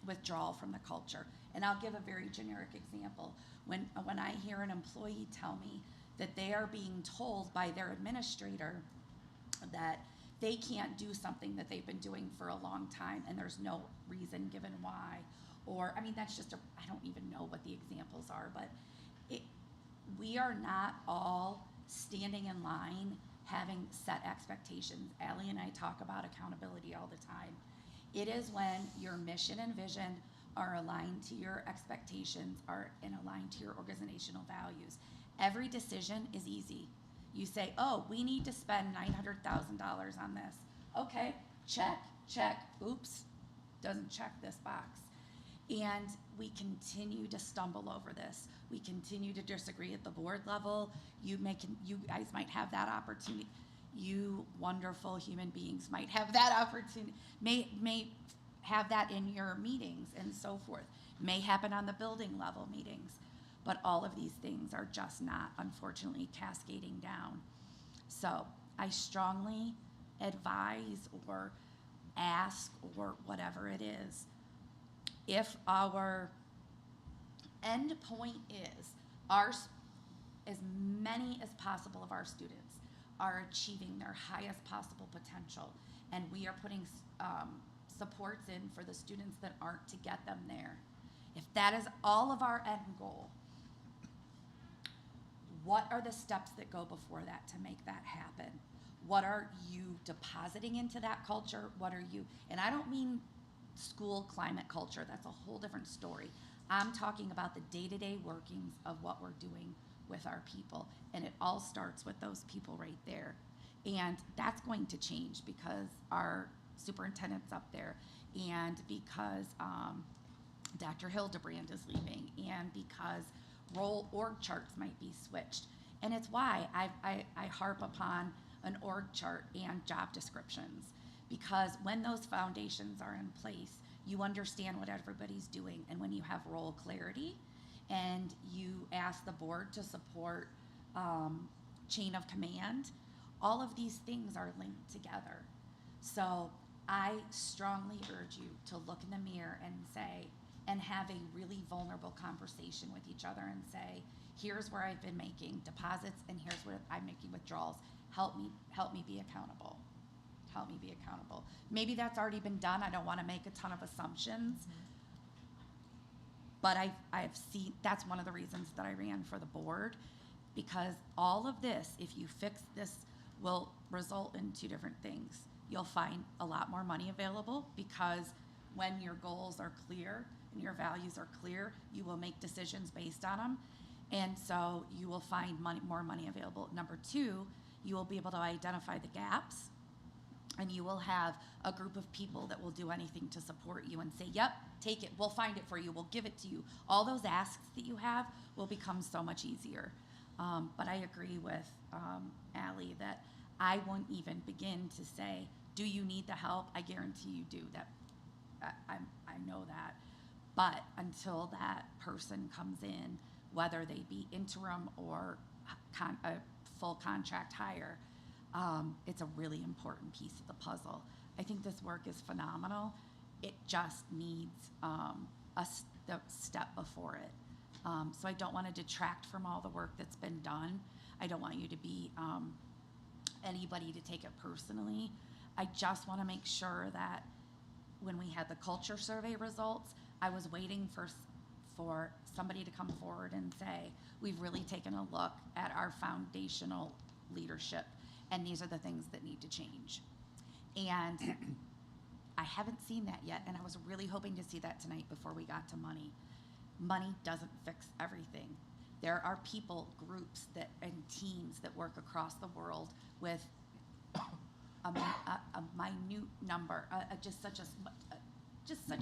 withdraw from the culture? And I'll give a very generic example. When I hear an employee tell me that they are being told by their administrator that they can't do something that they've been doing for a long time, and there's no reason given why, or, I mean, that's just I don't even know what the examples are, but we are not all standing in line having set expectations. Allie and I talk about accountability all the time. It is when your mission and vision are aligned to your expectations, and aligned to your organizational values. Every decision is easy. You say, oh, we need to spend $900,000 on this. Okay, check, oops, doesn't check this box. And we continue to stumble over this. We continue to disagree at the board level. You guys might have that opportunity. You wonderful human beings might have that opportunity, may have that in your meetings and so forth. May happen on the building level meetings. But all of these things are just not, unfortunately, cascading down. So I strongly advise or ask or whatever it is, if our end point is as many as possible of our students are achieving their highest possible potential, and we are putting supports in for the students that aren't to get them there. If that is all of our end goal, what are the steps that go before that to make that happen? What are you depositing into that culture? What are you, and I don't mean school climate culture, that's a whole different story. I'm talking about the day-to-day workings of what we're doing with our people, and it all starts with those people right there. And that's going to change because our superintendent's up there, and because Dr. Hildebrand is leaving, and because org charts might be switched. And it's why I harp upon an org chart and job descriptions, because when those foundations are in place, you understand what everybody's doing. And when you have role clarity and you ask the board to support chain of command, all of these things are linked together. So I strongly urge you to look in the mirror and say, and have a really vulnerable conversation with each other and say, here's where I've been making deposits and here's where I'm making withdrawals. Help me be accountable. Help me be accountable. Maybe that's already been done. I don't want to make a ton of assumptions. But I've seen, that's one of the reasons that I ran for the board, because all of this, if you fix this, will result in two different things. You'll find a lot more money available, because when your goals are clear and your values are clear, you will make decisions based on them. And so you will find more money available. Number two, you will be able to identify the gaps, and you will have a group of people that will do anything to support you and say, yep, take it, we'll find it for you, we'll give it to you. All those asks that you have will become so much easier. But I agree with Allie that I won't even begin to say, do you need the help? I guarantee you do. That I know that. But until that person comes in, whether they be interim or a full contract hire, it's a really important piece of the puzzle. I think this work is phenomenal. It just needs a step before it. So I don't want to detract from all the work that's been done. I don't want you to be anybody to take it personally. I just want to make sure that when we had the culture survey results, I was waiting for somebody to come forward and say, we've really taken a look at our foundational leadership, and these are the things that need to change. And I haven't seen that yet, and I was really hoping to see that tonight before we got to money. Money doesn't fix everything. There are people, groups that, and teams that work across the world with a minute number, just such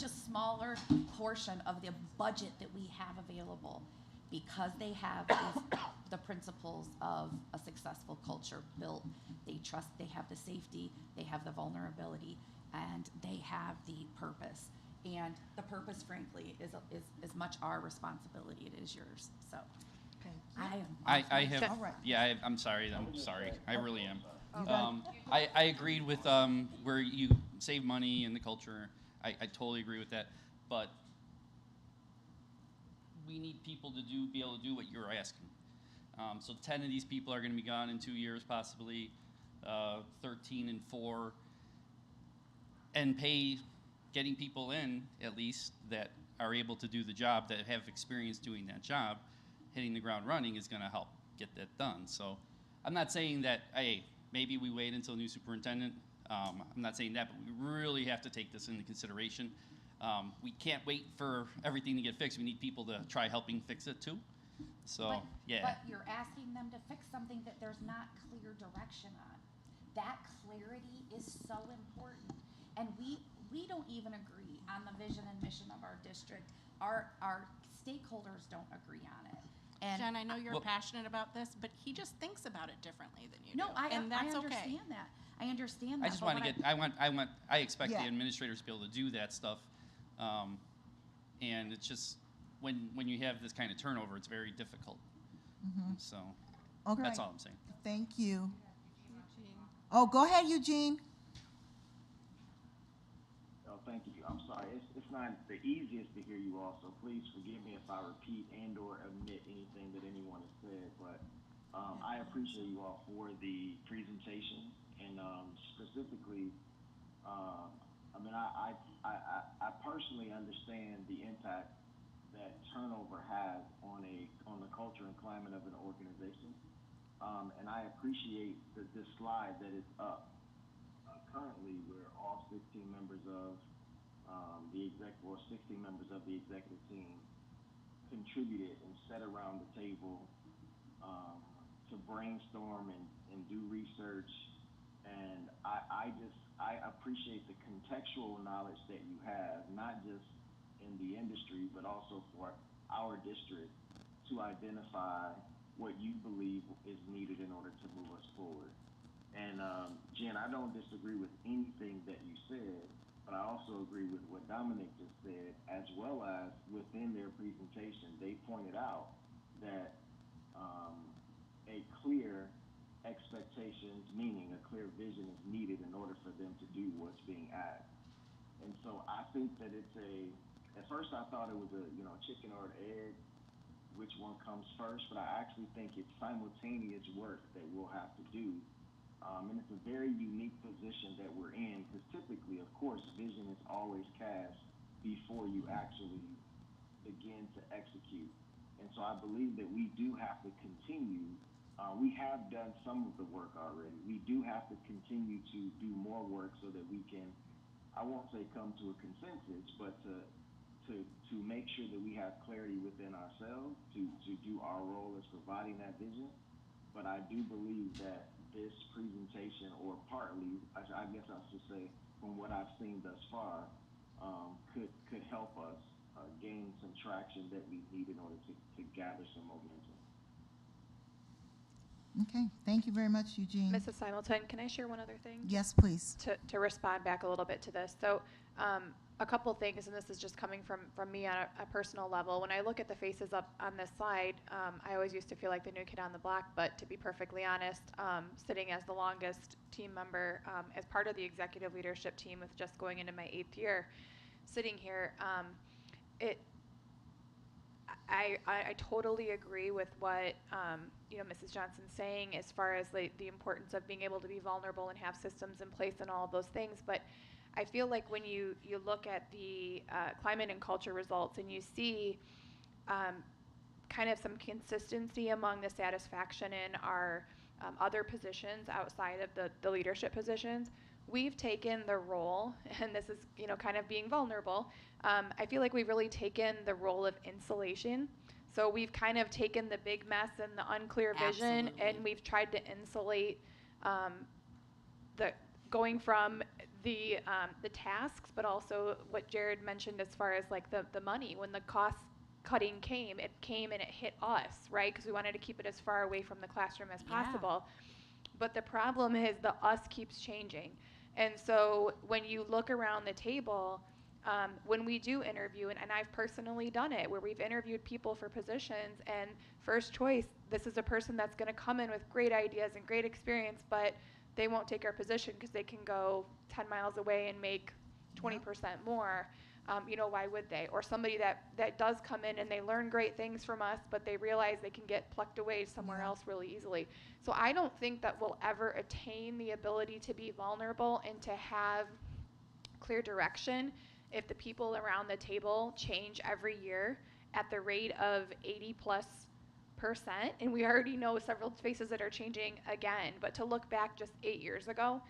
a smaller portion of the budget that we have available, because they have the principles of a successful culture built. They trust, they have the safety, they have the vulnerability, and they have the purpose. And the purpose, frankly, is as much our responsibility it is yours. So, I'm sorry. I really am. You got I agreed with where you save money in the culture. I totally agree with that. But we need people to be able to do what you're asking. So 10 of these people are going to be gone in 2 years, possibly 13 and 4, and getting people in at least that are able to do the job, that have experience doing that job, hitting the ground running is going to help get that done. So I'm not saying that, hey, maybe we wait until a new superintendent. I'm not saying that, but we really have to take this into consideration. We can't wait for everything to get fixed. We need people to try helping fix it too. So, But you're asking them to fix something that there's not clear direction on. That clarity is so important. And we don't even agree on the vision and mission of our district. Our stakeholders don't agree on it. And Jen, I know you're passionate about this, but he just thinks about it differently than you do. I that's understand okay. that. I understand that. I just want to I expect the administrators to be able to do that stuff. And it's just, when you have this kind of turnover, it's very difficult. So Okay. that's all I'm saying. Thank you. Oh, go ahead, Eugene. Oh, thank you. I'm sorry. It's not the easiest to hear you all, so please forgive me if I repeat and/or omit anything that anyone has said. But I appreciate you all for the presentation, and specifically, I personally understand the impact that turnover has on the culture and climate of an organization, and I appreciate this slide that is up. Currently, we're all 16 members of 16 members of the executive team contributed and sat around the table to brainstorm and do research. And I appreciate the contextual knowledge that you have, not just in the industry, but also for our district, to identify what you believe is needed in order to move us forward. And Jen, I don't disagree with anything that you said, but I also agree with what Dominic just said, as well as within their presentation, they pointed out that a clear expectations, meaning a clear vision, is needed in order for them to do what's being asked. And so I think that at first I thought it was a chicken or an egg, which one comes first, but I actually think it's simultaneous work that we'll have to do. And it's a very unique position that we're in, because typically, of course, vision is always cast before you actually begin to execute. And so I believe that we do have to continue. We have done some of the work already. We do have to continue to do more work so that we can, I won't say come to a consensus, but to make sure that we have clarity within ourselves to do our role as providing that vision. But I do believe that this presentation, or partly, I guess I should say, from what I've seen thus far, could help us gain some traction that we need in order to gather some momentum. Okay, thank you very much, Eugene. Mrs. Simulton, can I share one other thing? Yes, please. To respond back a little bit to this. So a couple things, and this is just coming from me on a personal level. When I look at the faces up on this slide, I always used to feel like the new kid on the block, but to be perfectly honest, sitting as the longest team member, as part of the executive leadership team with just going into my 8th year, sitting here, I totally agree with what Mrs. Johnson's saying as far as the importance of being able to be vulnerable and have systems in place and all of those things. But I feel like when you look at the climate and culture results and you see kind of some consistency among the satisfaction in our other positions outside of the leadership positions. We've taken the role, and this is, you know, kind of being vulnerable. I feel like we've really taken the role of insulation. So we've kind of taken the big mess and the unclear vision, and we've tried to insulate the going from the tasks, but also what Jared mentioned as far as like the money. When the cost cutting came and it hit us, right? Because we wanted to keep it as far away from the classroom as possible. But the problem is the us keeps changing. And so when you look around the table, when we do interview, and I've personally done it, where we've interviewed people for positions, and first choice, this is a person that's going to come in with great ideas and great experience, but they won't take our position because they can go 10 miles away and make 20% more. You know, why would they? Or somebody that does come in and they learn great things from us, but they realize they can get plucked away somewhere else really easily. So I don't think that we'll ever attain the ability to be vulnerable and to have clear direction if the people around the table change every year at the rate of 80+%. And we already know several faces that are changing again. But to look back just 8 years ago,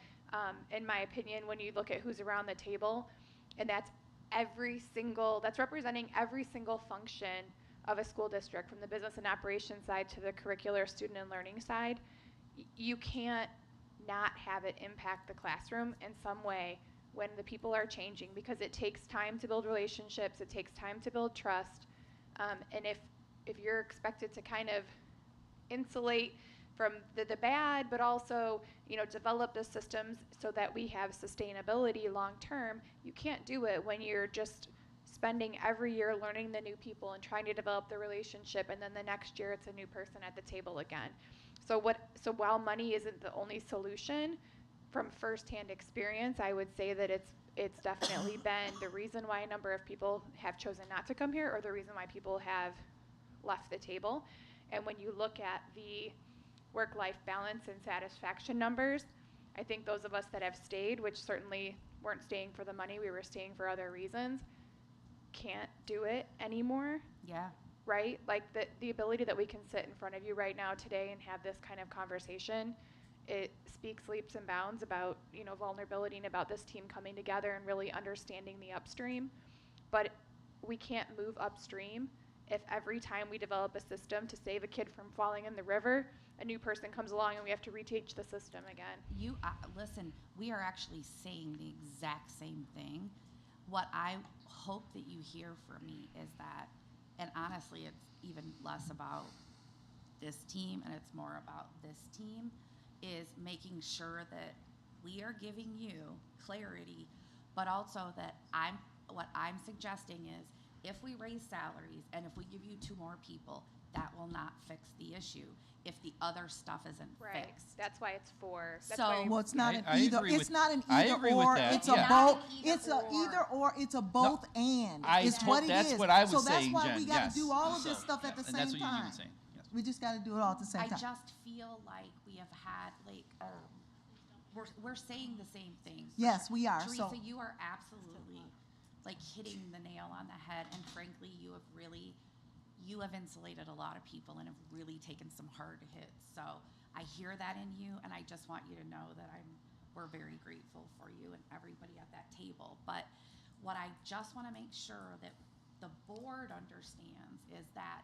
in my opinion, when you look at who's around the table, and that's representing every single function of a school district, from the business and operations side to the curricular student and learning side, you can't not have it impact the classroom in some way when the people are changing, because it takes time to build relationships, it takes time to build trust, and if you're expected to kind of insulate from the bad, but also, you know, develop the systems so that we have sustainability long term, you can't do it when you're just spending every year learning the new people and trying to develop the relationship, and then the next year it's a new person at the table again. So while money isn't the only solution, from firsthand experience, I would say that it's definitely been the reason why a number of people have chosen not to come here, or the reason why people have left the table. And when you look at the work-life balance and satisfaction numbers, I think those of us that have stayed, which certainly weren't staying for the money, we were staying for other reasons, can't do it anymore. Yeah. Right? Like the ability that we can sit in front of you right now today and have this kind of conversation, it speaks leaps and bounds about, you know, vulnerability and about this team coming together and really understanding the upstream. But we can't move upstream if every time we develop a system to save a kid from falling in the river, a new person comes along and we have to reteach the system again. You listen, we are actually saying the exact same thing. What I hope that you hear from me is that, and honestly, it's even less about this team and it's more about this team, is making sure that we are giving you clarity, but also that what I'm suggesting is, if we raise salaries and if we give you 2 more people, that will not fix the issue if the other stuff isn't fixed. That's why it's 4. That's So, why Well, it's not I an either. agree It's with- not an I either agree with or. that, It's yeah. a both. It's a either or. It's a both and. It's what it that's is. what I was so that's saying, why Jen, we got to yes. do all of this So, stuff at yeah, the and that's same what you time. were saying, yes. We just got to do it all at the same I time. just feel like we have had we're saying the same thing. Yes, we are, Teresa, so- you are absolutely like hitting the nail on the head, and frankly, you have insulated a lot of people and have really taken some hard hits. So I hear that in you, and I just want you to know that we're very grateful for you and everybody at that table. But what I just want to make sure that the board understands is that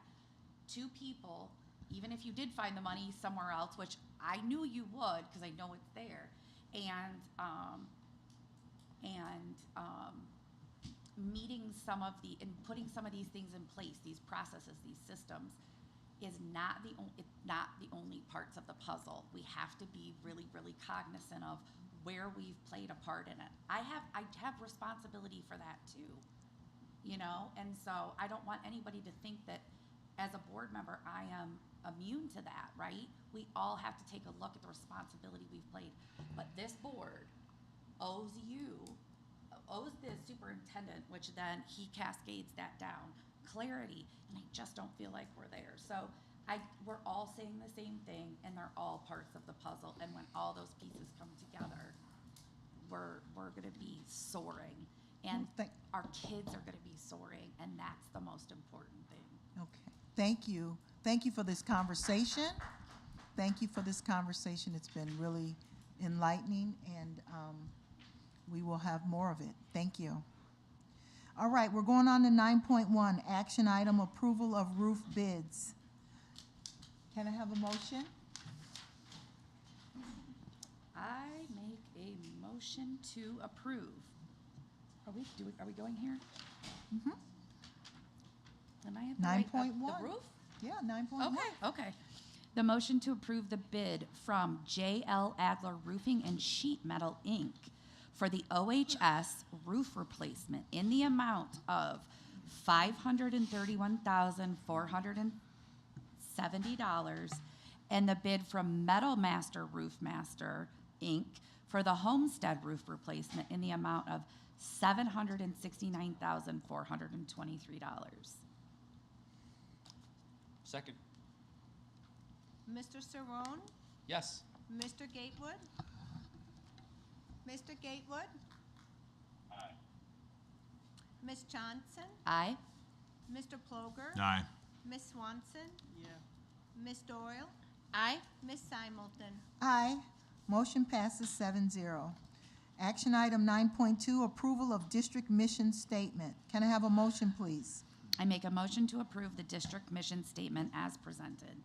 2 people, even if you did find the money somewhere else, which I knew you would because I know it's there, and putting some of these things in place, these processes, these systems, is not the only parts of the puzzle. We have to be really, really cognizant of where we've played a part in it. I have responsibility for that too, you know, and so I don't want anybody to think that as a board member I am immune to that, right? We all have to take a look at the responsibility we've played. But this board owes the superintendent, which then he cascades that down, clarity, and I just don't feel like we're there. So we're all saying the same thing, and they're all parts of the puzzle, and when all those pieces come together, we're going to be soaring, and our kids are going to be soaring, and that's the most important thing. Okay, thank you. Thank you for this conversation. Thank you for this conversation. It's been really enlightening, and we will have more of it. Thank you. All right, we're going on to 9.1, action item approval of roof bids. Can I have a motion? I make a motion to approve. Are we going here? Mm-hmm. Am I at the right, 9.1. the roof? Yeah, 9.1. Okay. The motion to approve the bid from J.L. Adler Roofing and Sheet Metal, Inc. for the OHS roof replacement in the amount of $531,470, and the bid from Metal Master Roof Master, Inc. for the Homestead roof replacement in the amount of $769,423. Second. Mr. Cerrone? Yes. Mr. Gatewood? Mr. Gatewood? Aye. Ms. Johnson? Aye. Mr. Ploger? Aye. Ms. Swanson? Yeah. Ms. Doyle? Aye. Ms. Simulton? Aye. Motion passes 7-0. Action item 9.2, approval of district mission statement. Can I have a motion, please? I make a motion to approve the district mission statement as presented.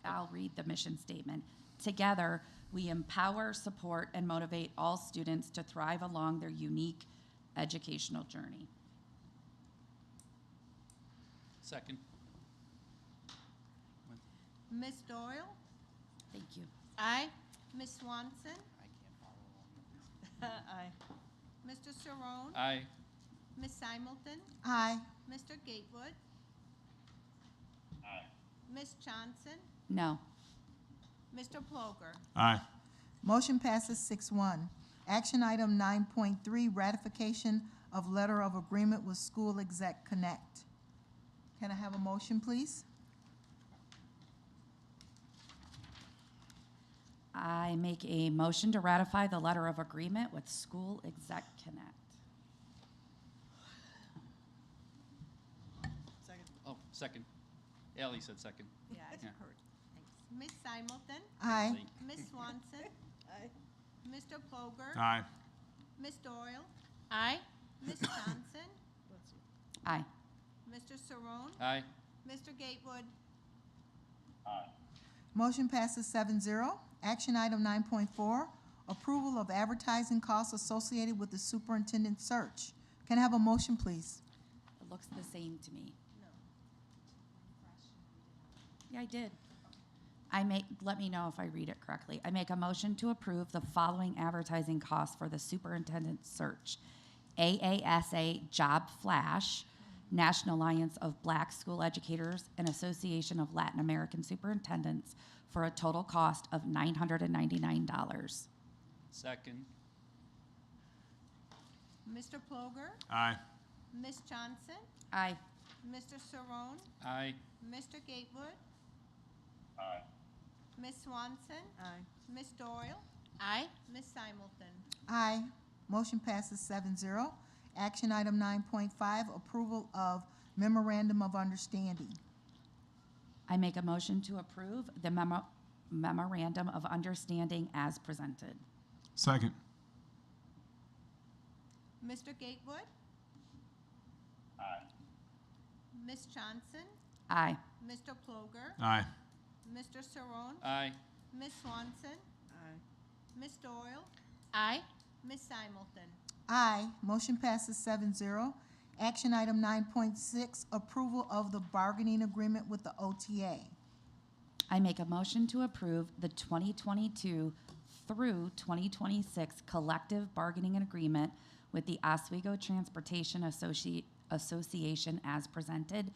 I'll read the mission statement. Together, we empower, support, and motivate all students to thrive along their unique educational journey. Second. Ms. Doyle? Thank you. Aye. Ms. Swanson? I can't follow along. Aye. Mr. Cerrone? Aye. Ms. Simulton? Aye. Mr. Gatewood? Aye. Ms. Johnson? No. Mr. Ploger? Aye. Motion passes 6-1. Action item 9.3, ratification of letter of agreement with School Exec Connect. Can I have a motion, please? I make a motion to ratify the letter of agreement with School Exec Connect. Second. Oh, second. Ally said second. Yeah, I Yeah. heard. Ms. Simulton? Aye. Late. Ms. Swanson? Aye. Mr. Ploger? Aye. Ms. Doyle? Aye. Ms. Johnson? Aye. Mr. Cerrone? Aye. Mr. Gatewood? Aye. Motion passes 7-0. Action item 9.4, approval of advertising costs associated with the superintendent search. Can I have a motion, please? It looks the same to me. Yeah, I did. Let me know if I read it correctly. I make a motion to approve the following advertising costs for the superintendent search. AASA Job Flash, National Alliance of Black School Educators, and Association of Latin American Superintendents for a total cost of $999. Second. Mr. Ploger? Aye. Ms. Johnson? Aye. Mr. Cerrone? Aye. Mr. Gatewood? Aye. Ms. Swanson? Aye. Ms. Doyle? Aye. Ms. Simulton? Aye. Motion passes 7-0. Action item 9.5, approval of memorandum of understanding. I make a motion to approve the memorandum of understanding as presented. Second. Mr. Gatewood? Aye. Ms. Johnson? Aye. Mr. Ploger? Aye. Mr. Cerrone? Aye. Ms. Swanson? Aye. Ms. Doyle? Aye. Ms. Simulton? Aye. Motion passes 7-0. Action item 9.6, approval of the bargaining agreement with the OTA. I make a motion to approve the 2022 through 2026 collective bargaining agreement with the Oswego Transportation Association as presented,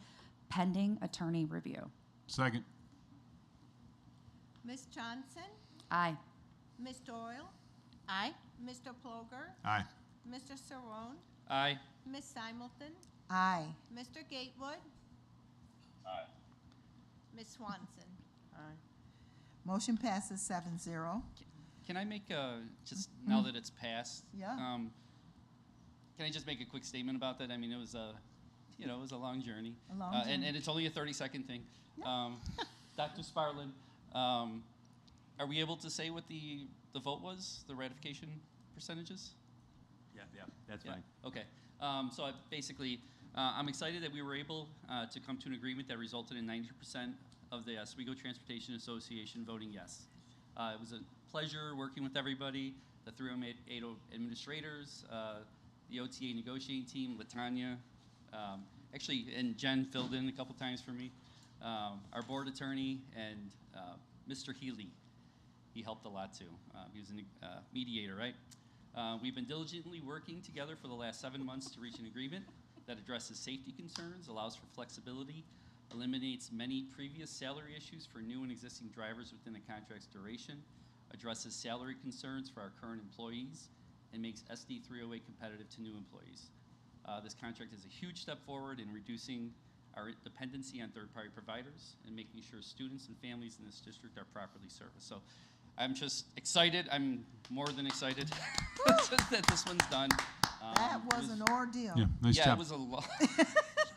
pending attorney review. Second. Ms. Johnson? Aye. Ms. Doyle? Aye. Mr. Ploger? Aye. Mr. Cerrone? Aye. Ms. Simulton? Aye. Mr. Gatewood? Aye. Ms. Swanson? Aye. Motion passes 7-0. Can I make a, just now that it's passed? Yeah. can I just make a quick statement about that? I mean, it was a, it was a long journey. A long And journey. it's only a 30-second thing. Dr. Sparlin, are we able to say what the vote was, the ratification percentages? Yeah, that's fine. Okay. So basically, I'm excited that we were able to come to an agreement that resulted in 90% of the Oswego Transportation Association voting yes. It was a pleasure working with everybody, the 308 administrators, the OTA negotiating team, Latanya, actually, and Jen filled in a couple times for me, our board attorney, and Mr. Healy. He helped a lot too. He was a mediator, right? We've been diligently working together for the last 7 months to reach an agreement that addresses safety concerns, allows for flexibility, eliminates many previous salary issues for new and existing drivers within the contract's duration, addresses salary concerns for our current employees, and makes SD308 competitive to new employees. This contract is a huge step forward in reducing our dependency on third-party providers and making sure students and families in this district are properly serviced. So I'm just excited. I'm more than excited that this one's done. That was an ordeal. Yeah, nice job. It was a long.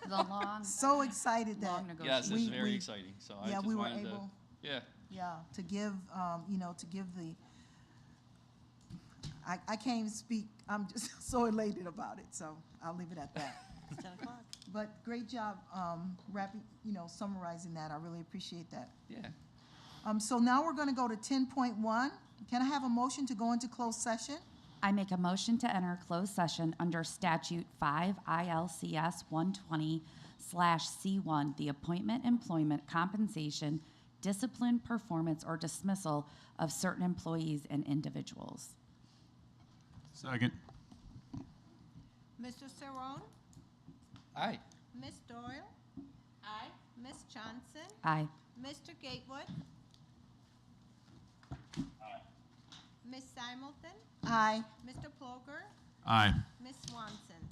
The long. So excited that. Yes, it's very exciting. So I just we were wanted able. to To give, to give the. I can't even speak. I'm just so elated about it. So I'll leave it at that. It's 10 o'clock. But great job, summarizing that. I really appreciate that. Yeah. So now we're going to go to 10.1. Can I have a motion to go into closed session? I make a motion to enter closed session under statute 5 ILCS 120/C1, the appointment, employment, compensation, discipline, performance, or dismissal of certain employees and individuals. Second. Mr. Cerrone? Aye. Ms. Doyle? Aye. Ms. Johnson? Aye. Mr. Gatewood? Aye. Ms. Simulton? Aye. Mr. Ploger? Aye. Ms. Swanson?